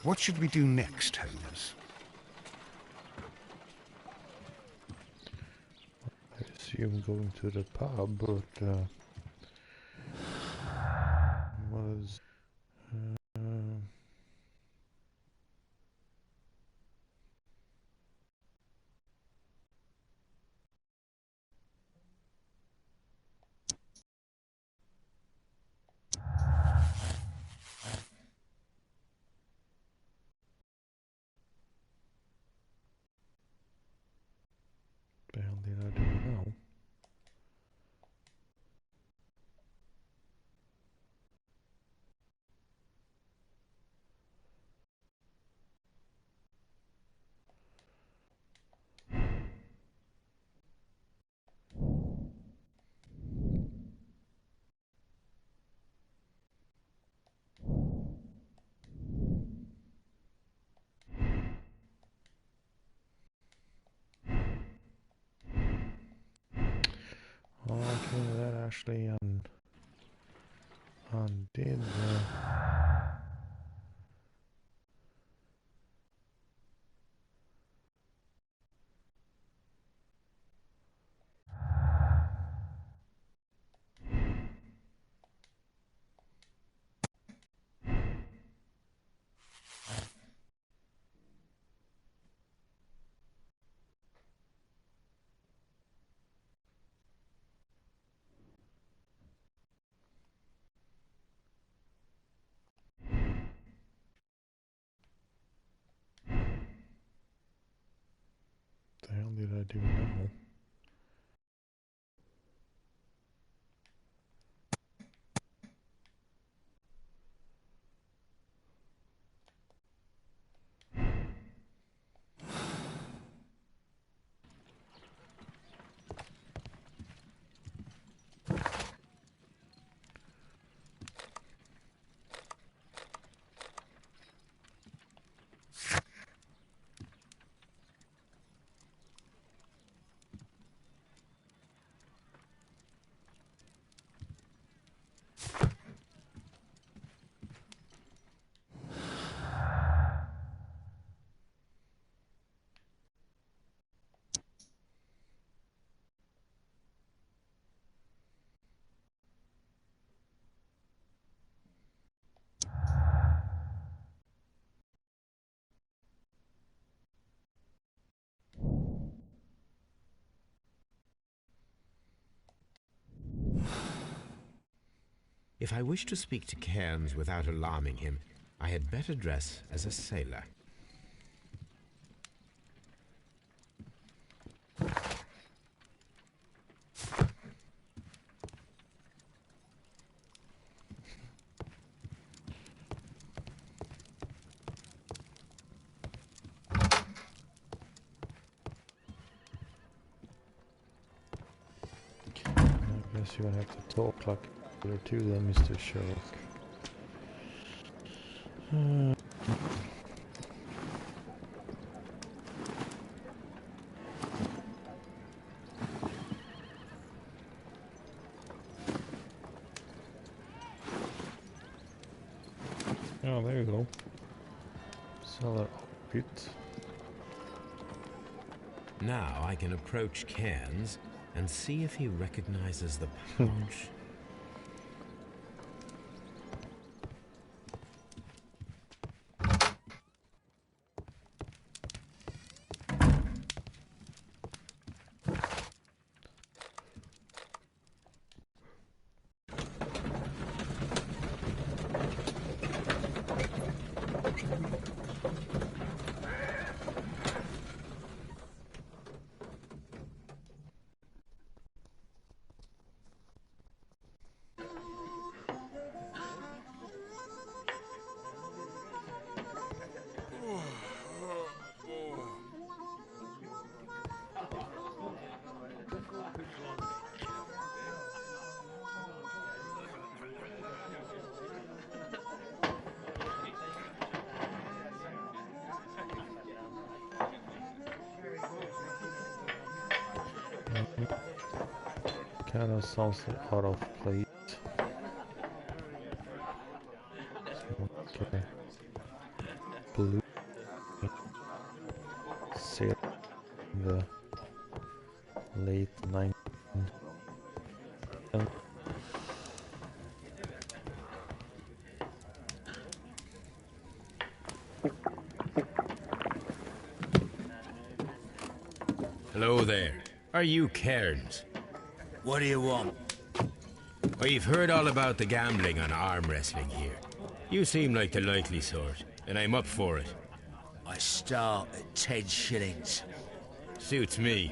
What should we do next, Holmes? I assume going to the pub, but was the hell did I do now? actually undid the hell did I do now? If I wish to speak to Cairns without alarming him, I had better dress as a sailor. I guess you have to talk like you're to them, Mr. Sherlock. Oh, there you go. Cellar pit. Now I can approach Cairns and see if he recognizes the pouch. Kind of sounds out of place. Okay. Blue sail in the late 19th. Hello there. Are you Cairns? What do you want? We've heard all about the gambling on arm wrestling here. You seem like the likely sort, and I'm up for it. I start at 10 shillings. Suits me.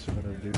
guys are gonna do.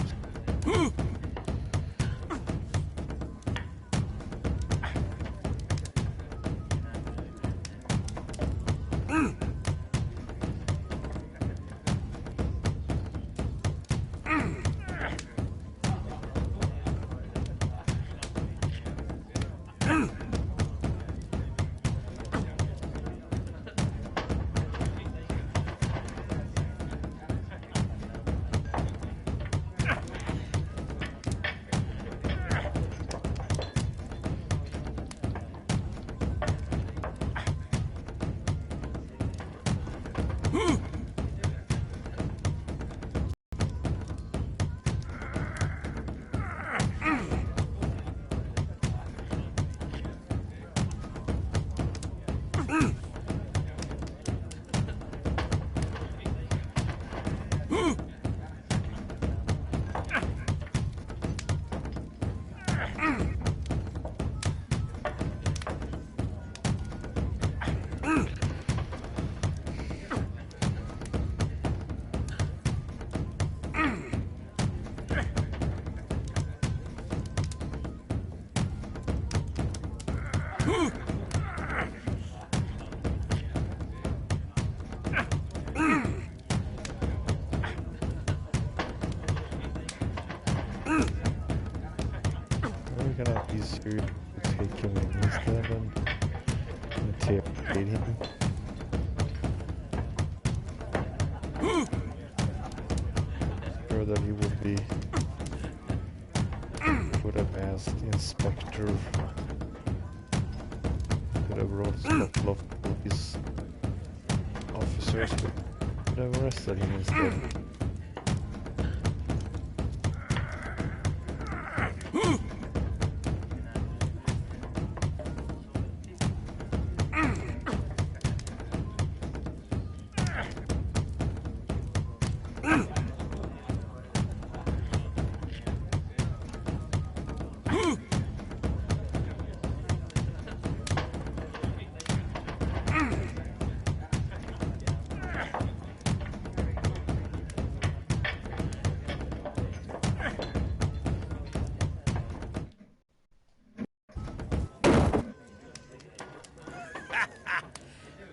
We're gonna be easier to take him in instead and interrogate him. Sure that he would be. Would have asked Inspector. Could have brought a couple of police officers, but could have arrested him instead.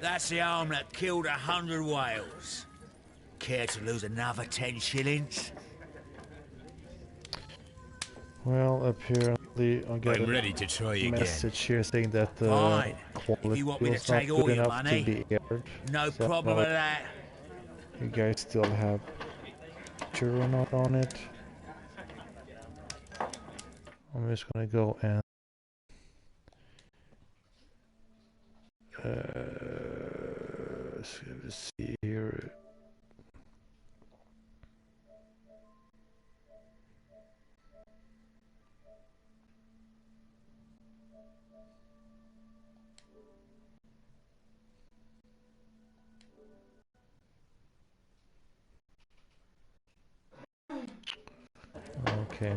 That's the arm that killed 100 whales. Care to lose another 10 shillings? Well, apparently I got I'm ready to try again. message here saying that the Fine. quality If you want me to was not take all good your enough money, to be aired. no So, problem with that. You guys still have picture or not on it. I'm just gonna go and let's see here. Okay.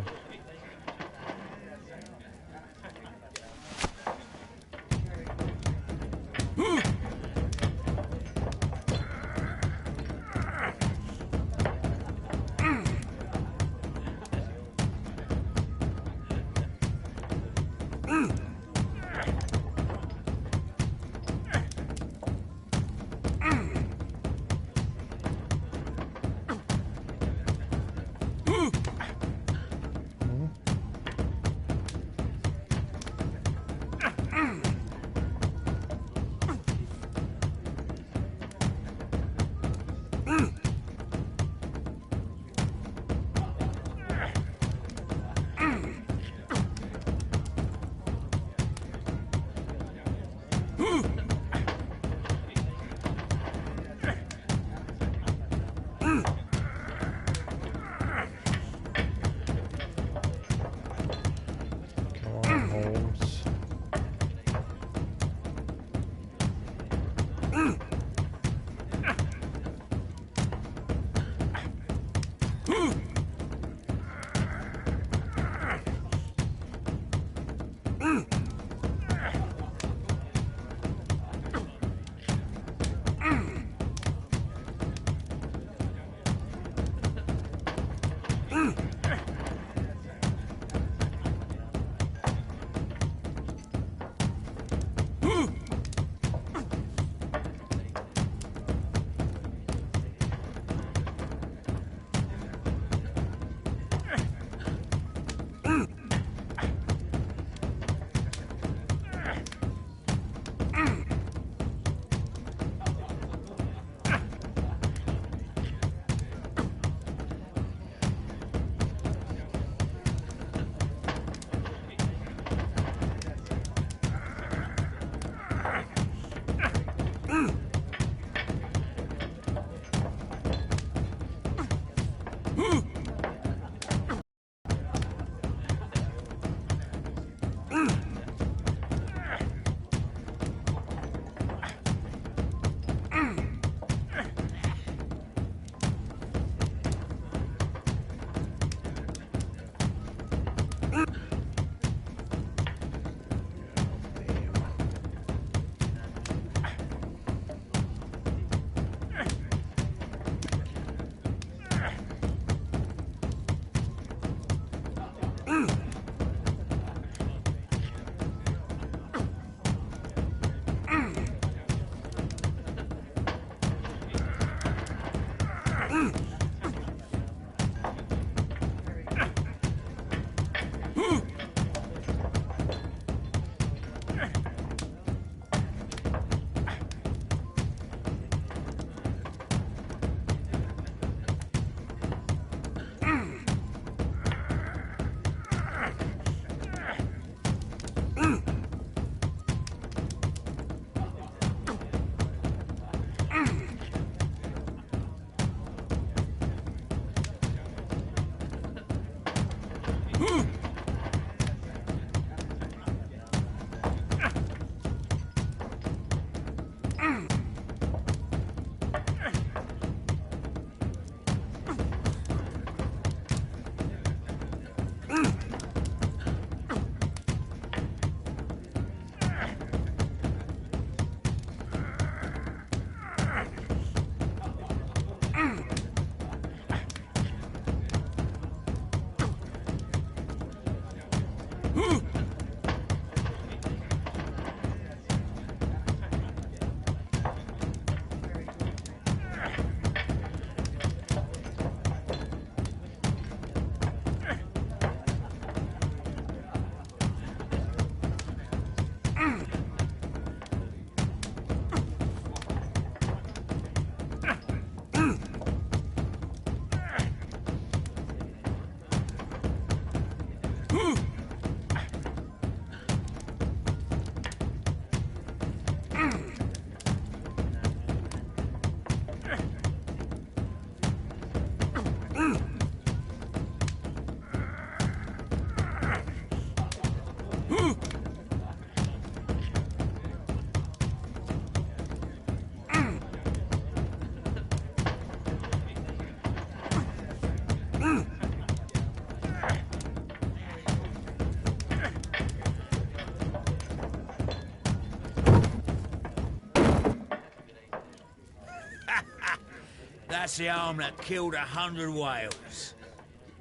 That's the arm that killed 100 whales.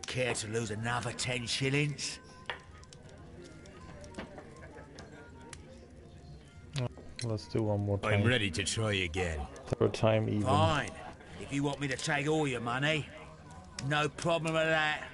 Care to lose another 10 shillings? Let's do one more time. I'm ready to try again. Third time even. Fine. If you want me to take all your money, no problem with that.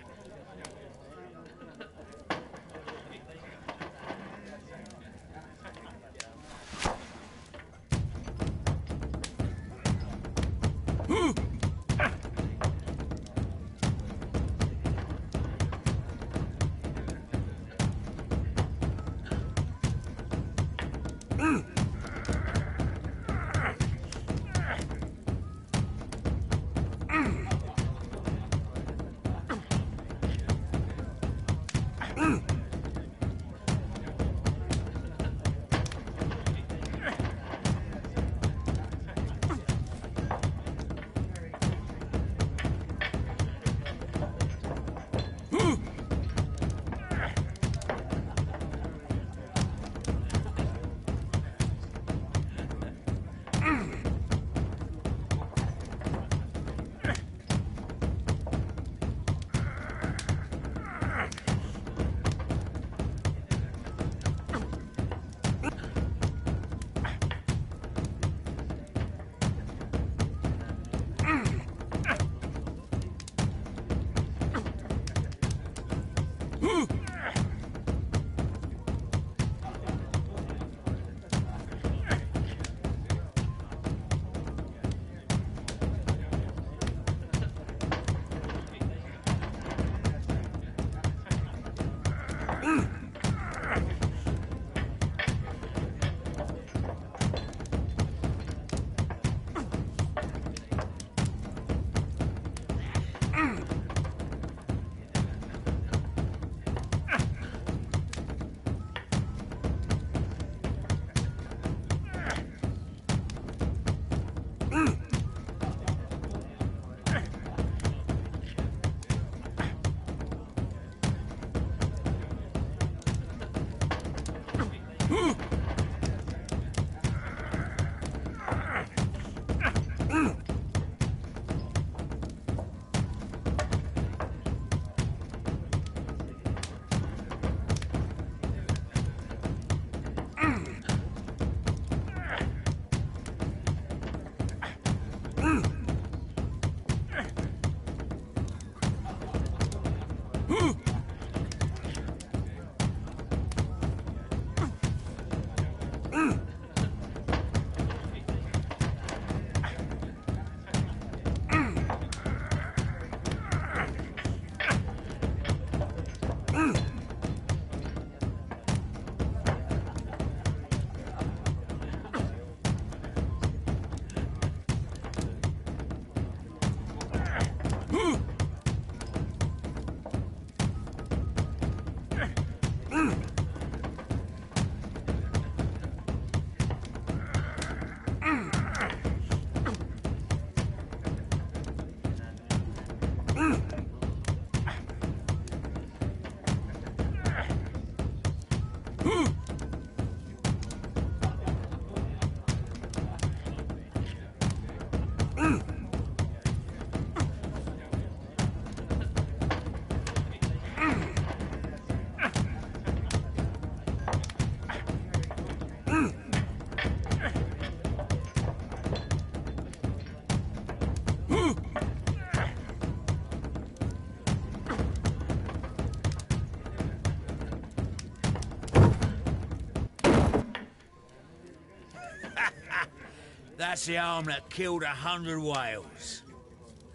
That's the arm that killed 100 whales.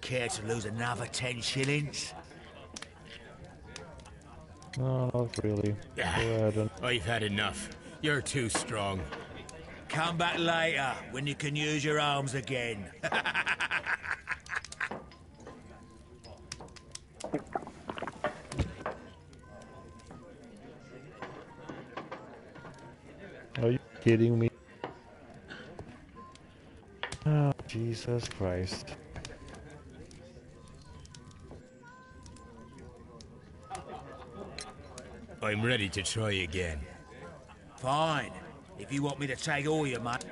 Care to lose another 10 shillings? No, not really. I've had enough. You're too strong. Come back later, when you can use your arms again. Are you kidding me? Oh, Jesus Christ. I'm ready to try again. Fine, if you want me to take all your money.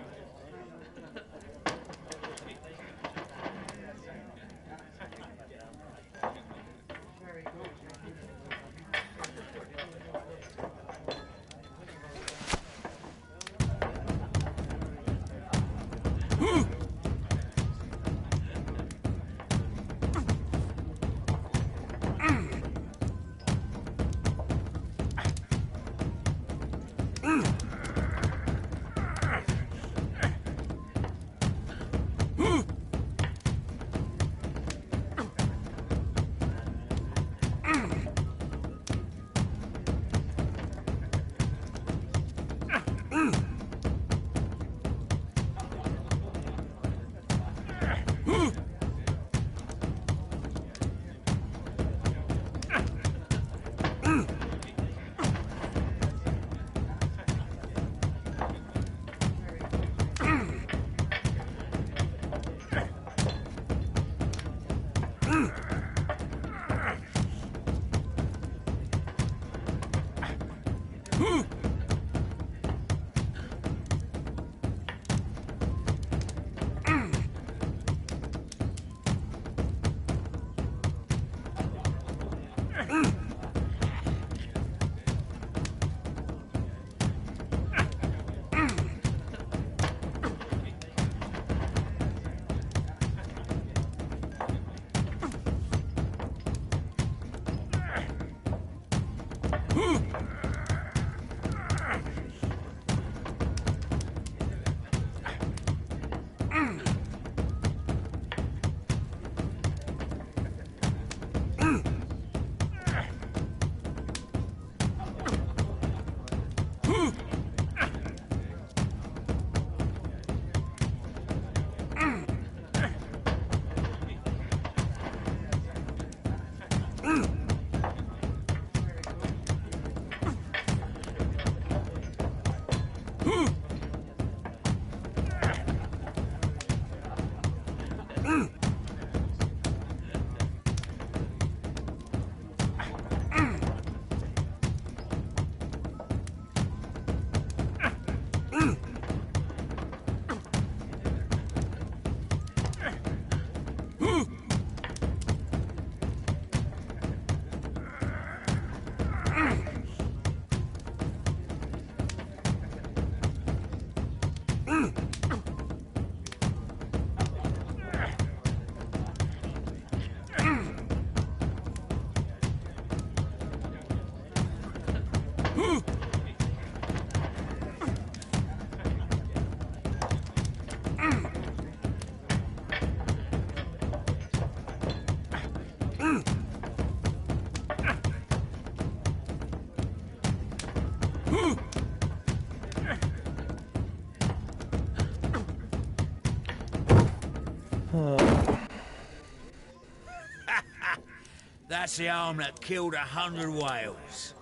That's the arm that killed 100 whales.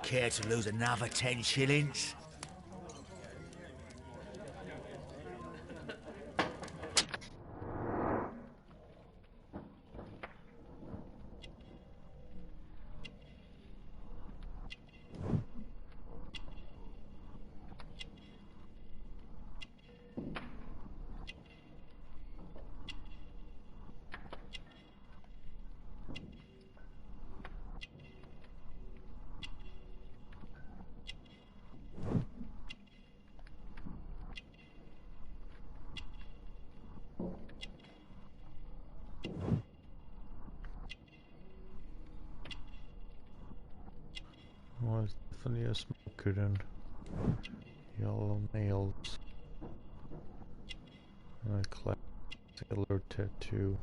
Care to lose another 10 shillings? Oh, it's definitely a smoker then. Yellow nails. And a classic alert tattoo.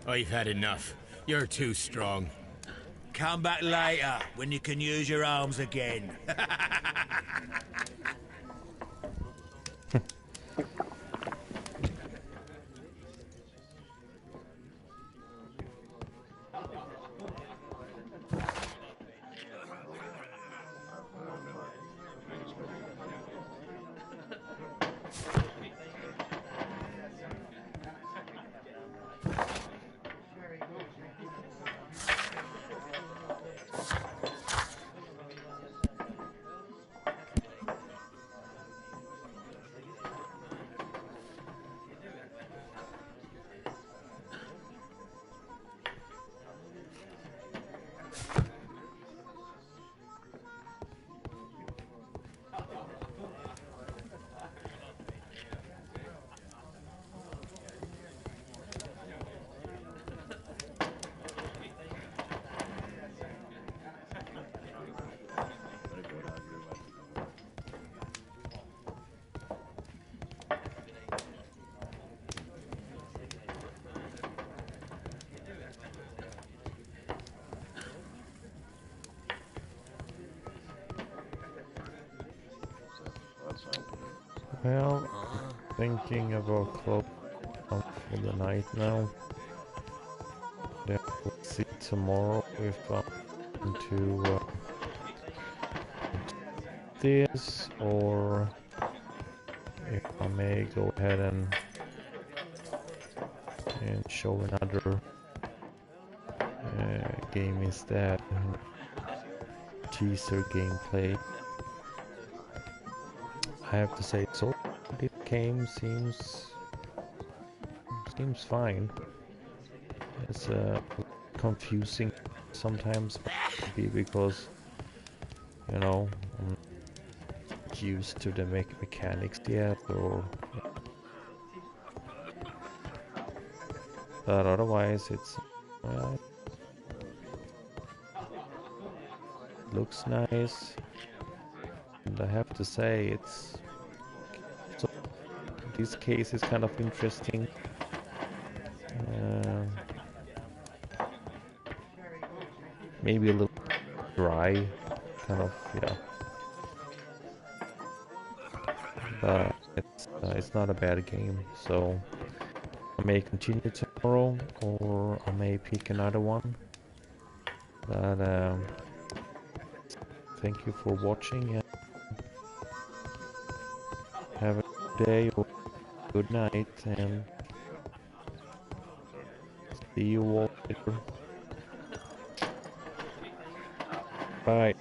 I've had enough. You're too strong. Come back later, when you can use your arms again. Well, thinking about closing down for the night now. Then we'll see tomorrow if I'm going to this, or if I may go ahead and show another game instead. Teaser gameplay. I have to say, so this game seems fine. It's confusing sometimes, maybe because, you know, I'm not used to the mechanics yet, or but otherwise it's looks nice, and I have to say it's so this case is kind of interesting. Maybe a little dry, kind of, yeah. But it's not a bad game, so I may continue tomorrow, or I may pick another one. But thank you for watching, and have a good day or good night, and see you all later. Bye.